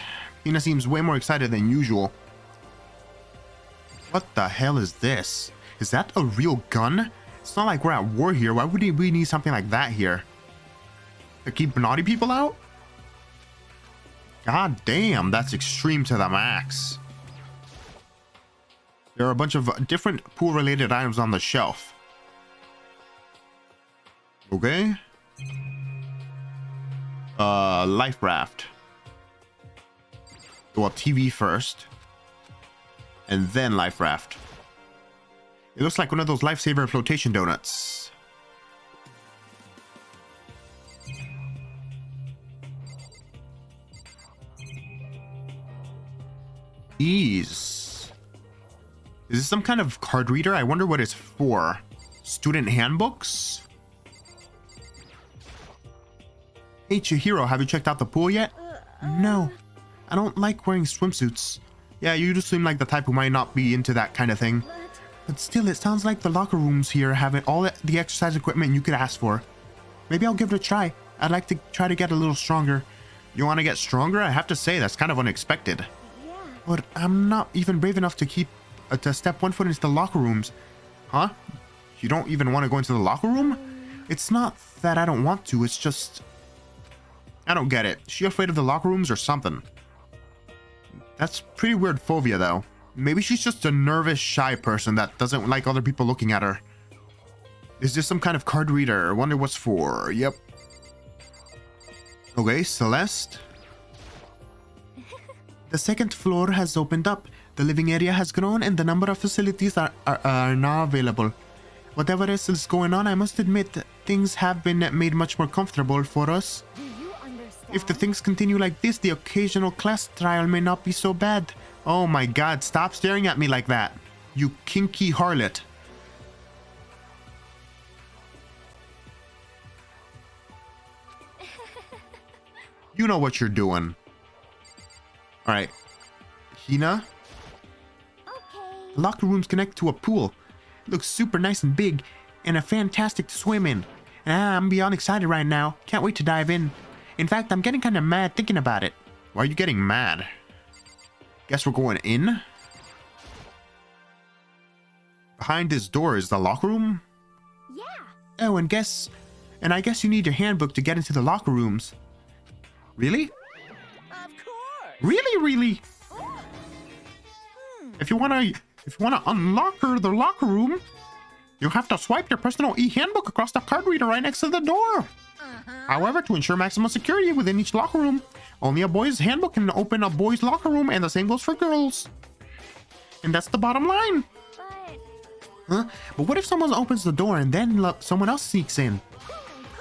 Hina seems way more excited than usual. What the hell is this? Is that a real gun? It's not like we're at war here. Why would we need something like that here? To keep naughty people out? God damn, that's extreme to the max. There are a bunch of different pool-related items on the shelf. Okay. Life raft. Well, TV first. And then life raft. It looks like one of those lifesaver flotation donuts. Ease. Is this some kind of card reader? I wonder what it's for. Student handbooks? Hey Chihiro, have you checked out the pool yet? No. I don't like wearing swimsuits. Yeah, you just seem like the type who might not be into that kind of thing. But still, it sounds like the locker rooms here have all the exercise equipment you could ask for. Maybe I'll give it a try. I'd like to try to get a little stronger. You want to get stronger? I have to say, that's kind of unexpected. Yeah. But I'm not even brave enough to step one foot into the locker rooms. Huh? You don't even want to go into the locker room? It's not that I don't want to, it's just... I don't get it. Is she afraid of the locker rooms or something? That's pretty weird phobia, though. Maybe she's just a nervous, shy person that doesn't like other people looking at her. Is this some kind of card reader? I wonder what's for. Yep. Okay, Celeste. The second floor has opened up. The living area has grown and the number of facilities are now available. Whatever else is going on, I must admit, things have been made much more comfortable for us. If the things continue like this, the occasional class trial may not be so bad. Oh my god, stop staring at me like that. You kinky harlot. You know what you're doing. Alright. Hina? Okay. The locker rooms connect to a pool. It looks super nice and big, and a fantastic to swim in. I'm beyond excited right now. Can't wait to dive in. In fact, I'm getting kind of mad thinking about it. Why are you getting mad? Guess we're going in? Behind this door is the locker room? Yeah. Oh, and I guess you need your handbook to get into the locker rooms. Really? Of course. Really? If you wanna unlock the locker room, you'll have to swipe your personal e-handbook across the card reader right next to the door. However, to ensure maximum security within each locker room, only a boy's handbook can open a boy's locker room, and the same goes for girls. And that's the bottom line. Huh? But what if someone opens the door and then someone else sneaks in?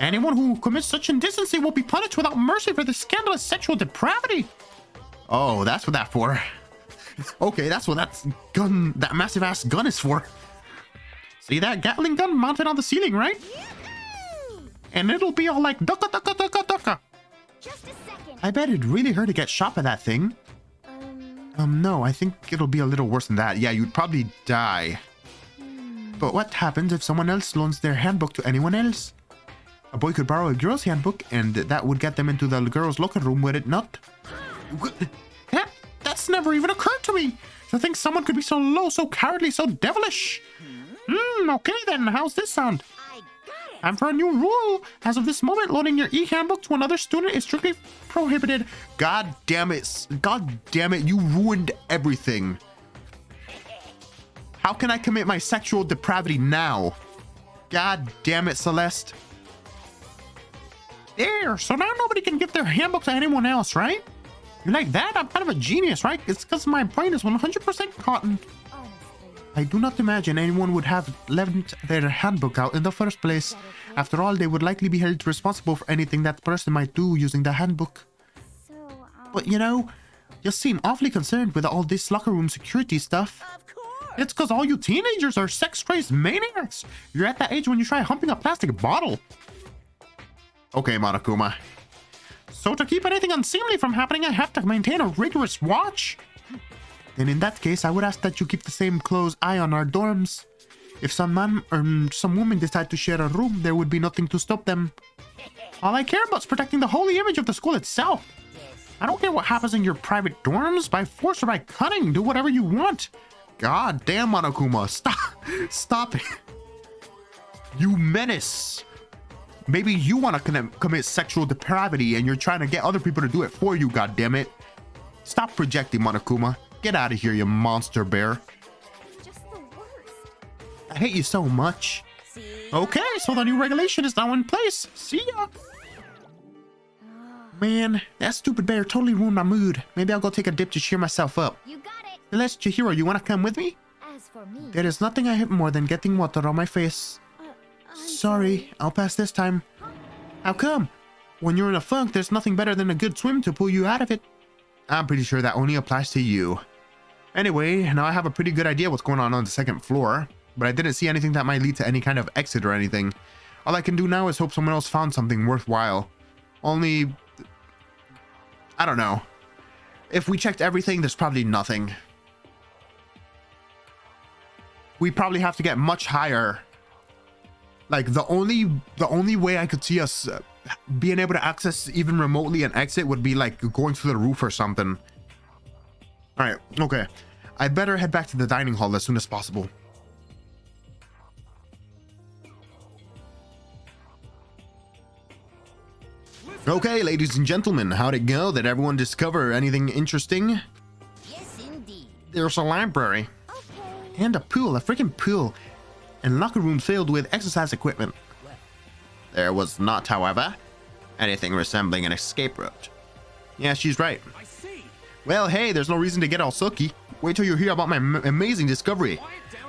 Anyone who commits such indecency will be punished without mercy for this scandalous sexual depravity. Oh, that's what that's for. Okay, that's what that massive ass gun is for. See that Gatling gun mounted on the ceiling, right? And it'll be all like ducka ducka ducka ducka. Just a second. I bet it'd really hurt to get shot by that thing. No, I think it'll be a little worse than that. Yeah, you'd probably die. But what happens if someone else loans their handbook to anyone else? A boy could borrow a girl's handbook, and that would get them into the girl's locker room, would it not? That's never even occurred to me. To think someone could be so low, so cowardly, so devilish. Okay then, how's this sound? And for a new rule, as of this moment, loaning your e-handbook to another student is strictly prohibited. God damn it, you ruined everything. How can I commit my sexual depravity now? God damn it, Celeste. There, so now nobody can give their handbook to anyone else, right? You like that? I'm kind of a genius, right? It's because my brain is 100% cotton. I do not imagine anyone would have left their handbook out in the first place. After all, they would likely be held responsible for anything that person might do using the handbook. But you know, you seem awfully concerned with all this locker room security stuff. It's because all you teenagers are sex-crazed maniacs. You're at that age when you try humping a plastic bottle. Okay, Monokuma. So to keep anything unseemly from happening, I have to maintain a rigorous watch. Then in that case, I would ask that you keep the same close eye on our dorms. If some man or some woman decide to share a room, there would be nothing to stop them. All I care about is protecting the holy image of the school itself. I don't care what happens in your private dorms, by force or by cunning, do whatever you want. God damn, Monokuma. Stop. Stop it. You menace. Maybe you want to commit sexual depravity and you're trying to get other people to do it for you, goddammit. Stop projecting, Monokuma. Get out of here, you monster bear. You're just the worst. I hate you so much. Okay, so the new regulation is now in place. See ya. Man, that stupid bear totally ruined my mood. Maybe I'll go take a dip to cheer myself up. You got it. Celeste Chihiro, you want to come with me? As for me, There is nothing I hate more than getting water on my face. I'm Sorry, I'll pass this time. How come? When you're in a funk, there's nothing better than a good swim to pull you out of it. I'm pretty sure that only applies to you. Anyway, now I have a pretty good idea what's going on the second floor, but I didn't see anything that might lead to any kind of exit or anything. All I can do now is hope someone else found something worthwhile. Only, I don't know. If we checked everything, there's probably nothing. We probably have to get much higher. Like the only way I could see us being able to access even remotely an exit would be like going through the roof or something. All right, okay. I better head back to the dining hall as soon as possible. Okay, ladies and gentlemen, how'd it go? Did everyone discover anything interesting? Yes, indeed. There's a library. okay. And a pool, a freaking pool. And locker room filled with exercise equipment. There was not, however, anything resembling an escape route. Yeah, she's right. I see. Well, hey, there's no reason to get all sooky. Wait till you hear about my amazing discovery.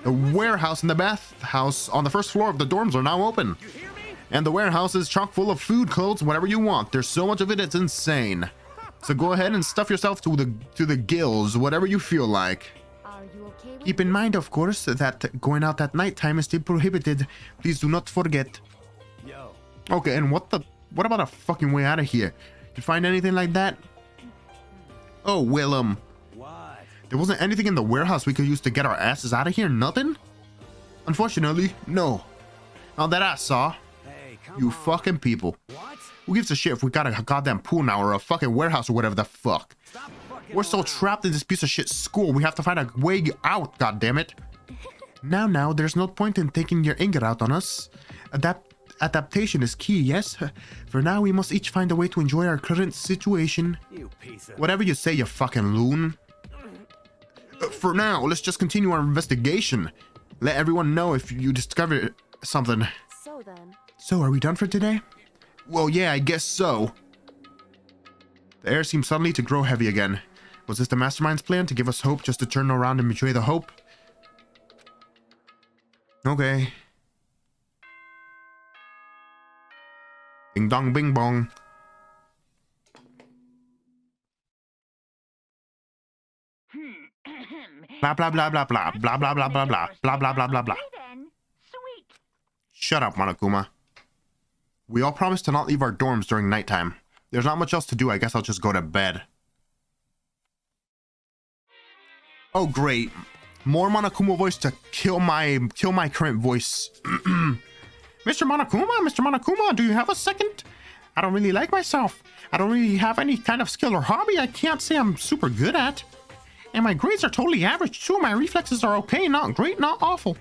The warehouse and the bathhouse on the first floor of the dorms are now open. You hear me? And the warehouse is chock full of food, clothes, whatever you want. There's so much of it, it's insane. So go ahead and stuff yourself to the gills, whatever you feel like. Are you okay with Keep in mind, of course, that going out at nighttime is still prohibited. Please do not forget. Yo, Okay, and what about a fucking way out of here? You find anything like that? Oh, Willem. what? There wasn't anything in the warehouse we could use to get our asses out of here? Nothing? Unfortunately, no. Not that I saw. Hey, come You on. fucking people. What? Who gives a shit if we got a goddamn pool now or a fucking warehouse or whatever the fuck? Stop fucking We're so around. trapped in this piece of shit school. We have to find a way out, goddammit. Now, there's no point in taking your anger out on us. Adaptation is key, yes? For now, we must each find a way to enjoy our current situation. You piece of... Whatever you say, you fucking loon. For now, let's just continue our investigation. Let everyone know if you discover something. So then, So, are we done for today? Well, yeah, I guess so. The air seemed suddenly to grow heavy again. Was this the mastermind's plan to give us hope just to turn around and betray the hope? Okay. Ding dong bing bong. Blah blah blah blah blah blah blah blah blah blah blah blah blah blah blah. Sweet. Shut up, Monokuma. We all promised to not leave our dorms during nighttime. There's not much else to do. I guess I'll just go to bed. Oh great. More Monokuma voice to kill my current voice. Mr. Monokuma, do you have a second? I don't really like myself. I don't really have any kind of skill or hobby I can't say I'm super good at. And my grades are totally average too. My reflexes are okay, not great, not awful.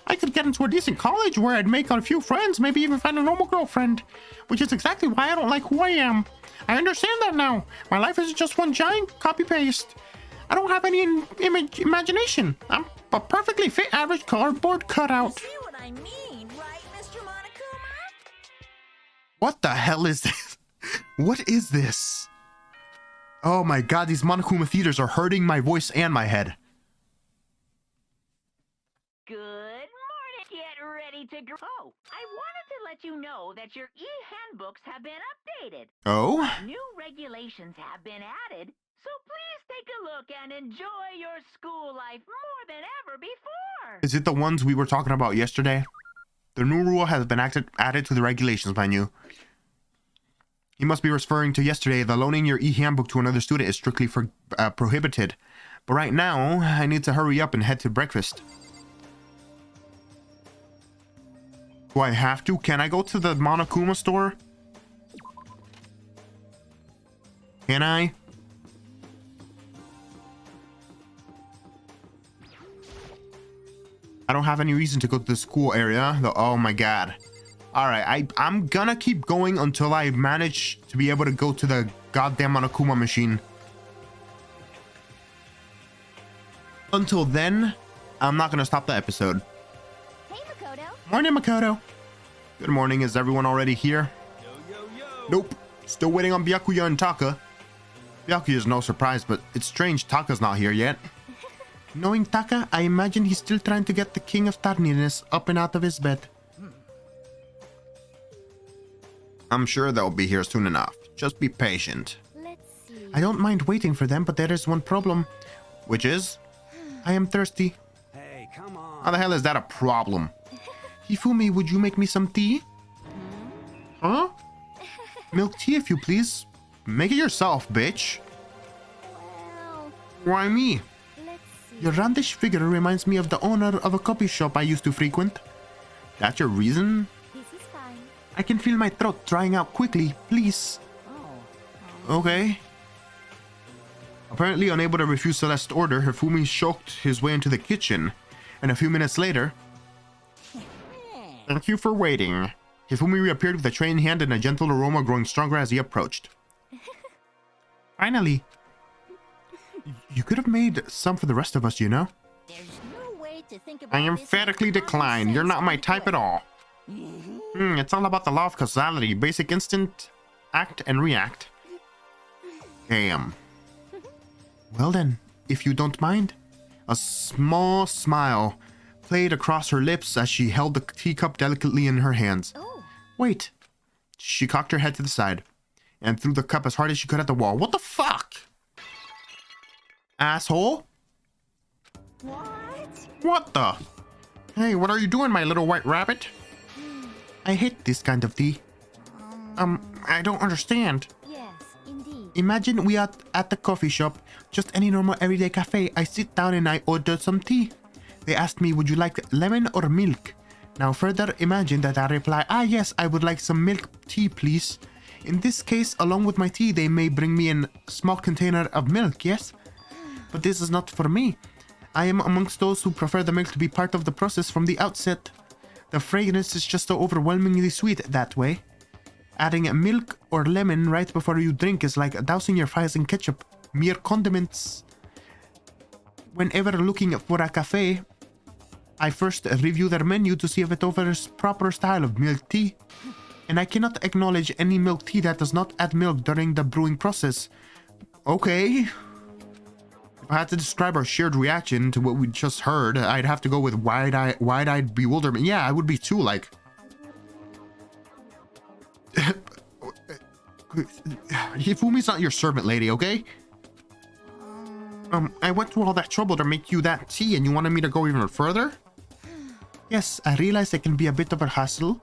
I could get into a decent college where I'd make a few friends, maybe even find a normal girlfriend. Which is exactly why I don't like who I am. I understand that now. My life is just one giant copy-paste. I don't have any imagination. I'm a perfectly fit average cardboard cutout. See what I mean, right, Mr. Monokuma? What the hell is this? What is this? Oh my god, these Monokuma theaters are hurting my voice and my head. Good morning. Get ready to grow. Oh, I wanted to let you know that your e-handbooks have been updated. Oh? New regulations have been added, so please take a look and enjoy your school life more than ever before. Is it the ones we were talking about yesterday? The new rule has been added to the regulations, mind you. You must be referring to yesterday. The loaning your e-handbook to another student is strictly prohibited. But right now, I need to hurry up and head to breakfast. Do I have to? Can I go to the Monokuma store? Can I? don't have any reason to go to the school area. Oh my god. Alright, I'm gonna keep going until I manage to be able to go to the goddamn Monokuma machine. Until then, I'm not gonna stop the episode. Hey, Makoto. Morning, Makoto. Good morning. Is everyone already here? Nope. Still waiting on Byakuya and Taka. Byakuya is no surprise, but it's strange Taka's not here yet. Knowing Taka, I imagine he's still trying to get the King of Tardiness up and out of his bed. I'm sure they'll be here soon enough. Just be patient. Let's see. I don't mind waiting for them, but there is one problem. Which is? I am thirsty. Hey, come on. How the hell is that a problem? Hifumi, would you make me some tea? Huh? Milk tea, if you please. Make it yourself, bitch. Well, Why me? let's see. Your roundish figure reminds me of the owner of a coffee shop I used to frequent. That's your reason? This is fine. I can feel my throat drying out quickly. Please. Okay. Apparently unable to refuse Celeste's order, Hifumi shoked his way into the kitchen. And a few minutes later... Thank you for waiting. Hifumi reappeared with a tray in hand and a gentle aroma growing stronger as he approached. Finally. You could have made some for the rest of us, you know? There's no way to think about I this emphatically with decline. common You're not sense my and type at play. all. It's all about the law of causality. Basic instinct, act and react. Damn. Well then, if you don't mind. A small smile played across her lips as she held the teacup delicately in her hands. Oh, Wait. She cocked her head to the side and threw the cup as hard as she could at the wall. What the fuck? Asshole? what? What the? Hey, what are you doing, my little white rabbit? I hate this kind of tea. I don't understand. Yes, indeed. Imagine we are at the coffee shop, just any normal everyday cafe. I sit down and I order some tea. They asked me, would you like lemon or milk? Now further imagine that I reply, yes, I would like some milk tea, please. In this case, along with my tea, they may bring me a small container of milk, yes? But this is not for me. I am amongst those who prefer the milk to be part of the process from the outset. The fragrance is just so overwhelmingly sweet that way. Adding milk or lemon right before you drink is like dousing your fries in ketchup. Mere condiments. Whenever looking for a cafe, I first review their menu to see if it offers proper style of milk tea. And I cannot acknowledge any milk tea that does not add milk during the brewing process. Okay. If I had to describe our shared reaction to what we just heard, I'd have to go with wide-eyed bewilderment. Yeah, I would be too, like... Hifumi's not your servant, lady, okay? I went through all that trouble to make you that tea, and you wanted me to go even further? Yes, I realize it can be a bit of a hassle.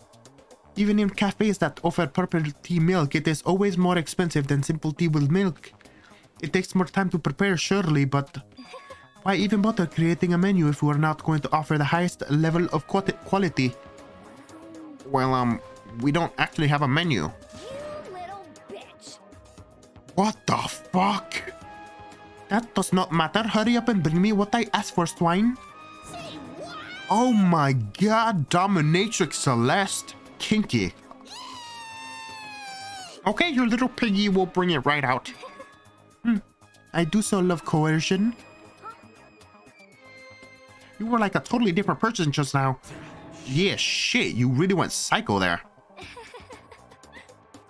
Even in cafes that offer purple tea milk, it is always more expensive than simple tea with milk. It takes more time to prepare, surely, but why even bother creating a menu if we are not going to offer the highest level of quality? Well, we don't actually have a menu. You little bitch. What the fuck? That does not matter. Hurry up and bring me what I asked for, swine. Oh my god, dominatrix Celeste. Kinky. Okay, you little piggy will bring it right out. I do so love coercion. You were like a totally different person just now. Yeah, shit, you really went psycho there.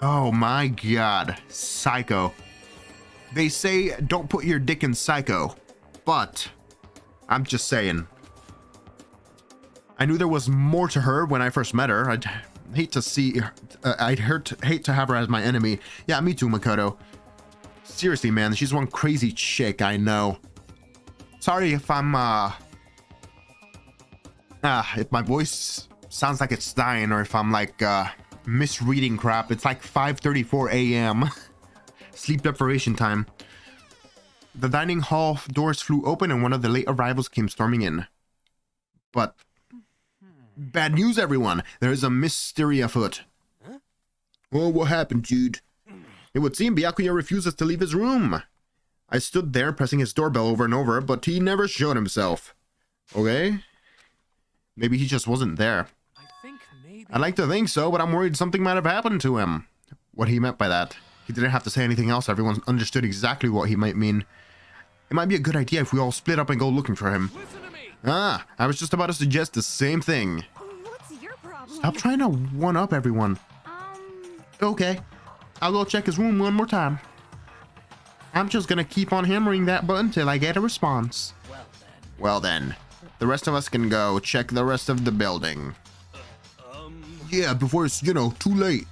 Oh my god, psycho. They say don't put your dick in psycho, but I'm just saying. I knew there was more to her when I first met her. I'd hate to see, hate to have her as my enemy. Yeah, me too, Makoto. Seriously, man, she's one crazy chick, I know. Sorry if I'm, if my voice sounds like it's dying, or if I'm like, misreading crap. It's like 5:34 a.m. Sleep deprivation time. The dining hall doors flew open and one of the late arrivals came storming in. But bad news, everyone. There is a mystery afoot. Huh? Oh, what happened, Jude? It would seem Byakuya refuses to leave his room. I stood there pressing his doorbell over and over, but he never showed himself. Okay? Maybe he just wasn't there. I think maybe. I'd like to think so, but I'm worried something might have happened to him. What he meant by that. He didn't have to say anything else. Everyone understood exactly what he might mean. It might be a good idea if we all split up and go looking for him. Ah, I was just about to suggest the same thing. What's your problem? Stop trying to one-up everyone. Okay, I'll go check his room one more time. I'm just gonna keep on hammering that button till I get a response. Well then, the rest of us can go check the rest of the building. Yeah, before it's, you know, too late.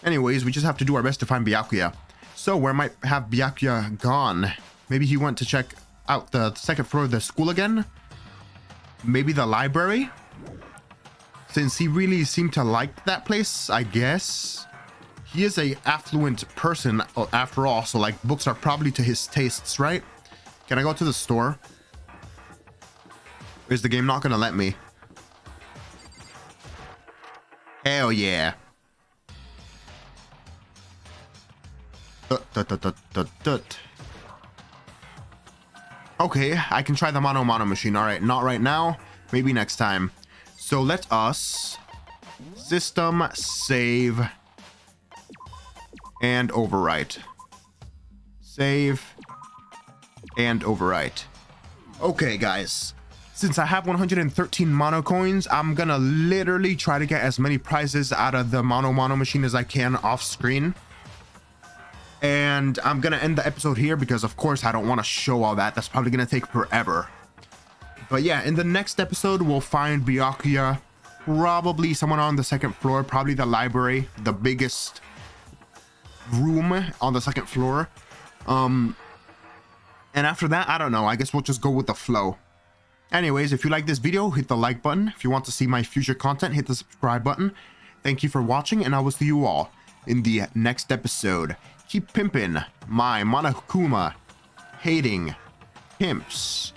Anyways, we just have to do our best to find Byakuya. So, where might have Byakuya gone? Maybe he went to check out the second floor of the school again? Maybe the library? Since he really seemed to like that place, I guess. He is a affluent person after all, so like books are probably to his tastes, right? Can I go to the store? Or is the game not gonna let me? Hell yeah. Okay, I can try the mono machine. All right, not right now, maybe next time. So let us system save and overwrite. Save and overwrite. Okay, guys, since I have 113 mono coins, I'm gonna literally try to get as many prizes out of the mono machine as I can off screen. And I'm gonna end the episode here because of course I don't want to show all that. That's probably gonna take forever. But yeah, in the next episode we'll find Byakuya, probably someone on the second floor, probably the library, the biggest room on the second floor. And after that, I don't know, I guess we'll just go with the flow. Anyways, if you like this video, hit the like button. If you want to see my future content, hit the subscribe button. Thank you for watching, and I will see you all in the next episode. Keep pimping my Monokuma hating pimps.